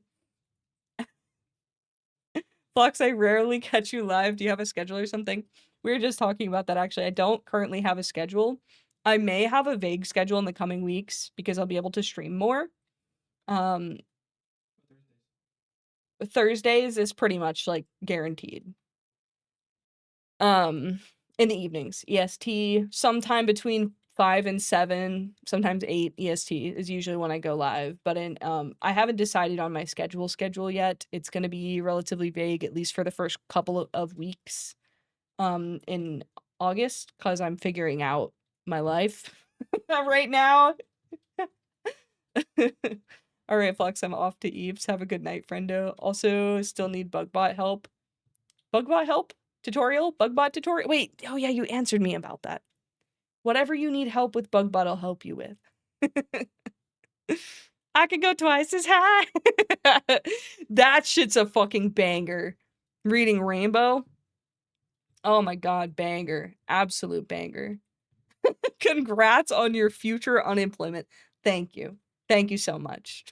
Phlox, I rarely catch you live. Do you have a schedule or something? We were just talking about that, actually. I don't currently have a schedule. I may have a vague schedule in the coming weeks because I'll be able to stream more. Thursdays is pretty much, like, guaranteed. In the evenings, EST, sometime between 5 and 7, sometimes 8 EST is usually when I go live, but in, I haven't decided on my schedule yet. It's gonna be relatively vague, at least for the first couple of weeks, in August, because I'm figuring out my life right now. Alright, Flux, I'm off to Eves. Have a good night, friendo. Also, still need Bugbot help. Bugbot help? Tutorial? Bugbot tutorial? Wait, oh yeah, you answered me about that. Whatever you need help with, Bugbot will help you with. I can go twice as high. That shit's a fucking banger. Reading Rainbow. Oh my god, banger. Absolute banger. Congrats on your future unemployment. Thank you. Thank you so much.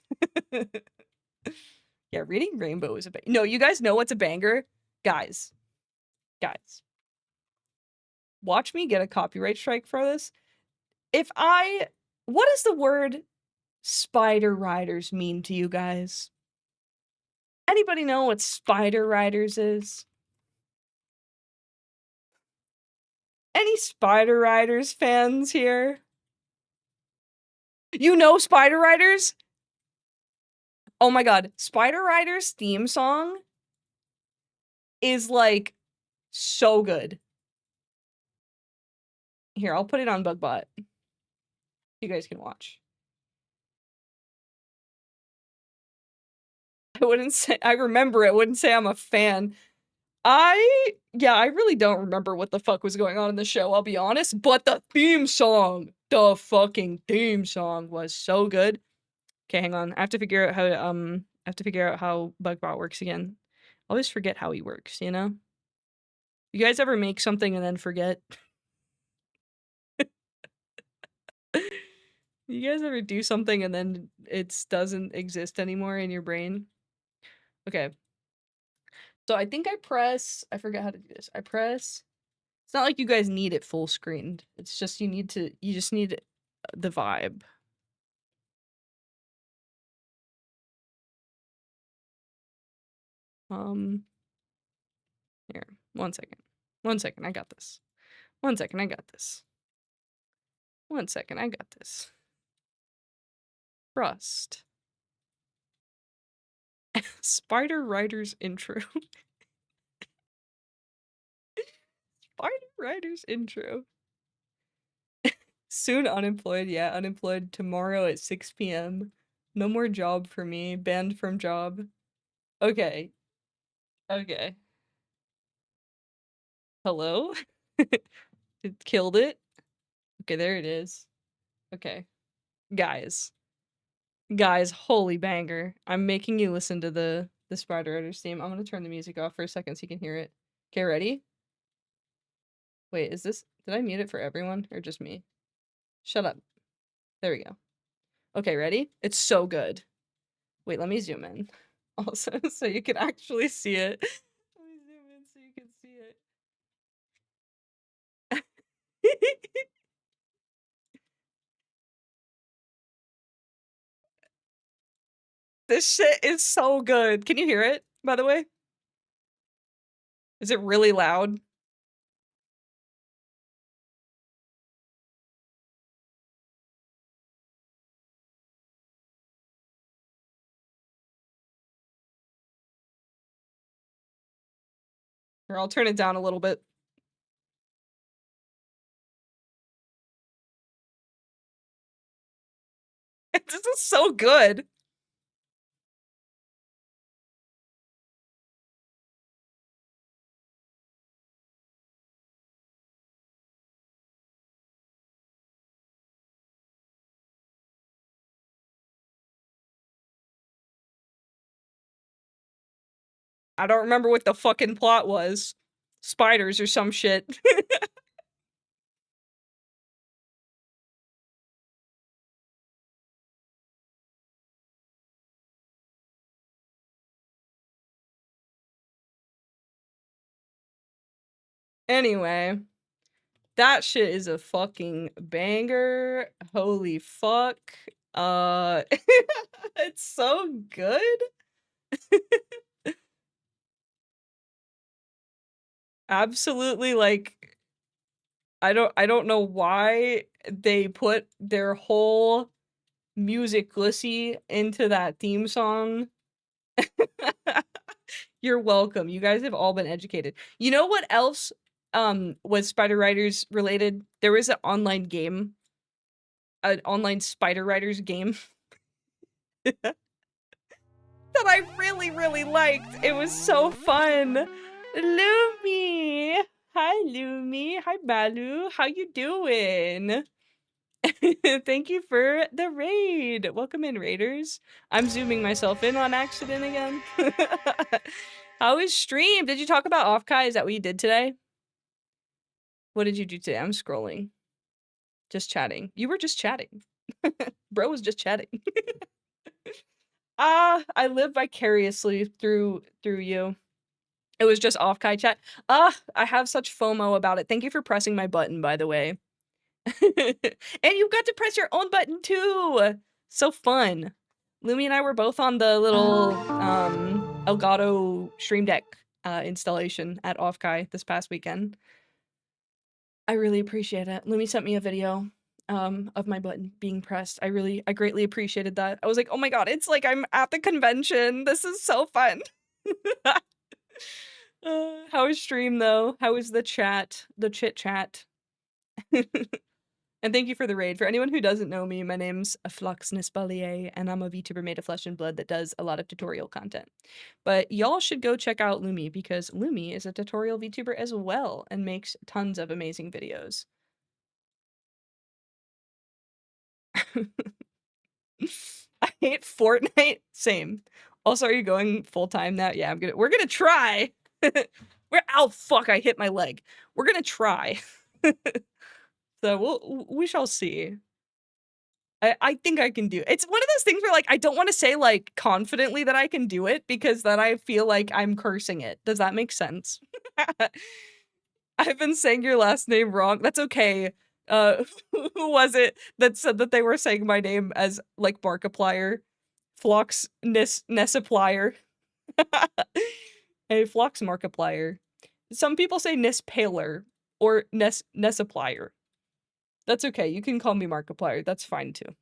Yeah, Reading Rainbow is a banger. No, you guys know what's a banger? Guys. Watch me get a copyright strike for this. What does the word spider riders mean to you guys? Anybody know what spider riders is? Any Spider Riders fans here? You know Spider Riders? Oh my god, Spider Riders theme song is, like, so good. Here, I'll put it on Bugbot. You guys can watch. I remember it, wouldn't say I'm a fan. Yeah, I really don't remember what the fuck was going on in the show, I'll be honest, but the fucking theme song was so good. Okay, hang on. I have to figure out how Bugbot works again. I always forget how he works, you know? You guys ever make something and then forget? You guys ever do something and then it doesn't exist anymore in your brain? Okay. So I think I forget how to do this. It's not like you guys need it full screened. It's just you just need the vibe. Here, 1 second. 1 second, I got this. 1 second, I got this. 1 second, I got this. Trust. Spider Riders intro. Spider Riders intro. Soon unemployed, yeah, unemployed tomorrow at 6 PM. No more job for me, banned from job. Okay. Okay. Hello? It killed it? Okay, there it is. Okay. Guys. Guys, holy banger. I'm making you listen to the Spider Riders theme. I'm gonna turn the music off for a second so you can hear it. Okay, ready? Wait, did I mute it for everyone or just me? Shut up. There we go. Okay, ready? It's so good. Wait, let me zoom in. Also, so you can actually see it. Let me zoom in so you can see it. This shit is so good. Can you hear it, by the way? Is it really loud? Or I'll turn it down a little bit. This is so good. I don't remember what the fucking plot was. Spiders or some shit. Anyway, that shit is a fucking banger. Holy fuck. It's so good. Absolutely, like, I don't know why they put their whole music glissy into that theme song. You're welcome. You guys have all been educated. You know what else was Spider Riders related? There was an online game, an online Spider Riders game that I really, really liked. It was so fun. Lumi! Hi, Lumi. Hi, Balu. How you doing? Thank you for the raid. Welcome in, raiders. I'm zooming myself in on accident again. How is stream? Did you talk about OffKai? Is that what you did today? What did you do today? I'm scrolling. Just chatting. You were just chatting. Bro was just chatting. I live vicariously through you. It was just OffKai chat. I have such FOMO about it. Thank you for pressing my button, by the way. And you got to press your own button too. So fun. Lumi and I were both on the little Elgato Stream Deck installation at OffKai this past weekend. I really appreciate it. Lumi sent me a video of my button being pressed. I greatly appreciated that. I was like, oh my god, it's like I'm at the convention. This is so fun. How was stream though? How was the chat? The chit chat? And thank you for the raid. For anyone who doesn't know me, my name's 𝗂𝘂𝗽𝗍, and I'm a VTuber made of flesh and blood that does a lot of tutorial content. But y'all should go check out Lumi, because Lumi is a tutorial VTuber as well and makes tons of amazing videos. I hate Fortnite. Same. Also, are you going full-time now? Yeah, we're gonna try. Oh fuck, I hit my leg. We're gonna try. So we shall see. I think I can do it. It's one of those things where, like, I don't want to say, like, confidently that I can do it, because then I feel like I'm cursing it. Does that make sense? I've been saying your last name wrong. That's okay. Who was it that said that they were saying my name as, like, Markiplier? Phlox Nessiplier. Hey, Phlox Markiplier. Some people say Nispaler or Nessiplier. That's okay. You can call me Markiplier. That's fine too.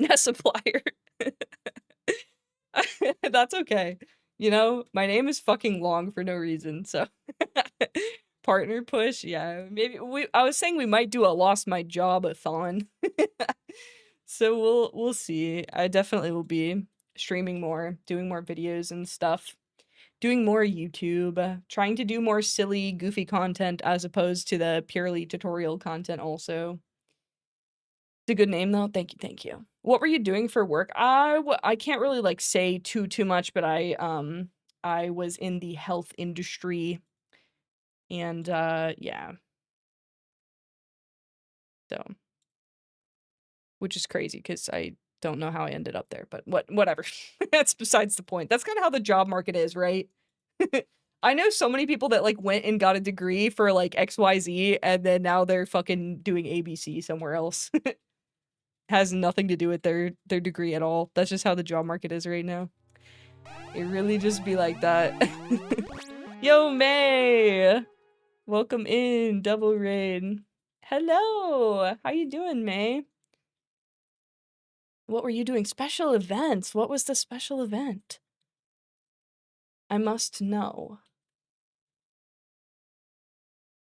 Nessiplier. That's okay. You know, my name is fucking long for no reason, so. Partner push, yeah. Maybe I was saying we might do a lost my job-a-thon. So we'll see. I definitely will be streaming more, doing more videos and stuff. Doing more YouTube, trying to do more silly, goofy content as opposed to the purely tutorial content also. It's a good name though. Thank you, thank you. What were you doing for work? I can't really like say too much, but I was in the health industry, and yeah. So, which is crazy because I don't know how I ended up there, but whatever. That's besides the point. That's kind of how the job market is, right? I know so many people that like went and got a degree for like XYZ, and then now they're fucking doing ABC somewhere else. Has nothing to do with their degree at all. That's just how the job market is right now. It really just be like that. Yo, May! Welcome in, double raid. Hello! How you doing, May? What were you doing? Special events? What was the special event? I must know.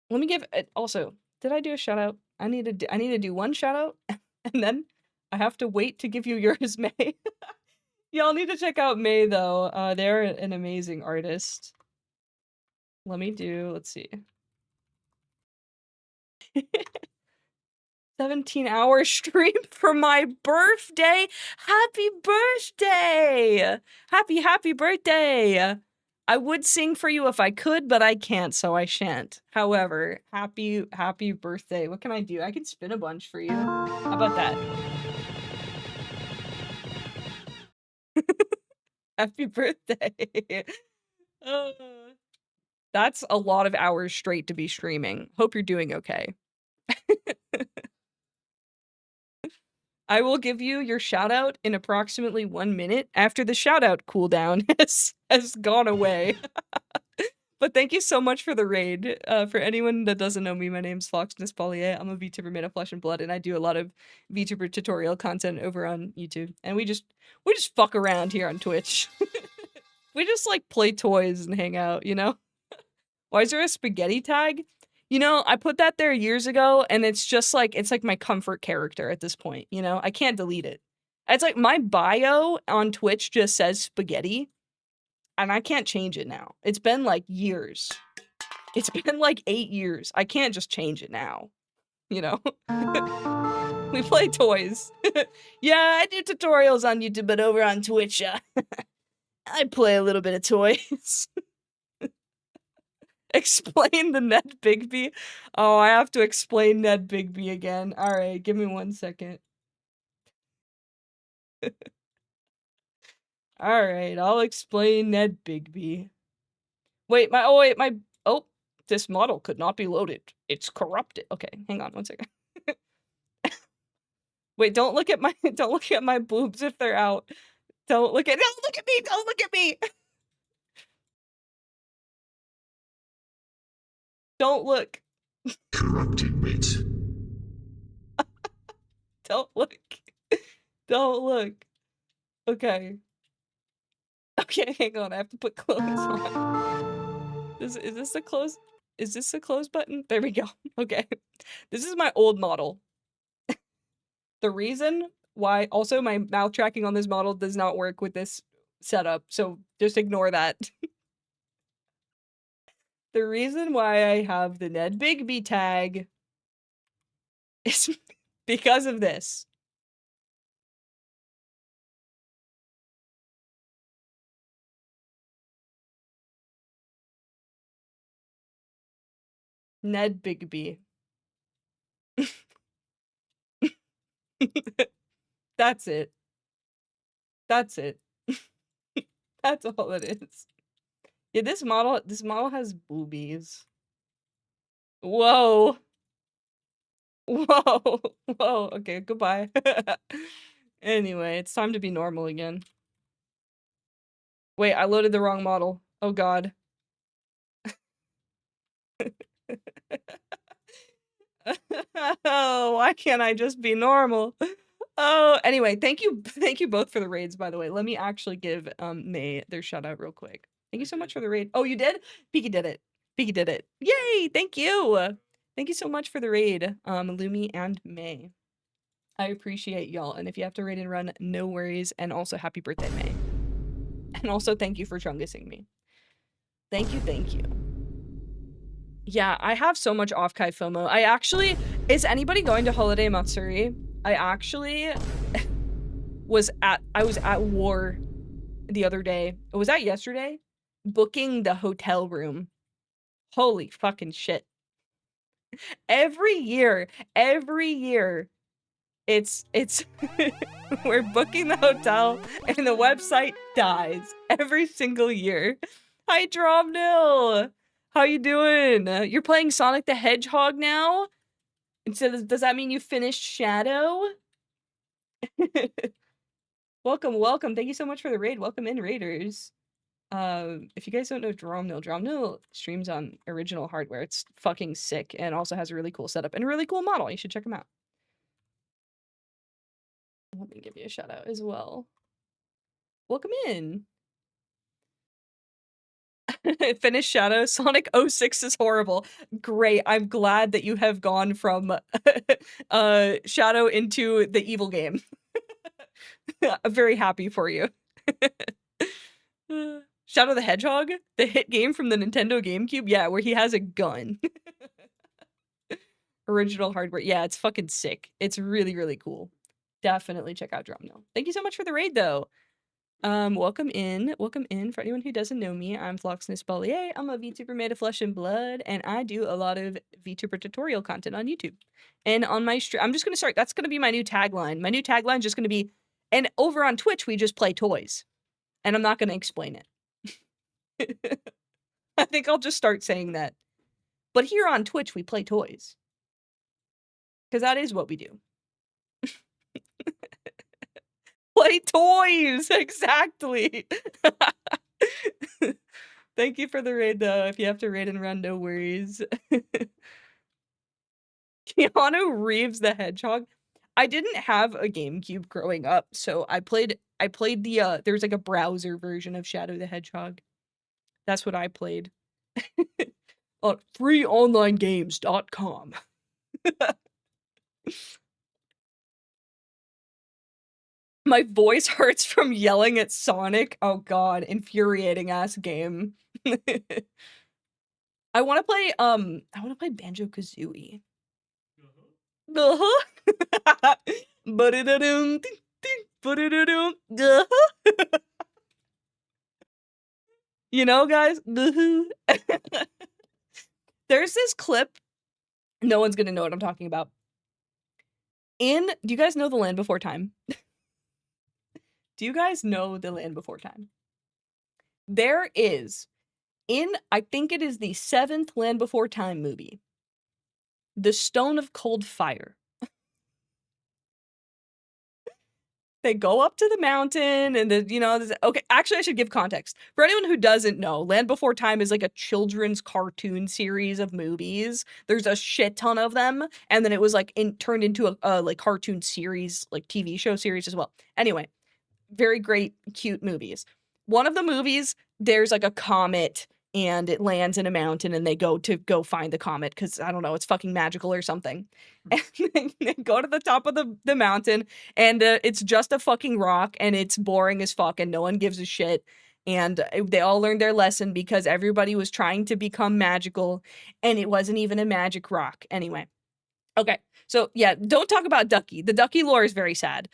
Let me give it also, did I do a shout out? I need to do one shout out and then I have to wait to give you yours, May. Y'all need to check out May though. They're an amazing artist. Let's see. 17-hour stream for my birthday. Happy birthday! Happy birthday! I would sing for you if I could, but I can't, so I shan't. However, happy birthday. What can I do? I can spin a bunch for you. How about that? Happy birthday. Uh, that's a lot of hours straight to be streaming. Hope you're doing okay. I will give you your shout out in approximately 1 minute after the shout out cooldown has gone away. But thank you so much for the raid. For anyone that doesn't know me, my name's 𝗦𝘂𝗽𝗪. I'm a VTuber made of flesh and blood, and I do a lot of VTuber tutorial content over on YouTube. And we just fuck around here on Twitch. We just like play toys and hang out, you know? Why is there a spaghetti tag? You know, I put that there years ago, and it's just like, it's like my comfort character at this point, you know? I can't delete it. It's like my bio on Twitch just says spaghetti, and I can't change it now. It's been like years. It's been like 8 years. I can't just change it now, you know? We play toys. Yeah, I do tutorials on YouTube, but over on Twitch, I play a little bit of toys. Explain the Ned Bigby. Oh, I have to explain Ned Bigby again. Alright, give me 1 second. Alright, I'll explain Ned Bigby. Wait, oh, this model could not be loaded. It's corrupted. Okay, hang on 1 second. Wait, don't look at my boobs if they're out. Don't look at me! Don't look at me! Don't look. Corrupted bit. Don't look. Don't look. Okay. Okay, hang on. I have to put clothes on. Is this the close? Is this the close button? There we go. Okay. This is my old model. The reason why also my mouth tracking on this model does not work with this setup, so just ignore that. The reason why I have the Ned Bigby tag is because of this. Ned Bigby. That's it. That's it. That's all it is. Yeah, this model has boobies. Whoa. Whoa. Whoa. Okay, goodbye. Anyway, it's time to be normal again. Wait, I loaded the wrong model. Oh god. Oh, why can't I just be normal? Oh, anyway, thank you both for the raids, by the way. Let me actually give May their shout out real quick. Thank you so much for the raid. Oh, you did? Peaky did it. Peaky did it. Yay! Thank you. Thank you so much for the raid, Lumi and May. I appreciate y'all, and if you have to raid and run, no worries, and also happy birthday, May. And also thank you for chungusing me. Thank you, thank you. Yeah, I have so much OffKai FOMO. I actually, is anybody going to Holiday Matsuri? I actually was at war the other day. Was that yesterday? Booking the hotel room. Holy fucking shit. Every year, it's we're booking the hotel and the website dies every single year. Hi, Dromnil. How you doing? You're playing Sonic the Hedgehog now? And so does that mean you finished Shadow? Welcome. Thank you so much for the raid. Welcome in, raiders. If you guys don't know Dromnil streams on original hardware. It's fucking sick and also has a really cool setup and a really cool model. You should check him out. Let me give you a shout out as well. Welcome in. Finish Shadow. Sonic 06 is horrible. Great. I'm glad that you have gone from Shadow into the evil game. I'm very happy for you. Shadow the Hedgehog? The hit game from the Nintendo GameCube? Yeah, where he has a gun. Original hardware. Yeah, it's fucking sick. It's really, really cool. Definitely check out Drumno. Thank you so much for the raid, though. Welcome in. Welcome in. For anyone who doesn't know me, I'm 𝗂𝘂𝗽𝘶 𝗬𝘂. I'm a VTuber made of flesh and blood, and I do a lot of VTuber tutorial content on YouTube. And on my stream, I'm just gonna start. That's gonna be my new tagline. My new tagline is just gonna be, and over on Twitch, we just play toys. And I'm not gonna explain it. I think I'll just start saying that. But here on Twitch, we play toys. Because that is what we do. Play toys! Exactly! Thank you for the raid, though. If you have to raid and run, no worries. Keanu Reeves the Hedgehog. I didn't have a GameCube growing up, so I played the, there's like a browser version of Shadow the Hedgehog. That's what I played. On freeonlinegames.com. My voice hurts from yelling at Sonic. Oh god, infuriating ass game. I wanna play Banjo-Kazooie. You know, guys? There's this clip. No one's gonna know what I'm talking about. Do you guys know The Land Before Time? Do you guys know The Land Before Time? There is, I think it is the 7th Land Before Time movie, the Stone of Cold Fire. They go up to the mountain and okay, actually I should give context. For anyone who doesn't know, Land Before Time is like a children's cartoon series of movies. There's a shit ton of them, and then it was like turned into a like cartoon series, like TV show series as well. Anyway, very great, cute movies. One of the movies, there's like a comet and it lands in a mountain and they go find the comet because, I don't know, it's fucking magical or something. And they go to the top of the mountain and it's just a fucking rock and it's boring as fuck and no one gives a shit. And they all learned their lesson because everybody was trying to become magical and it wasn't even a magic rock. Anyway. Okay. So yeah, don't talk about Ducky. The Ducky lore is very sad.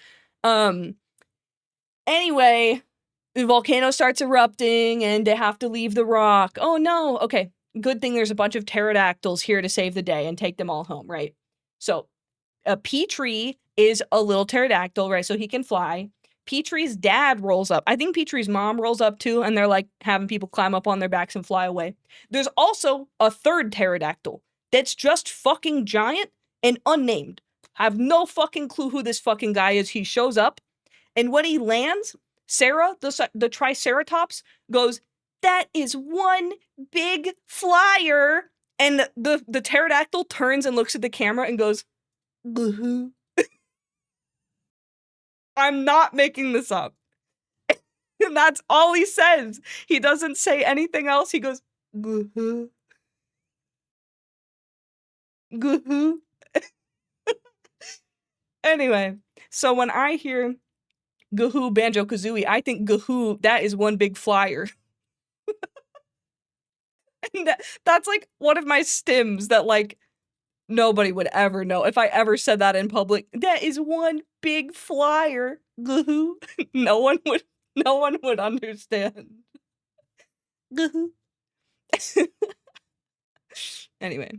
Anyway, the volcano starts erupting and they have to leave the rock. Oh no. Okay. Good thing there's a bunch of pterodactyls here to save the day and take them all home, right? So, Petrie is a little pterodactyl, right? So he can fly. Petrie's dad rolls up. I think Petrie's mom rolls up too, and they're like having people climb up on their backs and fly away. There's also a third pterodactyl that's just fucking giant and unnamed. I have no fucking clue who this fucking guy is. He shows up, and when he lands, Sarah, the Triceratops, goes, "That is one big flyer." And the pterodactyl turns and looks at the camera and goes, "Boo-hoo." I'm not making this up. And that's all he says. He doesn't say anything else. He goes, "Boo-hoo. Boo-hoo." Anyway, so when I hear 𝗂𝘂𝗽𝘶 Banjo-Kazooie, I think 𝗂𝘂, that is one big flyer. And that's like one of my stims that like nobody would ever know. If I ever said that in public, that is one big flyer. 𝗂𝘂. No one would understand. 𝗂𝘂. Anyway,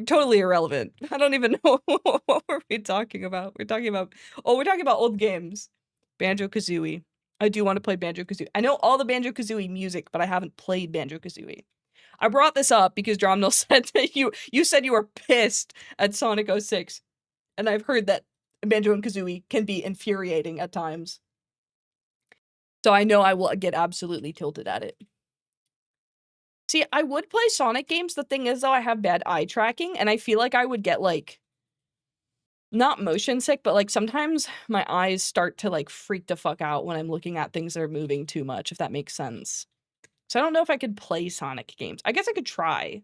totally irrelevant. I don't even know what were we talking about. We're talking about old games. Banjo-Kazooie. I do want to play Banjo-Kazooie. I know all the Banjo-Kazooie music, but I haven't played Banjo-Kazooie. I brought this up because Dromnell said that you said you were pissed at Sonic 06, and I've heard that Banjo and Kazooie can be infuriating at times. So I know I will get absolutely tilted at it. See, I would play Sonic games. The thing is, though, I have bad eye tracking, and I feel like I would get, like, not motion sick, but, like, sometimes my eyes start to, like, freak the fuck out when I'm looking at things that are moving too much, if that makes sense. So I don't know if I could play Sonic games. I guess I could try.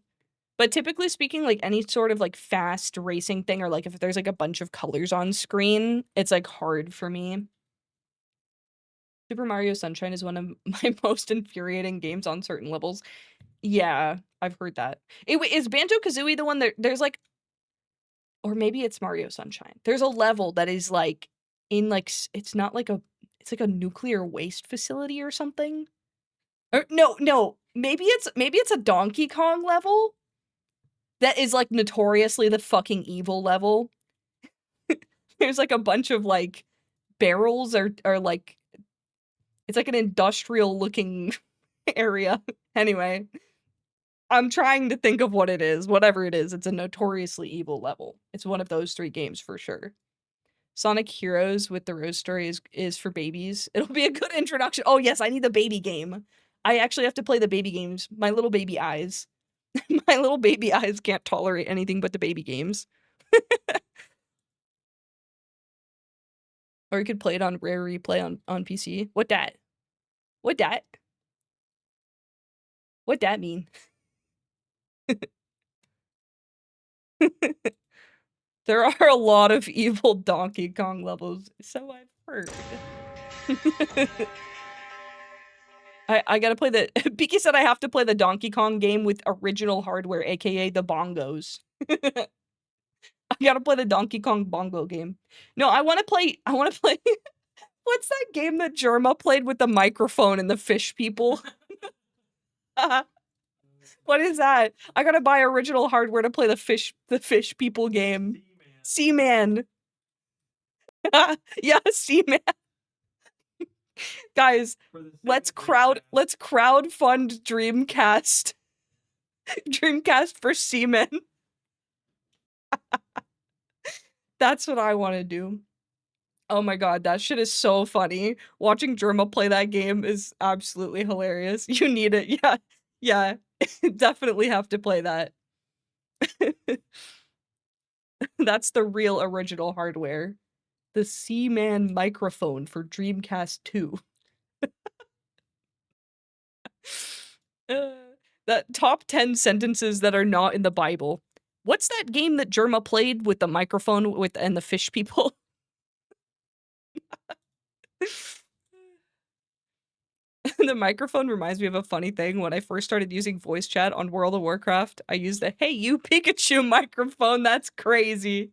But typically speaking, like, any sort of, like, fast racing thing, or, like, if there's, like, a bunch of colors on screen, it's, like, hard for me. Super Mario Sunshine is one of my most infuriating games on certain levels. Yeah, I've heard that. Is Banjo-Kazooie the one that there's, like, or maybe it's Mario Sunshine. There's a level that is, like, in, like, it's not like it's like a nuclear waste facility or something? Or no, maybe it's a Donkey Kong level that is, like, notoriously the fucking evil level. There's, like, a bunch of, like, barrels or, like, it's like an industrial-looking area. Anyway, I'm trying to think of what it is. Whatever it is, it's a notoriously evil level. It's one of those 3 games for sure. Sonic Heroes with the Rose Story is for babies. It'll be a good introduction. Oh, yes, I need the baby game. I actually have to play the baby games. My little baby eyes. My little baby eyes can't tolerate anything but the baby games. Or you could play it on Rare Replay on PC. What that? What that? What that mean? There are a lot of evil Donkey Kong levels, so I've heard. I gotta play the Piki said I have to play the Donkey Kong game with original hardware, aka the bongos. I gotta play the Donkey Kong bongo game. No, I wanna play what's that game that Germa played with the microphone and the fish people? What is that? I gotta buy original hardware to play the fish people game. Seaman. Yeah, Seaman. Guys, let's crowdfund Dreamcast. Dreamcast for Seaman. That's what I want to do. Oh my god, that shit is so funny. Watching Germa play that game is absolutely hilarious. You need it. Yeah. Yeah. Definitely have to play that. That's the real original hardware. The Seaman microphone for Dreamcast 2. That top 10 sentences that are not in the Bible. What's that game that Germa played with the microphone and the fish people? The microphone reminds me of a funny thing. When I first started using voice chat on World of Warcraft, I used the "Hey you Pikachu" microphone. That's crazy.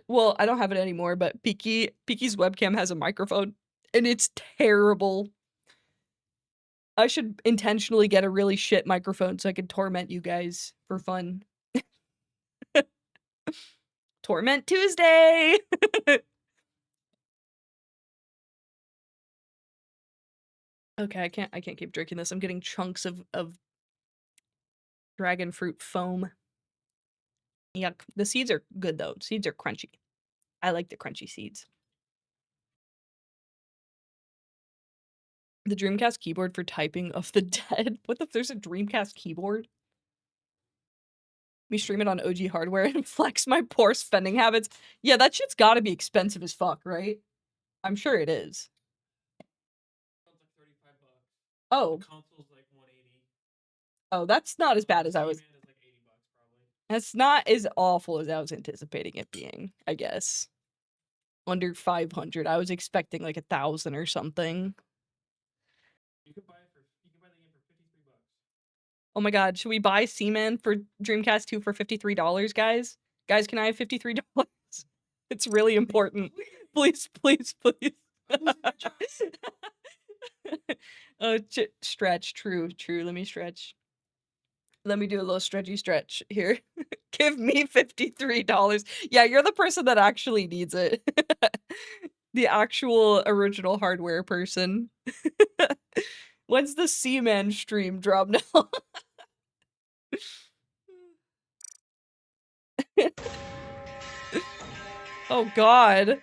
Well, I don't have it anymore, but Piki's webcam has a microphone, and it's terrible. I should intentionally get a really shit microphone so I can torment you guys for fun. Torment Tuesday! Okay, I can't keep drinking this. I'm getting chunks of dragon fruit foam. Yuck. The seeds are good though. Seeds are crunchy. I like the crunchy seeds. The Dreamcast keyboard for typing of the dead. What the? There's a Dreamcast keyboard? We stream it on OG hardware and flex my poor spending habits. Yeah, that shit's gotta be expensive as fuck, right? I'm sure it is. Oh. The console's like 180. Oh, that's not as bad as I was. Is like 80 bucks probably. That's not as awful as I was anticipating it being, I guess. Under 500. I was expecting like 1,000 or something. You can buy the game for 53 bucks. Oh my god, should we buy Seaman for Dreamcast 2 for $53, guys? Guys, can I have $53? It's really important. Please, please, please. Stretch, true. Let me stretch. Let me do a little stretchy stretch here. Give me $53. Yeah, you're the person that actually needs it. The actual original hardware person. When's the Seaman stream drop now? Oh god.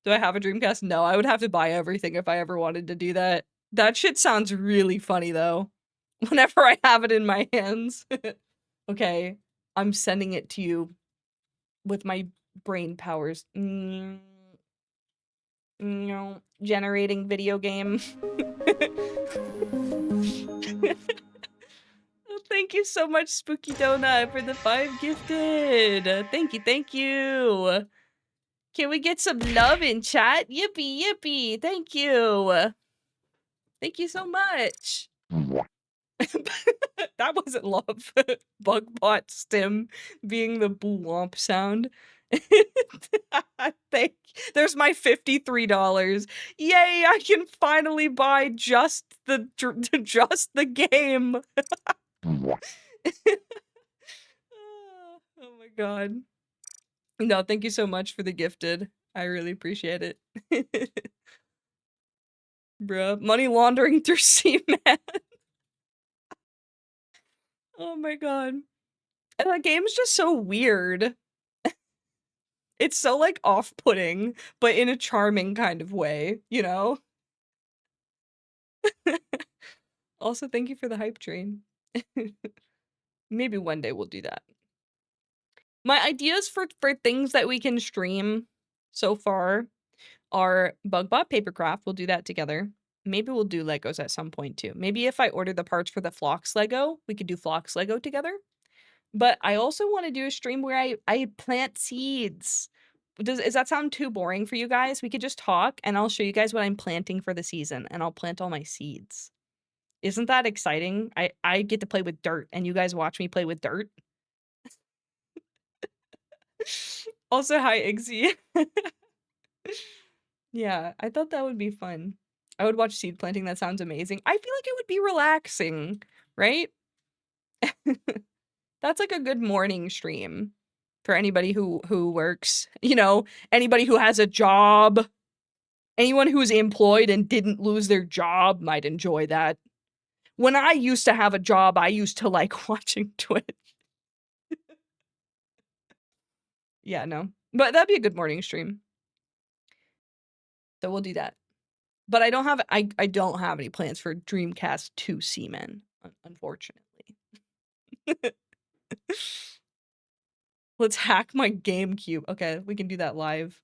Do I have a Dreamcast? No, I would have to buy everything if I ever wanted to do that. That shit sounds really funny though. Whenever I have it in my hands. Okay, I'm sending it to you with my brain powers. generating video game. Thank you so much, Spooky Donut, for the 5 gifted. Thank you, thank you. Can we get some love in chat? Yippee, yippee. Thank you. Thank you so much. That wasn't love. Bugbot stim being the boo-womp sound. There's my $53. Yay, I can finally buy just the game. Oh my god. No, thank you so much for the gifted. I really appreciate it. Bruh, money laundering through C-Man. Oh my god. And that game's just so weird. It's so, like, off-putting, but in a charming kind of way, you know? Also, thank you for the hype train. Maybe one day we'll do that. My ideas for things that we can stream so far are Bugbot Papercraft. We'll do that together. Maybe we'll do Legos at some point too. Maybe if I order the parts for the Phlox Lego, we could do Phlox Lego together. But I also want to do a stream where I plant seeds. Does that sound too boring for you guys? We could just talk and I'll show you guys what I'm planting for the season and I'll plant all my seeds. Isn't that exciting? I get to play with dirt and you guys watch me play with dirt. Also, hi, Ixie. Yeah, I thought that would be fun. I would watch seed planting. That sounds amazing. I feel like it would be relaxing, right? That's like a good morning stream for anybody who works, you know, anybody who has a job. Anyone who's employed and didn't lose their job might enjoy that. When I used to have a job, I used to like watching Twitch. Yeah, no. But that'd be a good morning stream. So we'll do that. But I don't have any plans for Dreamcast 2 Seaman, unfortunately. Let's hack my GameCube. Okay, we can do that live.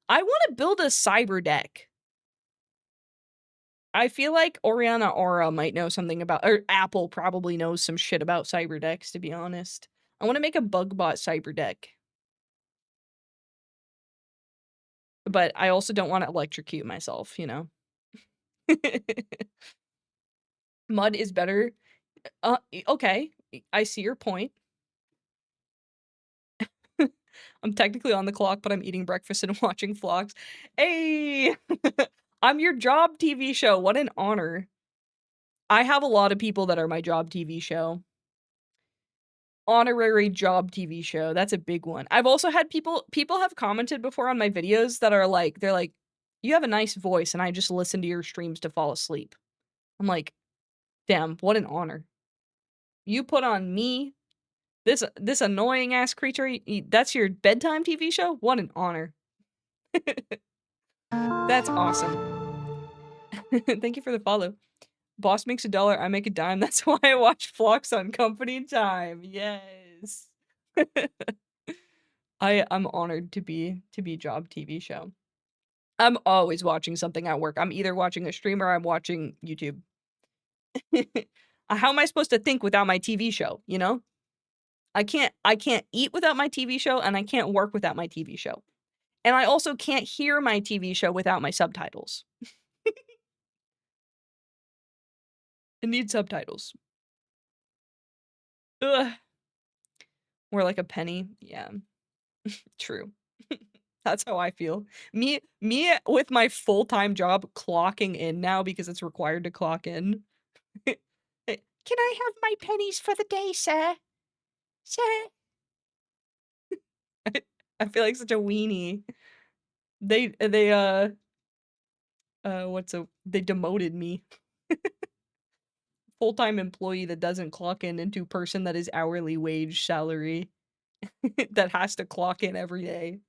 I want to build a cyber deck. I feel like Oriana Aura might know something about, or Apple probably knows some shit about cyber decks, to be honest. I want to make a Bugbot cyber deck. But I also don't want to electrocute myself, you know? Mud is better. Okay, I see your point. I'm technically on the clock, but I'm eating breakfast and watching vlogs. Hey! I'm your job TV show. What an honor. I have a lot of people that are my job TV show. Honorary job TV show. That's a big one. I've also had people have commented before on my videos that are like, they're like, you have a nice voice and I just listen to your streams to fall asleep. I'm like, damn, what an honor. You put on me, this annoying ass creature, that's your bedtime TV show? What an honor. That's awesome. Thank you for the follow. Boss makes $1, I make a dime. That's why I watch Phlox on company time. Yes. I'm honored to be job TV show. I'm always watching something at work. I'm either watching a stream or I'm watching YouTube. How am I supposed to think without my TV show, you know? I can't eat without my TV show and I can't work without my TV show. And I also can't hear my TV show without my subtitles. I need subtitles. Ugh. More like a penny. Yeah. True. That's how I feel. Me with my full-time job clocking in now because it's required to clock in. Can I have my pennies for the day, sir? Sir? I feel like such a weenie. They demoted me. Full-time employee that doesn't clock in into person that is hourly wage salary that has to clock in every day.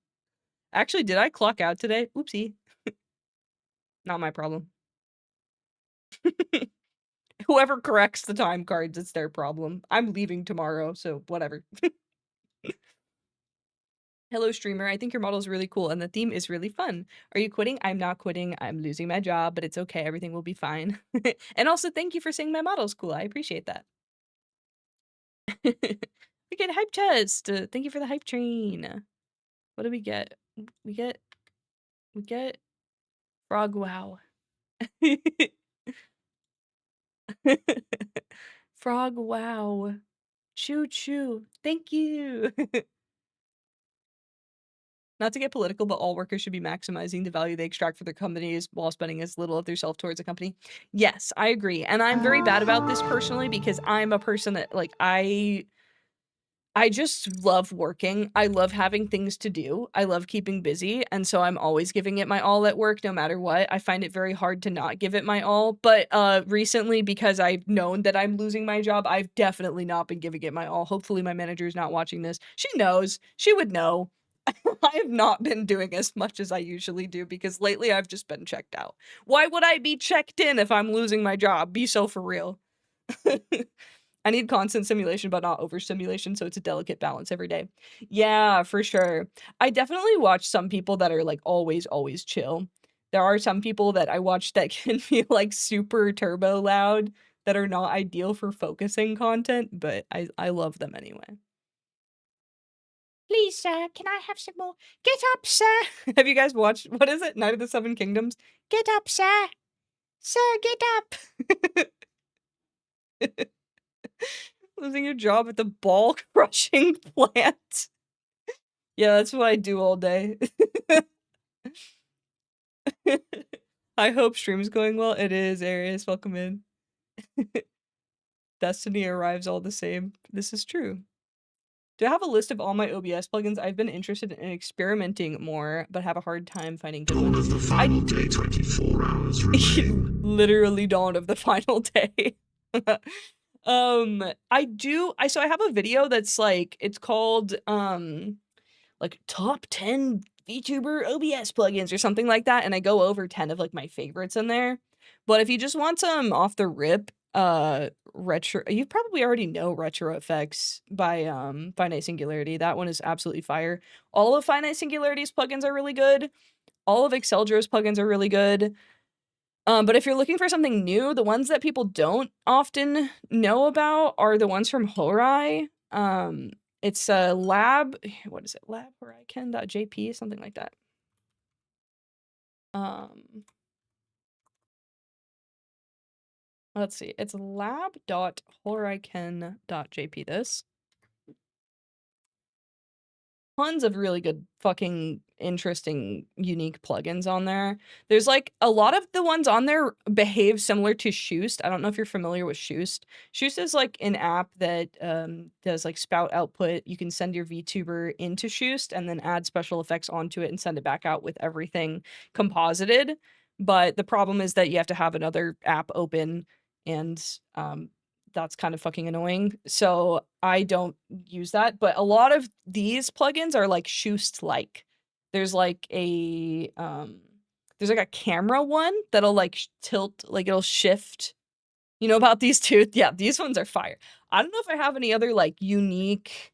Actually, did I clock out today? Oopsie. Not my problem. Whoever corrects the time cards, it's their problem. I'm leaving tomorrow, so whatever. Hello, streamer. I think your model is really cool and the theme is really fun. Are you quitting? I'm not quitting. I'm losing my job, but it's okay. Everything will be fine. And also, thank you for saying my model's cool. I appreciate that. We get hype chest. Thank you for the hype train. What do we get? We get frog wow. Frog wow. Choo choo. Thank you. Not to get political, but all workers should be maximizing the value they extract for their companies while spending as little of their self towards a company. Yes, I agree. And I'm very bad about this personally because I'm a person that like I just love working. I love having things to do. I love keeping busy. And so I'm always giving it my all at work, no matter what. I find it very hard to not give it my all. But recently, because I've known that I'm losing my job, I've definitely not been giving it my all. Hopefully my manager's not watching this. She knows. She would know. I have not been doing as much as I usually do because lately I've just been checked out. Why would I be checked in if I'm losing my job? Be so for real. I need constant stimulation, but not overstimulation, so it's a delicate balance every day. Yeah, for sure. I definitely watch some people that are, like, always, always chill. There are some people that I watch that can be, like, super turbo loud that are not ideal for focusing content, but I love them anyway. Please, sir, can I have some more? Get up, sir! Have you guys watched, what is it? Night of the Seven Kingdoms? Get up, sir! Sir, get up! Losing your job at the ball crushing plant. Yeah, that's what I do all day. I hope stream's going well. It is, Arius. Welcome in. Destiny arrives all the same. This is true. Do I have a list of all my OBS plugins? I've been interested in experimenting more, but have a hard time finding good Dawn ones. of the final day, 24 hours remain. Literally dawn of the final day. So I have a video that's like, it's called, like top 10 VTuber OBS plugins or something like that, and I go over 10 of like my favorites in there. But if you just want some off the rip, retro, you probably already know Retro Effects by Finite Singularity. That one is absolutely fire. All of Finite Singularity's plugins are really good. All of 𝘂𝙬𝗫𝙀's plugins are really good. But if you're looking for something new, the ones that people don't often know about are the ones from 𝗂𝙗. It's a lab, what is it? lab.𝗂𝙗.jp, something like that. Let's see. It's lab.𝗂𝙗.jp this. Tons of really good fucking interesting unique plugins on there. There's like a lot of the ones on there behave similar to 𝘂𝙬𝗫. I don't know if you're familiar with 𝘂𝙬𝗫. 𝘂𝙬𝗫 is like an app that does like spout output. You can send your VTuber into 𝘂𝙬𝗫 and then add special effects onto it and send it back out with everything composited. But the problem is that you have to have another app open, and that's kind of fucking annoying. So I don't use that. But a lot of these plugins are like 𝘂𝙬𝗫-like. There's like a camera one that'll like tilt, like it'll shift. You know about these two? Yeah, these ones are fire. I don't know if I have any other like unique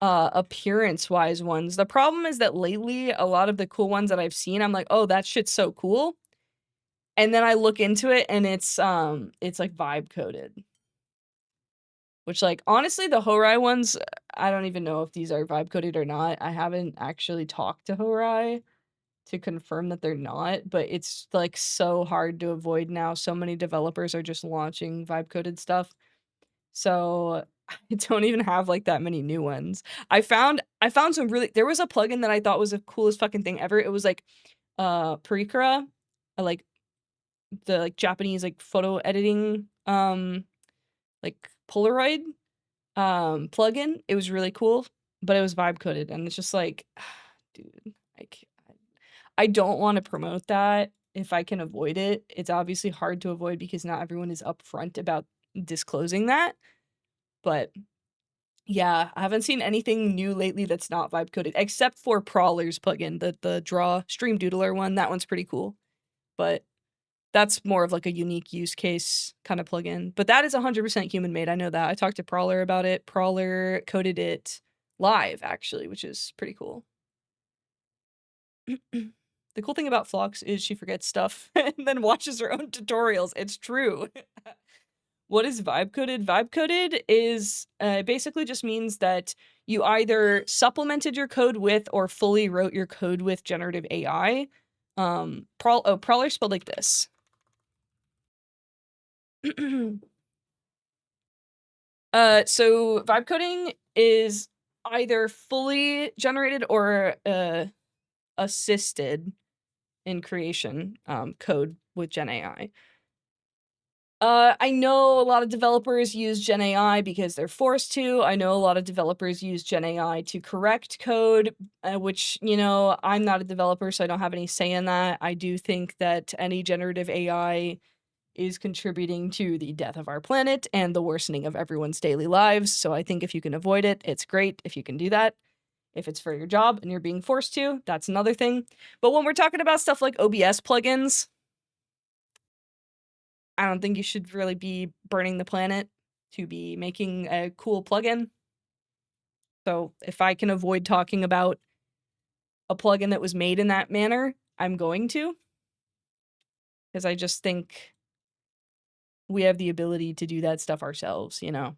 appearance-wise ones. The problem is that lately a lot of the cool ones that I've seen, I'm like, oh, that shit's so cool. And then I look into it and it's like vibe coded. Which, like, honestly, the 𝗂𝙗 ones, I don't even know if these are vibe coded or not. I haven't actually talked to 𝗂𝙗 to confirm that they're not, but it's, like, so hard to avoid now. So many developers are just launching vibe coded stuff. So I don't even have, like, that many new ones. I found some really, there was a plugin that I thought was the coolest fucking thing ever. It was, like, 𝗬𝙂𝗬𝙀, like, the, like, Japanese, like, photo editing, like, Polaroid plugin. It was really cool, but it was vibe coded, and it's just like, dude, I don't want to promote that if I can avoid it. It's obviously hard to avoid because not everyone is upfront about disclosing that. But yeah, I haven't seen anything new lately that's not vibe coded, except for Prowler's plugin, the draw stream doodler one. That one's pretty cool, but that's more of like a unique use case kind of plugin. But that is 100% human made. I know that. I talked to Prowler about it. Prowler coded it live, actually, which is pretty cool. The cool thing about Phlox is she forgets stuff and then watches her own tutorials. It's true. What is vibe coded? Vibe coded is basically just means that you either supplemented your code with or fully wrote your code with generative AI. Prowler spelled like this. So vibe coding is either fully generated or assisted in creation code with Gen AI. I know a lot of developers use Gen AI because they're forced to. I know a lot of developers use Gen AI to correct code, which, you know, I'm not a developer, so I don't have any say in that. I do think that any generative AI is contributing to the death of our planet and the worsening of everyone's daily lives. So I think if you can avoid it, it's great if you can do that. If it's for your job and you're being forced to, that's another thing. But when we're talking about stuff like OBS plugins, I don't think you should really be burning the planet to be making a cool plugin. So if I can avoid talking about a plugin that was made in that manner, I'm going to. Because I just think we have the ability to do that stuff ourselves, you know?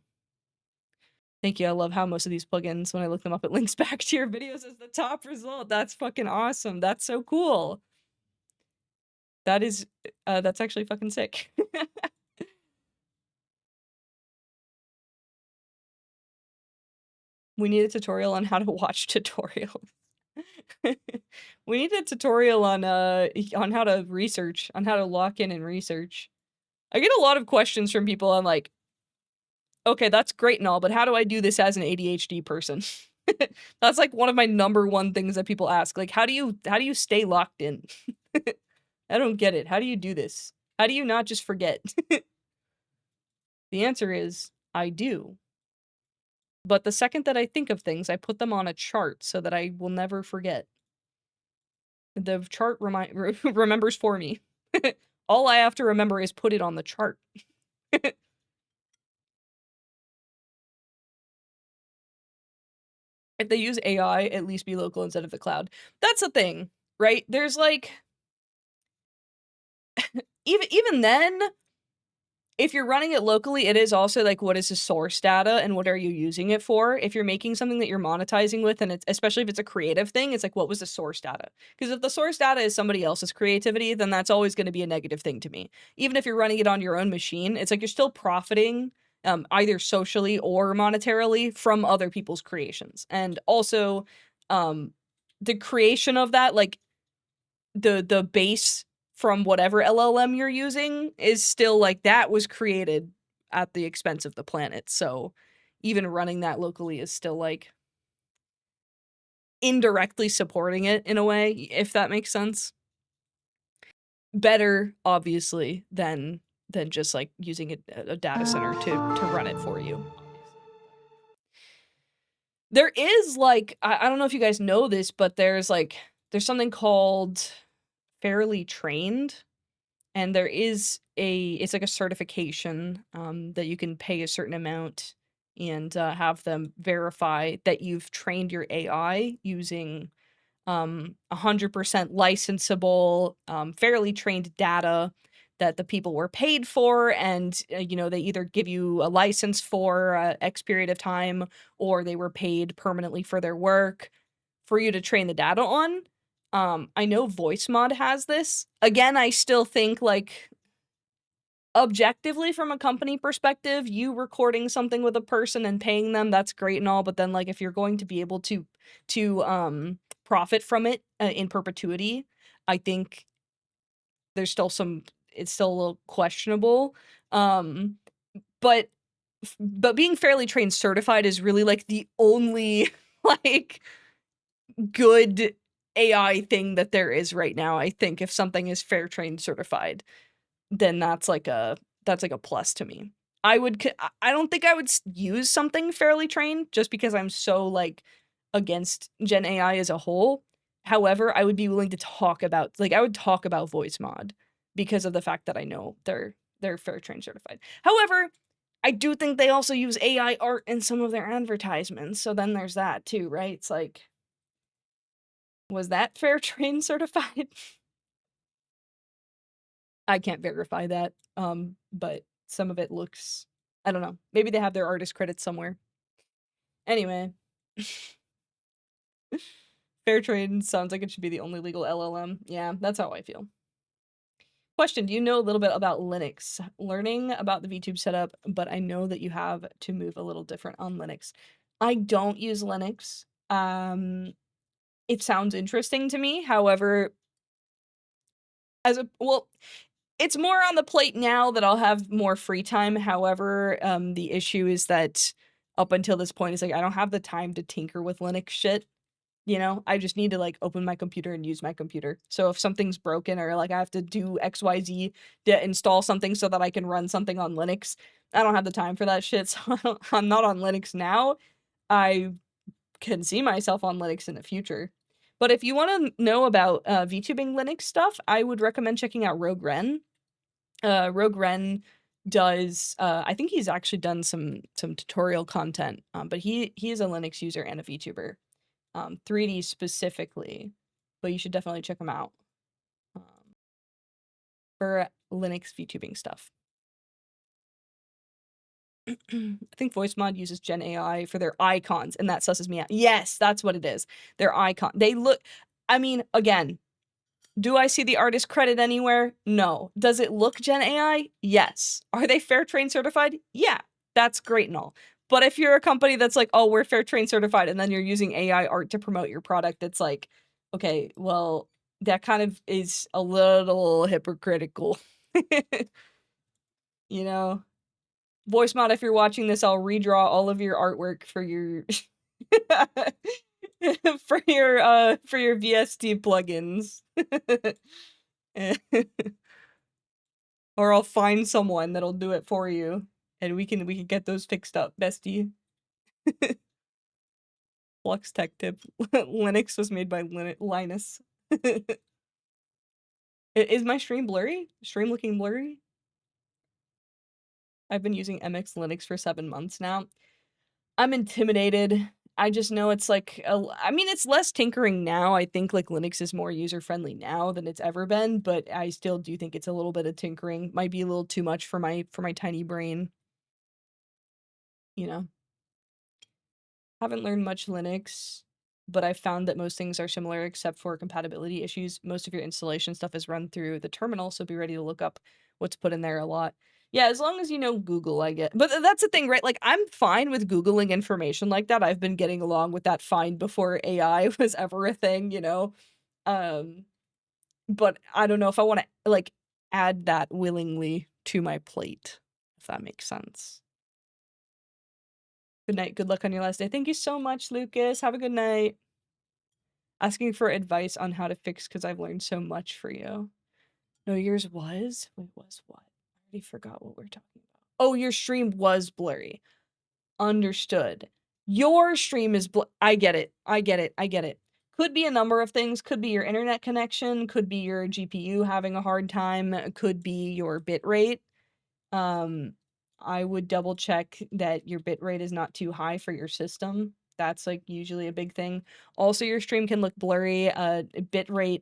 Thank you. I love how most of these plugins, when I look them up, it links back to your videos as the top result. That's fucking awesome. That's so cool. That is, that's actually fucking sick. We need a tutorial on how to watch tutorials. We need a tutorial on how to research, on how to lock in and research. I get a lot of questions from people on like, okay, that's great and all, but how do I do this as an ADHD person? That's like one of my #1 things that people ask. Like, how do you stay locked in? I don't get it. How do you do this? How do you not just forget? The answer is I do. But the second that I think of things, I put them on a chart so that I will never forget. The chart remembers for me. All I have to remember is put it on the chart. If they use AI, at least be local instead of the cloud. That's the thing, right? There's like even then, if you're running it locally, it is also like, what is the source data and what are you using it for? If you're making something that you're monetizing with, and it's especially if it's a creative thing, it's like, what was the source data? Because if the source data is somebody else's creativity, then that's always going to be a negative thing to me. Even if you're running it on your own machine, it's like you're still profiting either socially or monetarily from other people's creations. And also, the creation of that, like the base from whatever LLM you're using is still like that was created at the expense of the planet. So even running that locally is still like indirectly supporting it in a way, if that makes sense. Better, obviously, than just like using a data center to run it for you. There is like, I don't know if you guys know this, but there's something called Fairly Trained. And there is it's like a certification that you can pay a certain amount and have them verify that you've trained your AI using 100% licensable, fairly trained data that the people were paid for. And, you know, they either give you a license for X period of time or they were paid permanently for their work for you to train the data on. I know VoiceMod has this. Again, I still think, like, objectively from a company perspective, you recording something with a person and paying them, that's great and all, but then, like, if you're going to be able to profit from it in perpetuity, I think there's still it's still a little questionable. But being fairly trained certified is really, like, the only, like, good AI thing that there is right now. I think if something is fair trained certified, then that's like a plus to me. I don't think I would use something fairly trained just because I'm so like against Gen AI as a whole. However, I would be willing to talk about, like, I would talk about VoiceMod because of the fact that I know they're fair trained certified. However, I do think they also use AI art in some of their advertisements, so then there's that too, right? It's like, Was that fair trade certified? I can't verify that, but some of it looks, I don't know. Maybe they have their artist credits somewhere. Anyway. Fair trade sounds like it should be the only legal LLM. Yeah, that's how I feel. Question, do you know a little bit about Linux? Learning about the VTube setup, but I know that you have to move a little different on Linux. I don't use Linux. It sounds interesting to me. However, it's more on the plate now that I'll have more free time. However, the issue is that up until this point, it's like I don't have the time to tinker with Linux shit. You know, I just need to like open my computer and use my computer. So if something's broken or like I have to do XYZ to install something so that I can run something on Linux, I don't have the time for that shit. So I'm not on Linux now. I can see myself on Linux in the future. But if you want to know about VTubing Linux stuff, I would recommend checking out Rogue_Ren. Rogue_Ren does I think he's actually done some tutorial content, but he is a Linux user and a VTuber. 3D specifically, but you should definitely check them out for Linux VTubing stuff. I think VoiceMod uses Gen AI for their icons, and that susses me out. Yes, that's what it is. Their icon. They look, I mean, again, do I see the artist credit anywhere? No. Does it look Gen AI? Yes. Are they fair trade certified? Yeah, that's great and all. But if you're a company that's like, oh, we're fair trade certified, and then you're using AI art to promote your product, it's like, okay, well, that kind of is a little hypocritical. You know? VoiceMod, if you're watching this, I'll redraw all of your artwork for your for your VST plugins. Or I'll find someone that'll do it for you, and we can get those fixed up, bestie. Phlox tech tip. Linux was made by Linus. Is my stream blurry? Stream looking blurry? I've been using MX Linux for 7 months now. I'm intimidated. I just know it's like, I mean, it's less tinkering now. I think like Linux is more user-friendly now than it's ever been, but I still do think it's a little bit of tinkering. Might be a little too much for my tiny brain. You know? Haven't learned much Linux, but I've found that most things are similar except for compatibility issues. Most of your installation stuff is run through the terminal, so be ready to look up what's put in there a lot. Yeah, as long as you know Google, I get. But that's the thing, right? Like, I'm fine with Googling information like that. I've been getting along with that fine before AI was ever a thing, you know? But I don't know if I want to, like, add that willingly to my plate, if that makes sense. Good night. Good luck on your last day. Thank you so much, Lucas. Have a good night. Asking for advice on how to fix because I've learned so much for you. No, yours was? Wait, was what? I already forgot what we're talking about. Oh, your stream was blurry. Understood. Your stream is I get it. I get it. I get it. Could be a number of things. Could be your internet connection. Could be your GPU having a hard time. Could be your bitrate. I would double check that your bitrate is not too high for your system. That's like usually a big thing. Also, your stream can look blurry. Bitrate,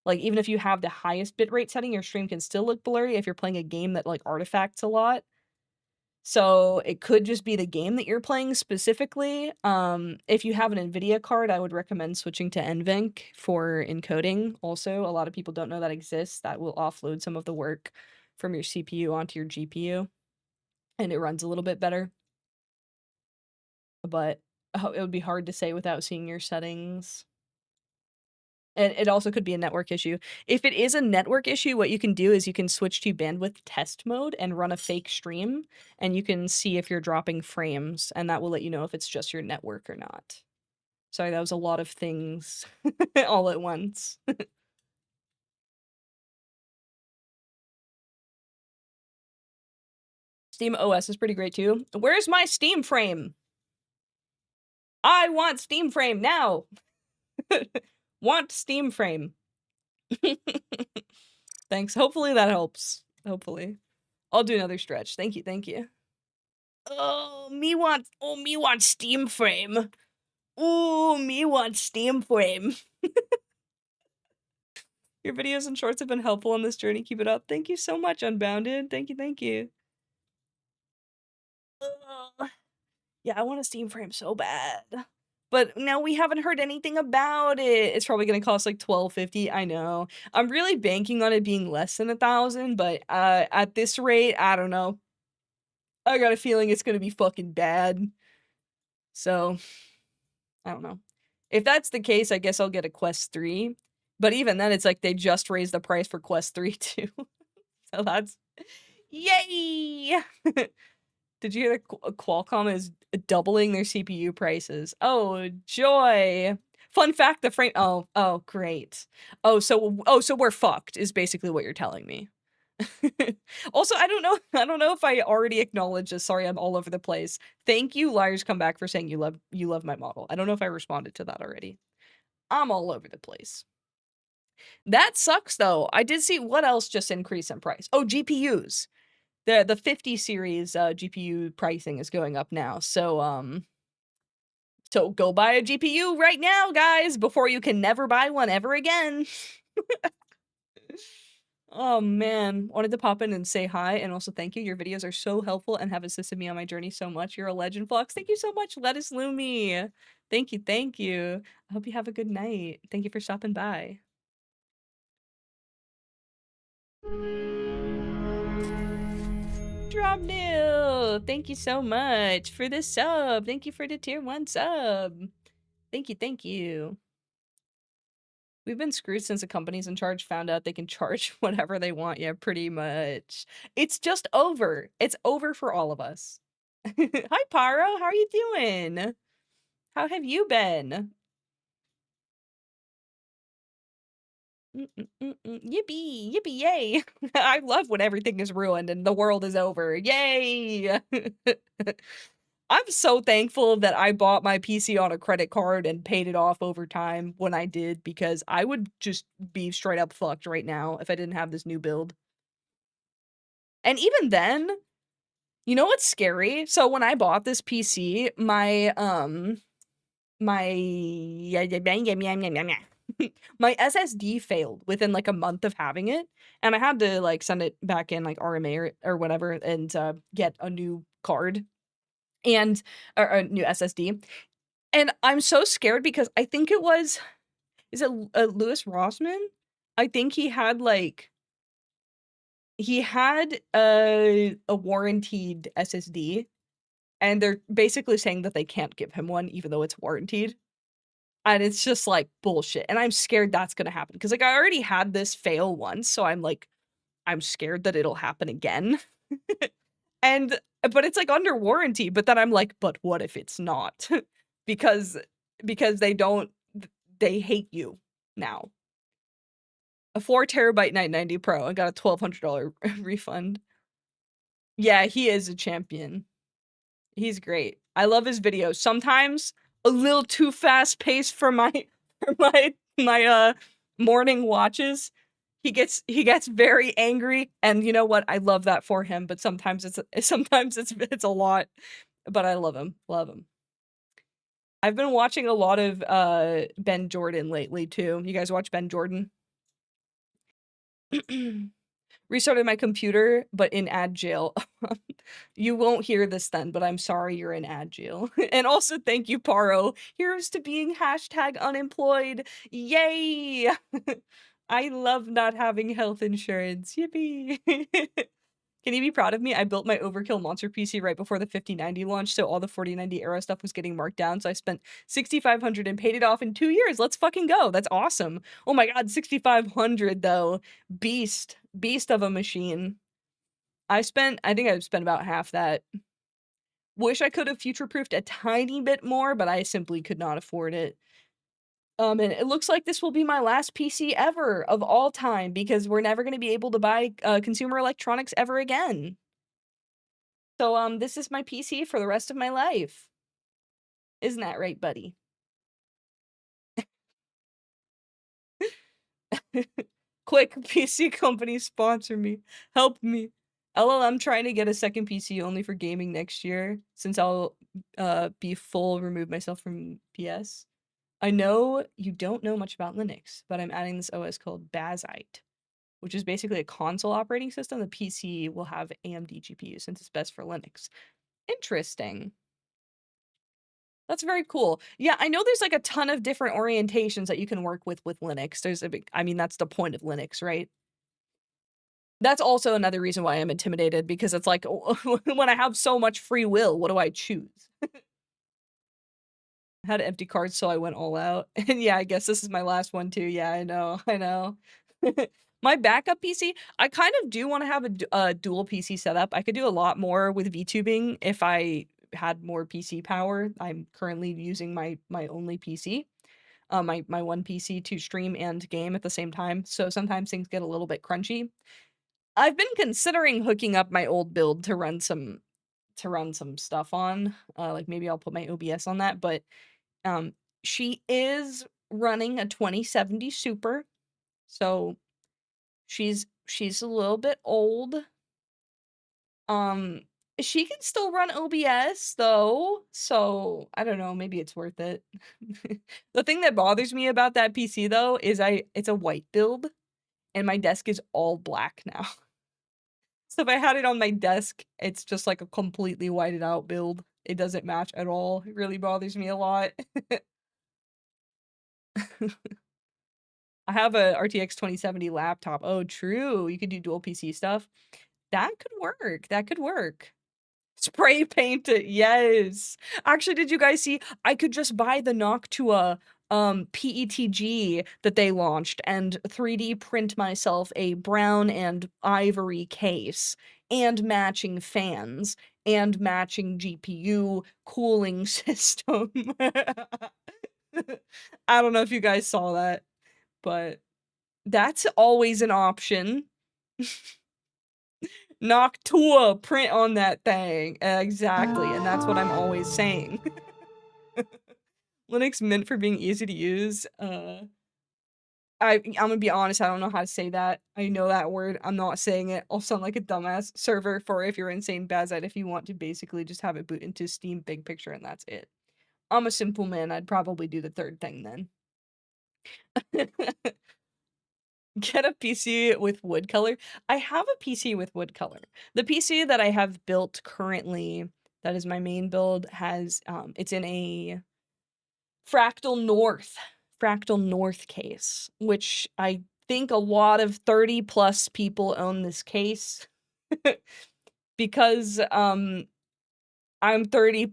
like even if you have the highest bitrate setting, your stream can still look blurry if you're playing a game that like artifacts a lot. So it could just be the game that you're playing specifically. If you have an NVIDIA card, I would recommend switching to NVENC for encoding. Also, a lot of people don't know that exists. That will offload some of the work from your CPU onto your GPU, and it runs a little bit better. But it would be hard to say without seeing your settings. And it also could be a network issue. If it is a network issue, what you can do is you can switch to bandwidth test mode and run a fake stream, and you can see if you're dropping frames, and that will let you know if it's just your network or not. Sorry, that was a lot of things all at once. Steam OS is pretty great too. Where's my Steam frame? I want Steam frame now! Want Steam frame. Thanks. Hopefully that helps. Hopefully. I'll do another stretch. Thank you, thank you. Me want Steam frame. Ooh, me want Steam frame. Your videos and shorts have been helpful on this journey. Keep it up. Thank you so much, Unbounded. Thank you, thank you. Ugh. Yeah, I want a Steam frame so bad. But now we haven't heard anything about it. It's probably gonna cost like $12.50. I know. I'm really banking on it being less than 1,000, but at this rate, I don't know. I got a feeling it's gonna be fucking bad. So, I don't know. If that's the case, I guess I'll get a Quest 3. But even then, it's like they just raised the price for Quest 3 too. So that's yay! Did you hear that Qualcomm is doubling their CPU prices? Oh, joy. Fun fact, the frame oh, great. So we're fucked is basically what you're telling me. Also, I don't know if I already acknowledged this. Sorry, I'm all over the place. Thank you, Liars Come Back, for saying you love my model. I don't know if I responded to that already. I'm all over the place. That sucks though. I did see what else just increased in price. Oh, GPUs. The 50 series GPU pricing is going up now. So go buy a GPU right now, guys, before you can never buy one ever again. Oh man, wanted to pop in and say hi and also thank you. Your videos are so helpful and have assisted me on my journey so much. You're a legend, Phlox. Thank you so much, Lettuce Lumi. Thank you, thank you. I hope you have a good night. Thank you for stopping by. Drop new. Thank you so much for the sub. Thank you for the tier 1 sub. Thank you, thank you. We've been screwed since the companies in charge found out they can charge whatever they want. Yeah, pretty much. It's just over. It's over for all of us. Hi, Pyro. How are you doing? How have you been? Yippee, yippee, yay. I love when everything is ruined and the world is over. Yay. I'm so thankful that I bought my PC on a credit card and paid it off over time when I did, because I would just be straight up fucked right now if I didn't have this new build. And even then, you know what's scary? So when I bought this PC, my my SSD failed within like a month of having it, and I had to like send it back in like RMA or whatever and get a new card and or a new SSD. And I'm so scared because I think it was is it Louis Rossman? I think he had like a warranted SSD, and they're basically saying that they can't give him one even though it's warranted. And it's just like bullshit. And I'm scared that's gonna happen because like I already had this fail once, so I'm scared that it'll happen again. And but it's like under warranty, but then I'm like, but what if it's not? because they hate you now. A 4TB 990 Pro. I got a $1,200 refund. Yeah, he is a champion. He's great. I love his videos. Sometimes a little too fast paced for my morning watches. He gets very angry, and you know what? I love that for him, but sometimes it's a lot. But I love him. Love him. I've been watching a lot of Ben Jordan lately too. You guys watch Ben Jordan? Restarted my computer, but in ad jail. You won't hear this then, but I'm sorry you're in ad jail. And also thank you, Paro. Here's to being #unemployed. Yay! I love not having health insurance. Yippee! Can you be proud of me? I built my overkill monster PC right before the 5090 launch, so all the 4090 era stuff was getting marked down, so I spent $6,500 and paid it off in 2 years. Let's fucking go. That's awesome. Oh my god, $6,500 though. Beast of a machine. I think I spent about half that. Wish I could have future-proofed a tiny bit more, but I simply could not afford it. And it looks like this will be my last PC ever of all time because we're never going to be able to buy consumer electronics ever again. So this is my PC for the rest of my life. Isn't that right, buddy? Quick, PC company sponsor me. Help me. LLM trying to get a second PC only for gaming next year, since I'll be full remove myself from PS. I know you don't know much about Linux, but I'm adding this OS called 𝗂𝘂𝗽𝗽𝙬𝙬, which is basically a console operating system. The PC will have AMD GPU since it's best for Linux. Interesting. That's very cool. Yeah, I know there's like a ton of different orientations that you can work with Linux. There's a big, I mean, that's the point of Linux, right? That's also another reason why I'm intimidated, because it's like, when I have so much free will, what do I choose? I had empty cards, so I went all out. And yeah, I guess this is my last one too. Yeah, I know, I know. My backup PC, I kind of do want to have a dual PC setup. I could do a lot more with VTubing if I had more PC power. I'm currently using my only PC, my one PC to stream and game at the same time. So sometimes things get a little bit crunchy. I've been considering hooking up my old build to run some stuff on. Like maybe I'll put my OBS on that, but she is running a 2070 Super. So she's a little bit old. She can still run OBS though, so I don't know, maybe it's worth it. The thing that bothers me about that PC though is it's a white build and my desk is all black now. So if I had it on my desk, it's just like a completely whited out build. It doesn't match at all. It really bothers me a lot. I have a RTX 2070 laptop. Oh, true. You could do dual PC stuff. That could work. That could work. Spray paint it. Yes. Actually, did you guys see? I could just buy the Noctua PETG that they launched and 3D print myself a brown and ivory case and matching fans and matching GPU cooling system. I don't know if you guys saw that, but that's always an option. Noctua, print on that thing. Exactly, and that's what I'm always saying. Linux meant for being easy to use. I'm gonna be honest, I don't know how to say that. I know that word, I'm not saying it. I'll sound like a dumbass. Server for if you're insane 𝗂𝘂𝗽𝗽, if you want to basically just have it boot into Steam Big Picture and that's it. I'm a simple man, I'd probably do the third thing then. Get a PC with wood color. I have a PC with wood color. The PC that I have built currently, that is my main build, has it's in a Fractal North case, which I think a lot of 30+ people own this case. Because I'm 30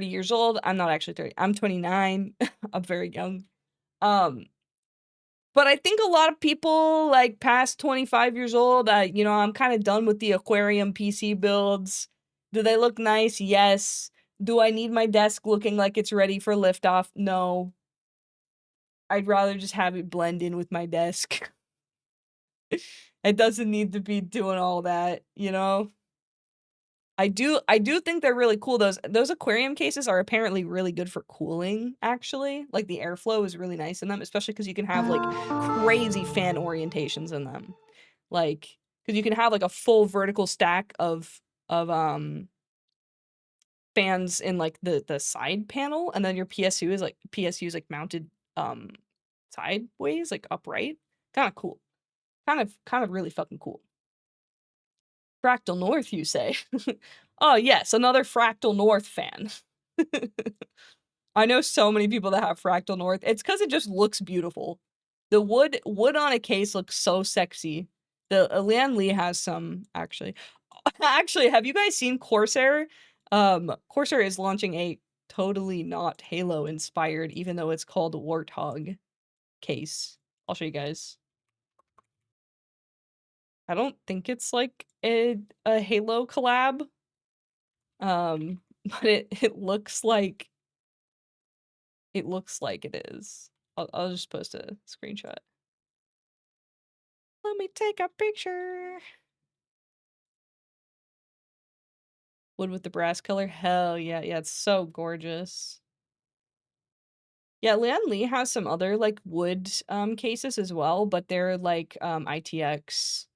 years old. I'm not actually 30. I'm 29. I'm very young. But I think a lot of people, like, past 25 years old, you know, I'm kinda done with the aquarium PC builds. Do they look nice? Yes. Do I need my desk looking like it's ready for liftoff? No. I'd rather just have it blend in with my desk. It doesn't need to be doing all that, you know? I do think they're really cool. Those aquarium cases are apparently really good for cooling, actually. Like, the airflow is really nice in them, especially because you can have, like, crazy fan orientations in them. Like, because you can have, like, a full vertical stack of fans in, like, the side panel, and then your PSU is, like, mounted, sideways, like, upright. Kinda cool. Kind of really fucking cool. Fractal North, you say? Oh, yes, another Fractal North fan. I know so many people that have Fractal North. It's because it just looks beautiful. The wood on a case looks so sexy. The Lian Li has some, actually. Actually, have you guys seen Corsair? Corsair is launching a totally not Halo-inspired, even though it's called Warthog case. I'll show you guys. I don't think it's like a Halo collab. But it looks like it is. I'll just post a screenshot. Let me take a picture. Wood with the brass color. Hell yeah, yeah, it's so gorgeous. Yeah, Lian Li has some other like wood cases as well, but they're like ITX.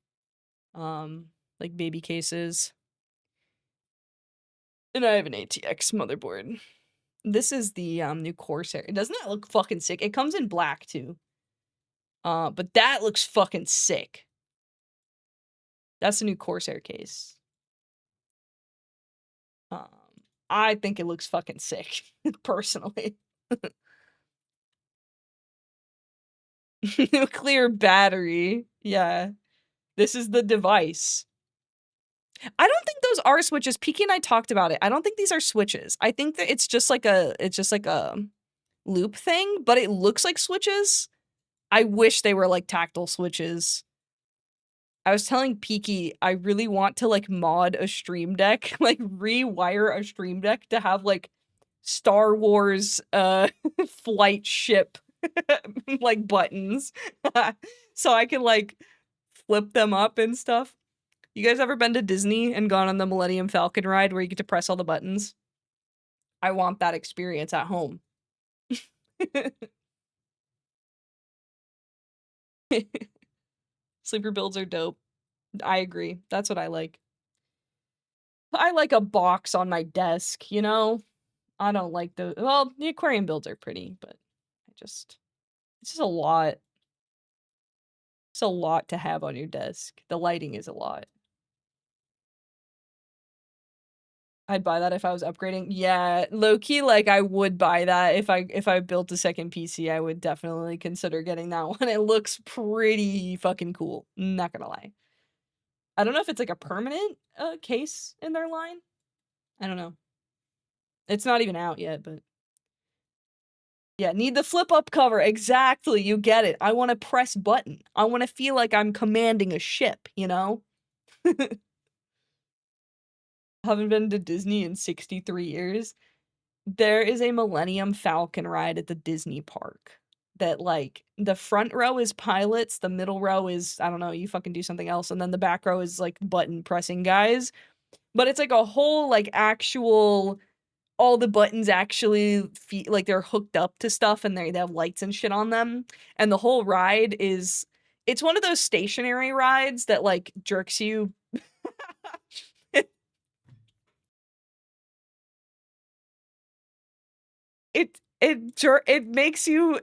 like baby cases. And I have an ATX motherboard. This is the new Corsair. Doesn't that look fucking sick? It comes in black too. But that looks fucking sick. That's the new Corsair case. I think it looks fucking sick, personally. Nuclear battery. Yeah. This is the device. I don't think those are switches. Peaky and I talked about it. I don't think these are switches. I think that it's just like a loop thing, but it looks like switches. I wish they were like tactile switches. I was telling Peaky I really want to like mod a Stream Deck, like rewire a Stream Deck to have like Star Wars flight ship like buttons so I can like flip them up and stuff. You guys ever been to Disney and gone on the Millennium Falcon ride where you get to press all the buttons? I want that experience at home. Sleeper builds are dope. I agree. That's what I like. I like a box on my desk, you know? I don't like the well, the aquarium builds are pretty, but it's just a lot. It's a lot to have on your desk. The lighting is a lot. I'd buy that if I was upgrading. Yeah, low-key, like, I would buy that. If I built a second PC, I would definitely consider getting that one. It looks pretty fucking cool, not gonna lie. I don't know if it's, like, a permanent, case in their line? I don't know. It's not even out yet, but yeah, need the flip-up cover. Exactly, you get it. I wanna press button. I wanna feel like I'm commanding a ship, you know? Haven't been to Disney in 63 years. There is a Millennium Falcon ride at the Disney park that, like, the front row is pilots, the middle row is, I don't know, you fucking do something else, and then the back row is, like, button-pressing guys. But it's, like, a whole, like, actual all the buttons actually like, they're hooked up to stuff, and they have lights and shit on them, and the whole ride is it's one of those stationary rides that, like, jerks you it makes you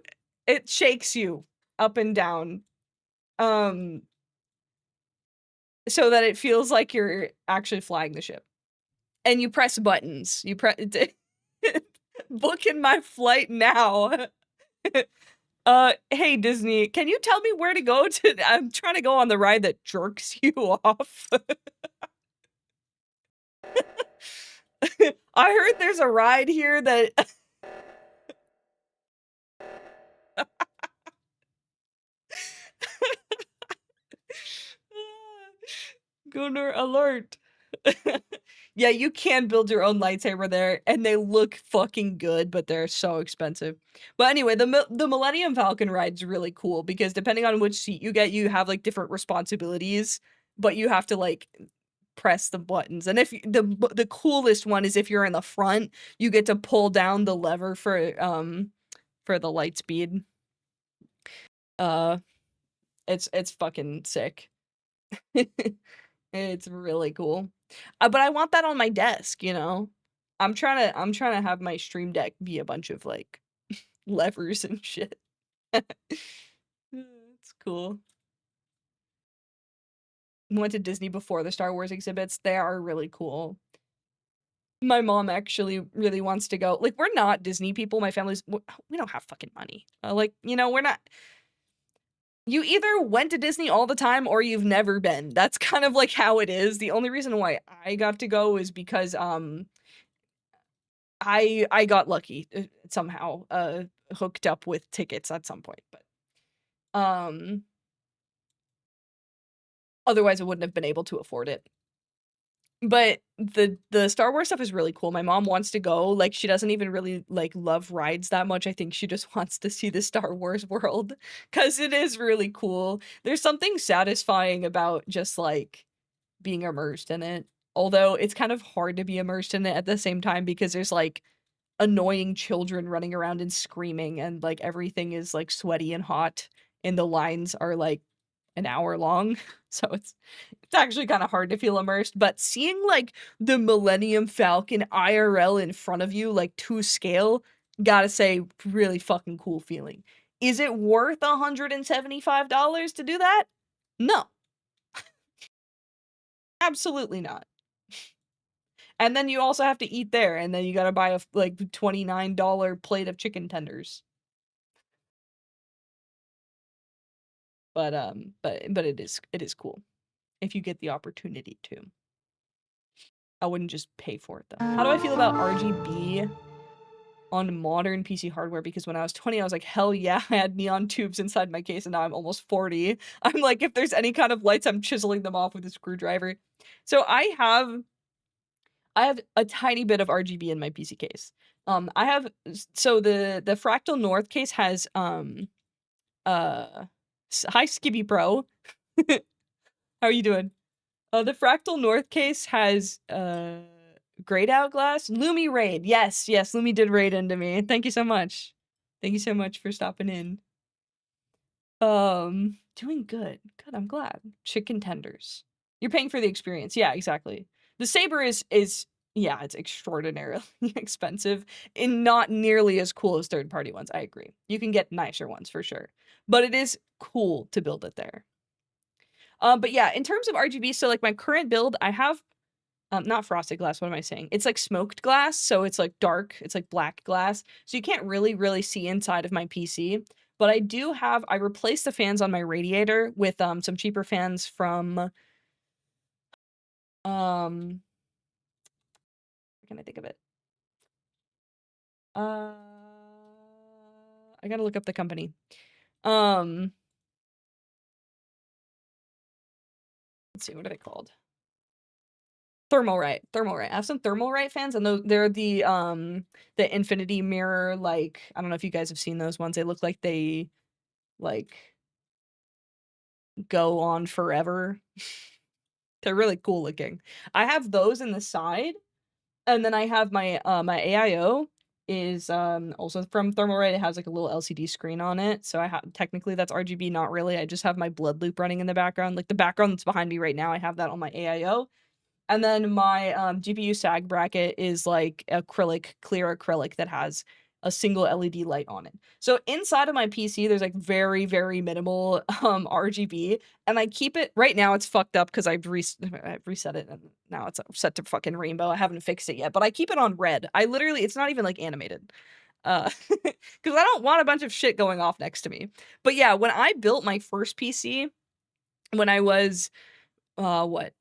it shakes you up and down, um, so that it feels like you're actually flying the ship. And you press buttons. You press booking my flight now. Hey, Disney, can you tell me where to go to I'm trying to go on the ride that jerks you off. I heard there's a ride here that Gunner alert. Yeah, you can build your own lightsaber there, and they look fucking good, but they're so expensive. But anyway, the Millennium Falcon ride's really cool because depending on which seat you get, you have, like, different responsibilities, but you have to, like, press the buttons. And if the coolest one is if you're in the front, you get to pull down the lever for the light speed. It's fucking sick. It's really cool. But I want that on my desk, you know? I'm trying to have my Stream Deck be a bunch of, like, levers and shit. It's cool. Went to Disney before the Star Wars exhibits. They are really cool. My mom actually really wants to go. Like, we're not Disney people. My family's we don't have fucking money. Like, you know, we're not you either went to Disney all the time or you've never been. That's kind of like how it is. The only reason why I got to go is because I got lucky somehow hooked up with tickets at some point, but otherwise I wouldn't have been able to afford it. But the Star Wars stuff is really cool. My mom wants to go. Like, she doesn't even really, like, love rides that much. I think she just wants to see the Star Wars world because it is really cool. There's something satisfying about just, like, being immersed in it. Although it's kind of hard to be immersed in it at the same time because there's, like, annoying children running around and screaming and, like, everything is, like, sweaty and hot and the lines are, like, an hour long, so it's actually kind of hard to feel immersed, but seeing like the Millennium Falcon IRL in front of you, like to scale, gotta say, really fucking cool feeling. Is it worth $175 to do that? No. Absolutely not. And then you also have to eat there, and then you gotta buy a like $29 plate of chicken tenders. But it is cool if you get the opportunity to. I wouldn't just pay for it though. How do I feel about RGB on modern PC hardware? Because when I was 20, I was like, hell yeah, I had neon tubes inside my case, and now I'm almost 40. I'm like, if there's any kind of lights, I'm chiseling them off with a screwdriver. So I have a tiny bit of RGB in my PC case. I have, so the Fractal North case has hi Skippy Pro. How are you doing? The Fractal North case has grayed out glass. Lumi raid. Yes, Lumi did raid into me. Thank you so much. Thank you so much for stopping in. Doing good. Good, I'm glad. Chicken tenders. You're paying for the experience. Yeah, exactly. The Saber is yeah, it's extraordinarily expensive and not nearly as cool as third-party ones. I agree. You can get nicer ones for sure, but it is cool to build it there. But yeah, in terms of RGB, so like my current build, I have not frosted glass, what am I saying? It's like smoked glass, so it's like dark, it's like black glass. So you can't really see inside of my PC. But I do have, I replaced the fans on my radiator with some cheaper fans from how can I think of it? I gotta look up the company. Let's see, what are they called? Thermalright. I have some Thermalright fans, and they're the infinity mirror, like, I don't know if you guys have seen those ones. They look like they, like, go on forever. They're really cool looking. I have those in the side, and then I have my, my AIO is, also from Thermalright. It has, like, a little LCD screen on it, so technically that's RGB, not really. I just have my blood loop running in the background. Like, the background that's behind me right now, I have that on my AIO. And then my GPU sag bracket is like acrylic, clear acrylic that has a single LED light on it. So inside of my PC, there's like very minimal RGB, and I keep it right now. It's fucked up because I've reset it, and now it's set to fucking rainbow. I haven't fixed it yet, but I keep it on red. I literally, it's not even like animated. Because I don't want a bunch of shit going off next to me. But yeah, when I built my first PC, when I was what,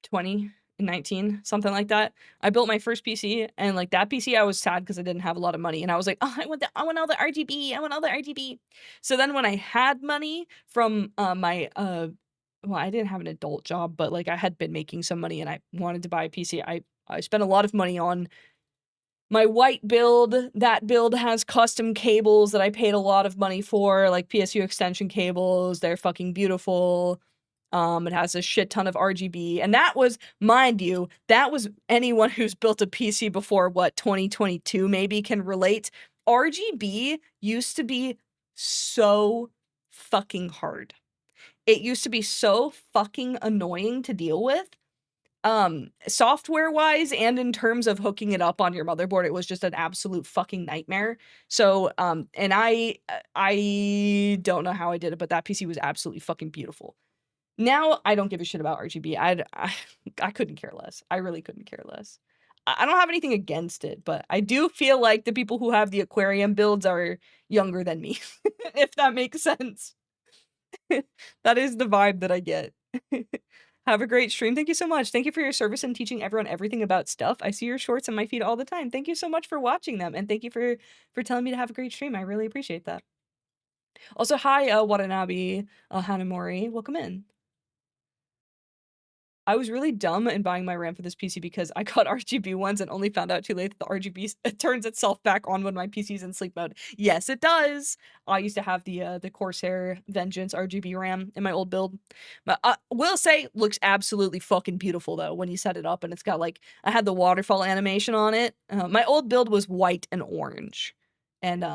20, 19, something like that. I built my first PC, and like that PC, I was sad because I didn't have a lot of money, and I was like, oh, I want all the RGB. I want all the RGB. So then when I had money from my well, I didn't have an adult job, but like I had been making some money, and I wanted to buy a PC. I spent a lot of money on my white build. That build has custom cables that I paid a lot of money for, like PSU extension cables. They're fucking beautiful. It has a shit ton of RGB, and that was, mind you, that was anyone who's built a PC before, what, 2022 maybe can relate. RGB used to be so fucking hard. It used to be so fucking annoying to deal with. Software-wise and in terms of hooking it up on your motherboard, it was just an absolute fucking nightmare. So, and I don't know how I did it, but that PC was absolutely fucking beautiful. Now, I don't give a shit about RGB. I couldn't care less. I really couldn't care less. I don't have anything against it, but I do feel like the people who have the aquarium builds are younger than me, if that makes sense. That is the vibe that I get. Have a great stream. Thank you so much. Thank you for your service and teaching everyone everything about stuff. I see your shorts in my feed all the time. Thank you so much for watching them, and thank you for telling me to have a great stream. I really appreciate that. Also, hi, Watanabe Hanamori. Welcome in. I was really dumb in buying my RAM for this PC because I got RGB ones and only found out too late that the RGB turns itself back on when my PC's in sleep mode. Yes, it does. I used to have the Corsair Vengeance RGB RAM in my old build. But will say, looks absolutely fucking beautiful though when you set it up, and it's got like, I had the waterfall animation on it. My old build was white and orange, and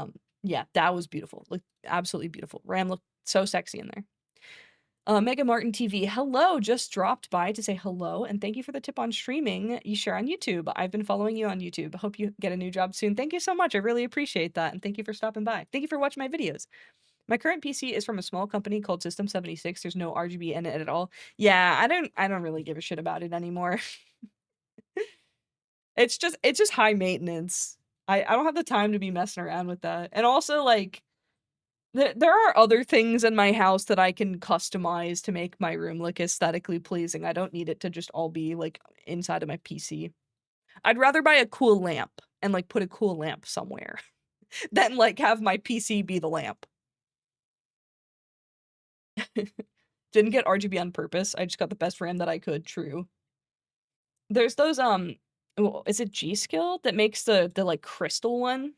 yeah, that was beautiful. Looked absolutely beautiful. RAM looked so sexy in there. Mega Martin TV, hello, just dropped by to say hello, and thank you for the tip on streaming you share on YouTube. I've been following you on YouTube. Hope you get a new job soon. Thank you so much. I really appreciate that, and thank you for stopping by. Thank you for watching my videos. My current PC is from a small company called System 76. There's no RGB in it at all. Yeah, I don't really give a shit about it anymore. It's just high maintenance. I don't have the time to be messing around with that. And also, like, there are other things in my house that I can customize to make my room look aesthetically pleasing. I don't need it to just all be, like, inside of my PC. I'd rather buy a cool lamp and, like, put a cool lamp somewhere than, like, have my PC be the lamp. Didn't get RGB on purpose. I just got the best RAM that I could, true. There's those, well, is it G-Skill that makes the, like, crystal one?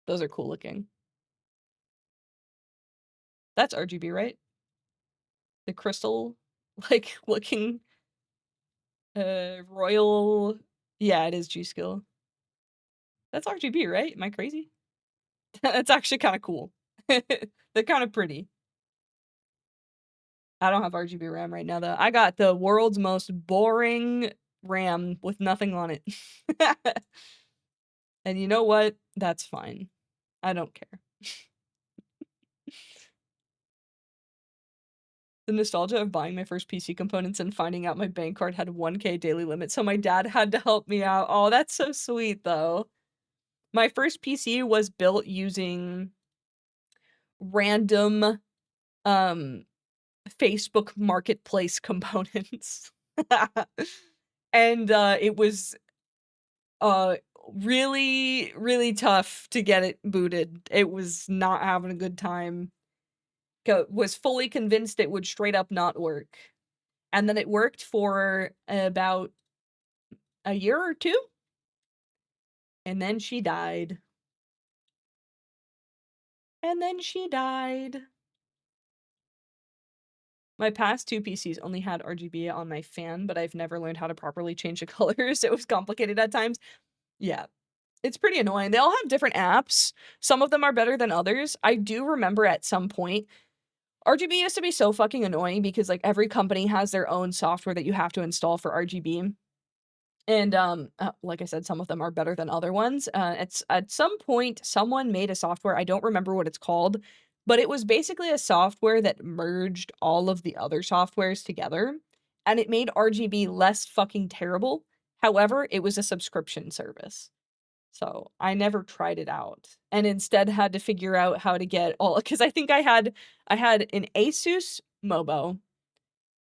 Those are cool looking. That's RGB, right? The crystal, like, looking, royal... Yeah, it is G-Skill. That's RGB, right? Am I crazy? That's actually kinda cool. They're kinda pretty. I don't have RGB RAM right now, though. I got the world's most boring RAM with nothing on it. And you know what? That's fine. I don't care. The nostalgia of buying my first PC components and finding out my bank card had 1K daily limit, so my dad had to help me out. Oh, that's so sweet, though. My first PC was built using random, Facebook Marketplace components. And, it was, really, really tough to get it booted. It was not having a good time. Was fully convinced it would straight up not work. And then it worked for about a year or two. And then she died. And then she died. My past 2 PCs only had RGB on my fan, but I've never learned how to properly change the colors. It was complicated at times. Yeah. It's pretty annoying. They all have different apps. Some of them are better than others. I do remember at some point, RGB used to be so fucking annoying because, like, every company has their own software that you have to install for RGB. And, like I said, some of them are better than other ones. It's at some point, someone made a software, I don't remember what it's called, but it was basically a software that merged all of the other softwares together, and it made RGB less fucking terrible. However, it was a subscription service. So, I never tried it out, and instead had to figure out how to get all, because I think I had an Asus Mobo,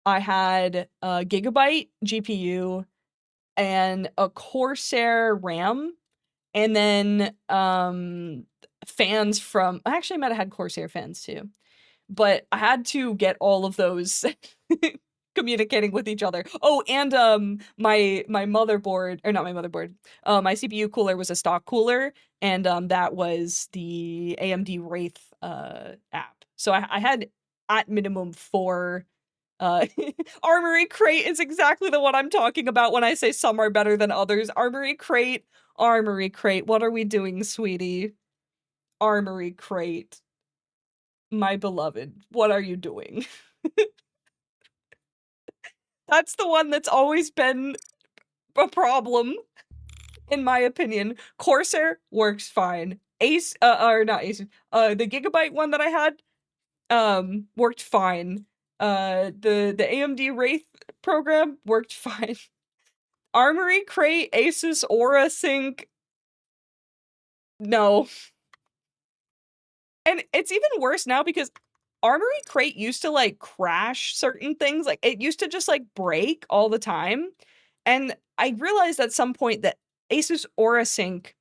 I had a Gigabyte GPU, and a Corsair RAM, and then, fans from... Actually, I might have had Corsair fans too. But I had to get all of those communicating with each other. Oh, and, my motherboard... Or not my motherboard. My CPU cooler was a stock cooler, and, that was the AMD Wraith, app. So I had, at minimum, 4... Armory Crate is exactly the one I'm talking about when I say some are better than others. Armory Crate, what are we doing, sweetie? Armory Crate. My beloved, what are you doing? That's the one that's always been a problem, in my opinion. Corsair works fine. Or not Ace, the Gigabyte one that I had, worked fine. The AMD Wraith program worked fine. Armory Crate, Asus Aura Sync... No. And it's even worse now because Armory Crate used to, like, crash certain things, like, it used to just, like, break all the time, and I realized at some point that Asus Aura Sync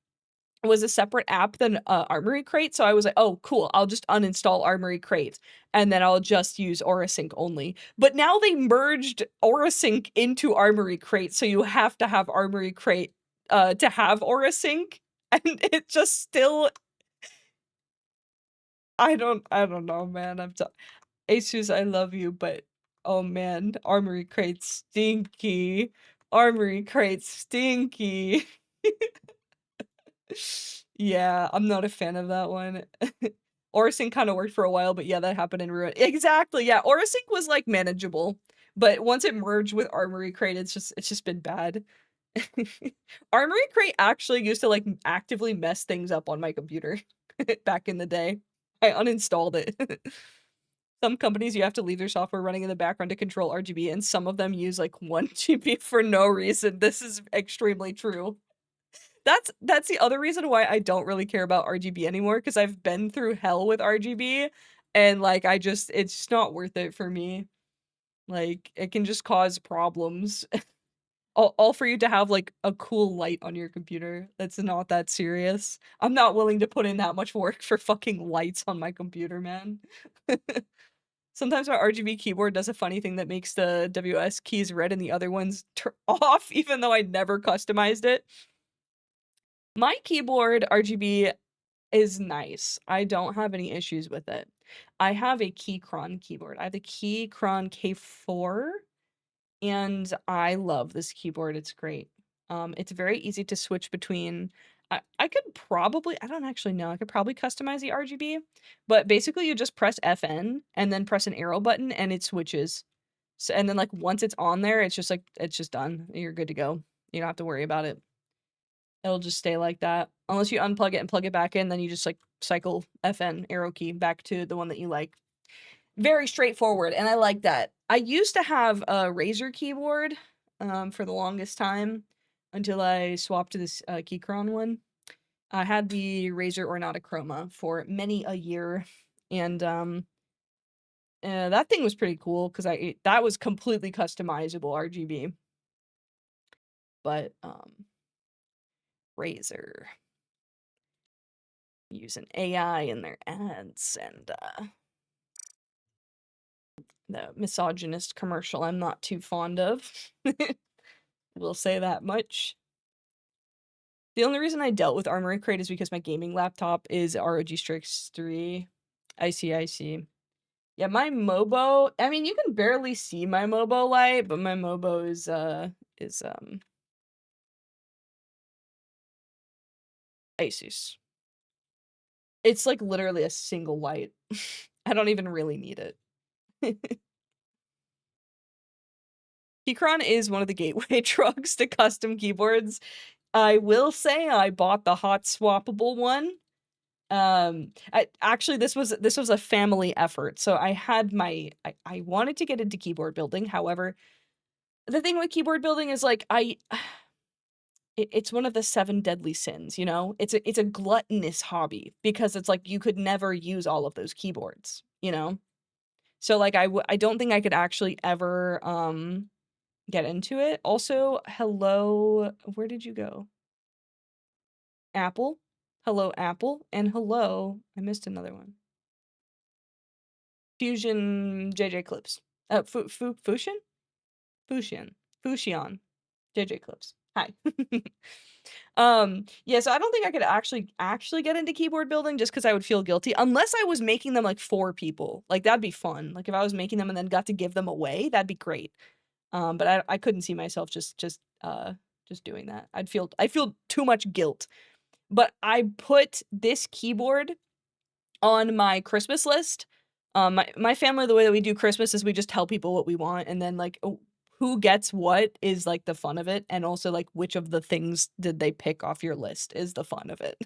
was a separate app than, Armory Crate, so I was like, "Oh, cool, I'll just uninstall Armory Crate, and then I'll just use Aura Sync only." But now they merged Aura Sync into Armory Crate, so you have to have Armory Crate, to have Aura Sync, and it just still... I don't know, man. Asus, I love you, but oh man, Armory Crate's stinky. Armory Crate's stinky. Yeah, I'm not a fan of that one. Aurasync kind of worked for a while, but yeah, that happened in Ruin. Exactly, yeah. Aurasync was like manageable, but once it merged with Armory Crate, it's just been bad. Armory Crate actually used to like actively mess things up on my computer back in the day. I uninstalled it. Some companies, you have to leave their software running in the background to control RGB, and some of them use like 1 GB for no reason. This is extremely true. That's the other reason why I don't really care about RGB anymore, because I've been through hell with RGB, and like it's just not worth it for me. Like, it can just cause problems. All for you to have like a cool light on your computer. That's not that serious. I'm not willing to put in that much work for fucking lights on my computer, man. Sometimes my RGB keyboard does a funny thing that makes the WS keys red and the other ones off, even though I never customized it. My keyboard RGB is nice. I don't have any issues with it. I have a 𝗂𝗏 keyboard. I have the 𝗂𝗏 K4, and I love this keyboard. It's great. It's very easy to switch between. I could probably, I don't actually know, I could probably customize the RGB, but basically you just press FN and then press an arrow button and it switches. So, and then like once it's on there, it's just like, it's just done. You're good to go. You don't have to worry about it. It'll just stay like that. Unless you unplug it and plug it back in, then you just like cycle FN arrow key back to the one that you like. Very straightforward, and I like that. I used to have a Razer keyboard for the longest time until I swapped to this 𝗂𝗏 one. I had the Razer Ornata Chroma for many a year, and that thing was pretty cool because that was completely customizable RGB. But Razer using AI in their ads, and the misogynist commercial I'm not too fond of. We'll say that much. The only reason I dealt with Armory Crate is because my gaming laptop is ROG Strix 3. I see. Yeah, my Mobo, I mean, you can barely see my Mobo light, but my Mobo is Asus. It's like literally a single light. I don't even really need it. 𝗂𝗏 is one of the gateway drugs to custom keyboards. I will say I bought the hot swappable one. Actually this was a family effort. So I had I wanted to get into keyboard building. However, the thing with keyboard building is like it's one of the 7 deadly sins, you know? It's a gluttonous hobby because it's like you could never use all of those keyboards, you know? So like I don't think I could actually ever get into it. Also, hello, where did you go? Apple. Hello, Apple. And hello, I missed another one. Fusion 𝗬𝗬𝗫𝗄𝗃. Fuxian? Fuxian. 𝗬𝗬𝗫𝗄𝗃. Hi. Yeah, so I don't think I could actually get into keyboard building just because I would feel guilty unless I was making them like for people. Like that'd be fun. Like if I was making them and then got to give them away, that'd be great. But I couldn't see myself just doing that. I feel too much guilt. But I put this keyboard on my Christmas list. My family, the way that we do Christmas is we just tell people what we want, and then like who gets what is like the fun of it, and also like which of the things did they pick off your list is the fun of it.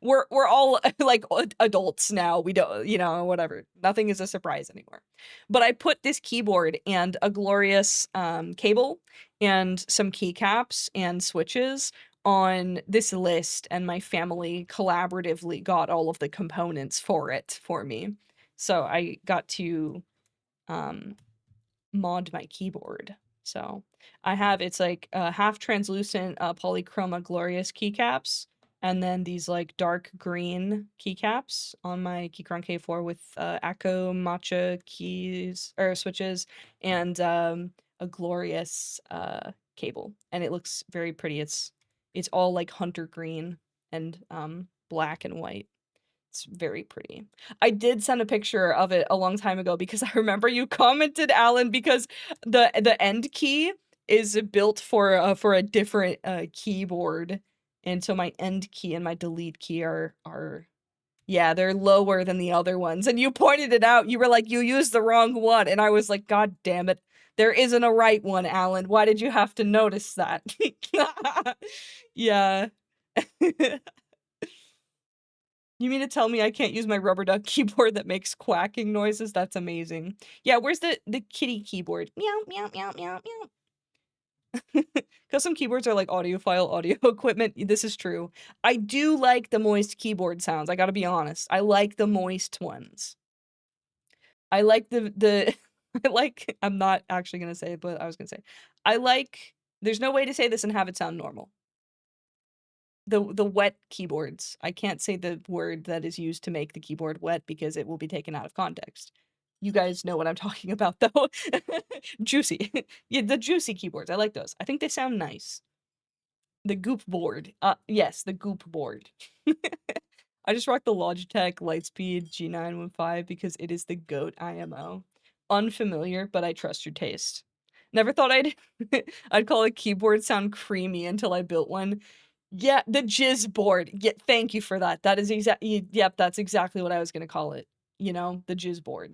We're all like adults now. We don't, you know, whatever. Nothing is a surprise anymore. But I put this keyboard and a glorious cable and some keycaps and switches on this list, and my family collaboratively got all of the components for it for me. So I got to mod my keyboard. So I have, it's like half translucent polychroma glorious keycaps, and then these like dark green keycaps on my 𝗂𝗏 K4 with Akko matcha keys or switches, and a glorious cable, and it looks very pretty. It's all like hunter green and black and white. It's very pretty. I did send a picture of it a long time ago because I remember you commented, Alan, because the end key is built for a different keyboard, and so my end key and my delete key are Yeah, they're lower than the other ones. And you pointed it out. You were like, you used the wrong one. And I was like, God damn it. There isn't a right one, Alan. Why did you have to notice that? Yeah. You mean to tell me I can't use my rubber duck keyboard that makes quacking noises? That's amazing. Yeah, where's the kitty keyboard? Meow, meow, meow, meow, meow. Custom keyboards are like audiophile audio equipment. This is true. I do like the moist keyboard sounds. I gotta be honest. I like the moist ones. I like the I like I'm not actually gonna say it, but I was gonna say. I like there's no way to say this and have it sound normal. The wet keyboards. I can't say the word that is used to make the keyboard wet because it will be taken out of context. You guys know what I'm talking about though. Juicy. Yeah, the juicy keyboards. I like those. I think they sound nice. The goop board. Yes, the goop board. I just rock the Logitech Lightspeed G915 because it is the GOAT IMO. Unfamiliar, but I trust your taste. Never thought I'd call a keyboard sound creamy until I built one. Yeah, the jizz board. Yeah, thank you for that. That is yep, that's exactly what I was gonna call it. You know, the jizz board.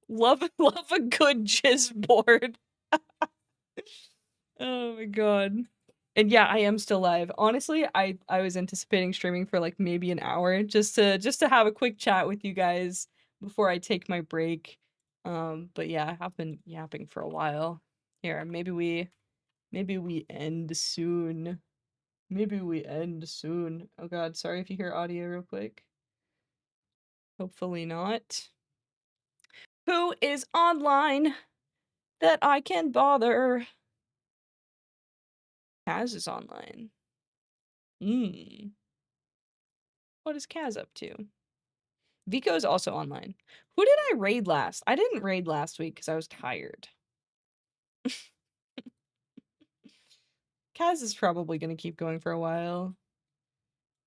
love a good jizz board. Oh my god. And yeah, I am still live. Honestly, I was anticipating streaming for like maybe an hour just to have a quick chat with you guys before I take my break. But yeah, I have been yapping for a while. Here, maybe we end soon. Maybe we end soon. Oh god, sorry if you hear audio real quick. Hopefully not. Who is online that I can bother? Kaz is online. What is Kaz up to? Vico is also online. Who did I raid last? I didn't raid last week because I was tired. Kaz is probably going to keep going for a while.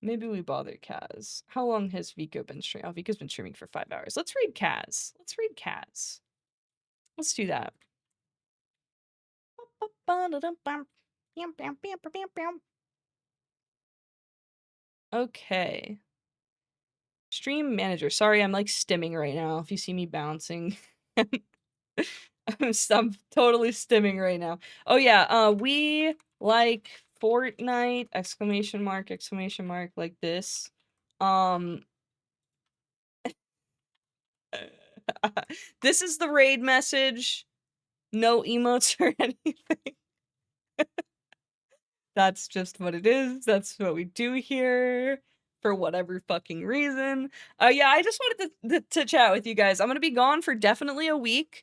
Maybe we bother Kaz. How long has Vico been streaming? Oh, Vico's been streaming for 5 hours. Let's read Kaz. Let's read Kaz. Let's do that. Okay. Stream manager. Sorry, I'm like stimming right now. If you see me bouncing. I'm totally stimming right now. Oh yeah, we like Fortnite, exclamation mark, like this. This is the raid message. No emotes or anything. That's just what it is. That's what we do here for whatever fucking reason. Yeah, I just wanted to chat with you guys. I'm gonna be gone for definitely a week.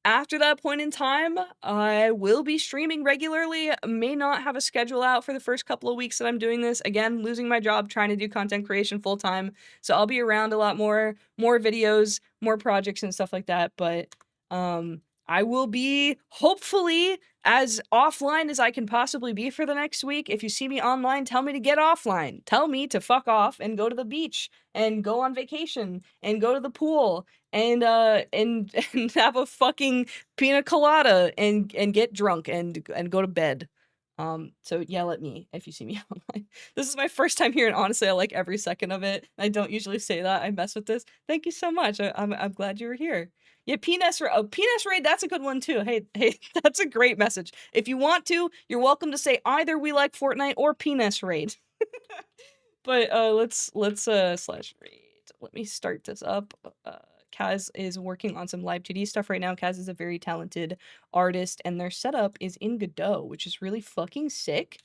After that point in time, I will be streaming regularly. May not have a schedule out for the first couple of weeks that I'm doing this. Again, losing my job, trying to do content creation full time. So I'll be around a lot more videos, more projects and stuff like that. But I will be hopefully as offline as I can possibly be for the next week. If you see me online, tell me to get offline. Tell me to fuck off and go to the beach and go on vacation and go to the pool and have a fucking pina colada and get drunk and go to bed. So yell at me if you see me online. This is my first time here, and honestly, I like every second of it. I don't usually say that. I mess with this. Thank you so much. I'm glad you were here. Yeah, penis raid. That's a good one too. Hey, that's a great message. If you want to, you're welcome to say either we like Fortnite or penis raid. But let's slash raid. Let me start this up. Kaz is working on some live 2D stuff right now. Kaz is a very talented artist, and their setup is in Godot, which is really fucking sick.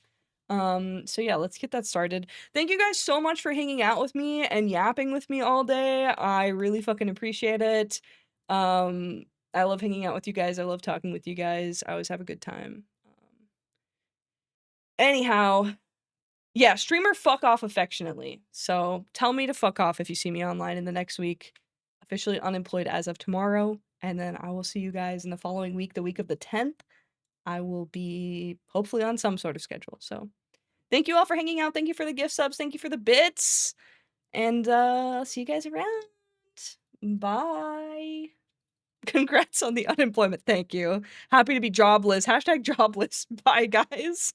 So yeah, let's get that started. Thank you guys so much for hanging out with me and yapping with me all day. I really fucking appreciate it. I love hanging out with you guys. I love talking with you guys. I always have a good time. Anyhow, yeah, streamer fuck off affectionately. So tell me to fuck off if you see me online in the next week. Officially unemployed as of tomorrow, and then I will see you guys in the following week, the week of the 10th. I will be hopefully on some sort of schedule. So thank you all for hanging out. Thank you for the gift subs. Thank you for the bits. And I'll see you guys around. Bye. Congrats on the unemployment. Thank you. Happy to be jobless. #jobless. Bye, guys.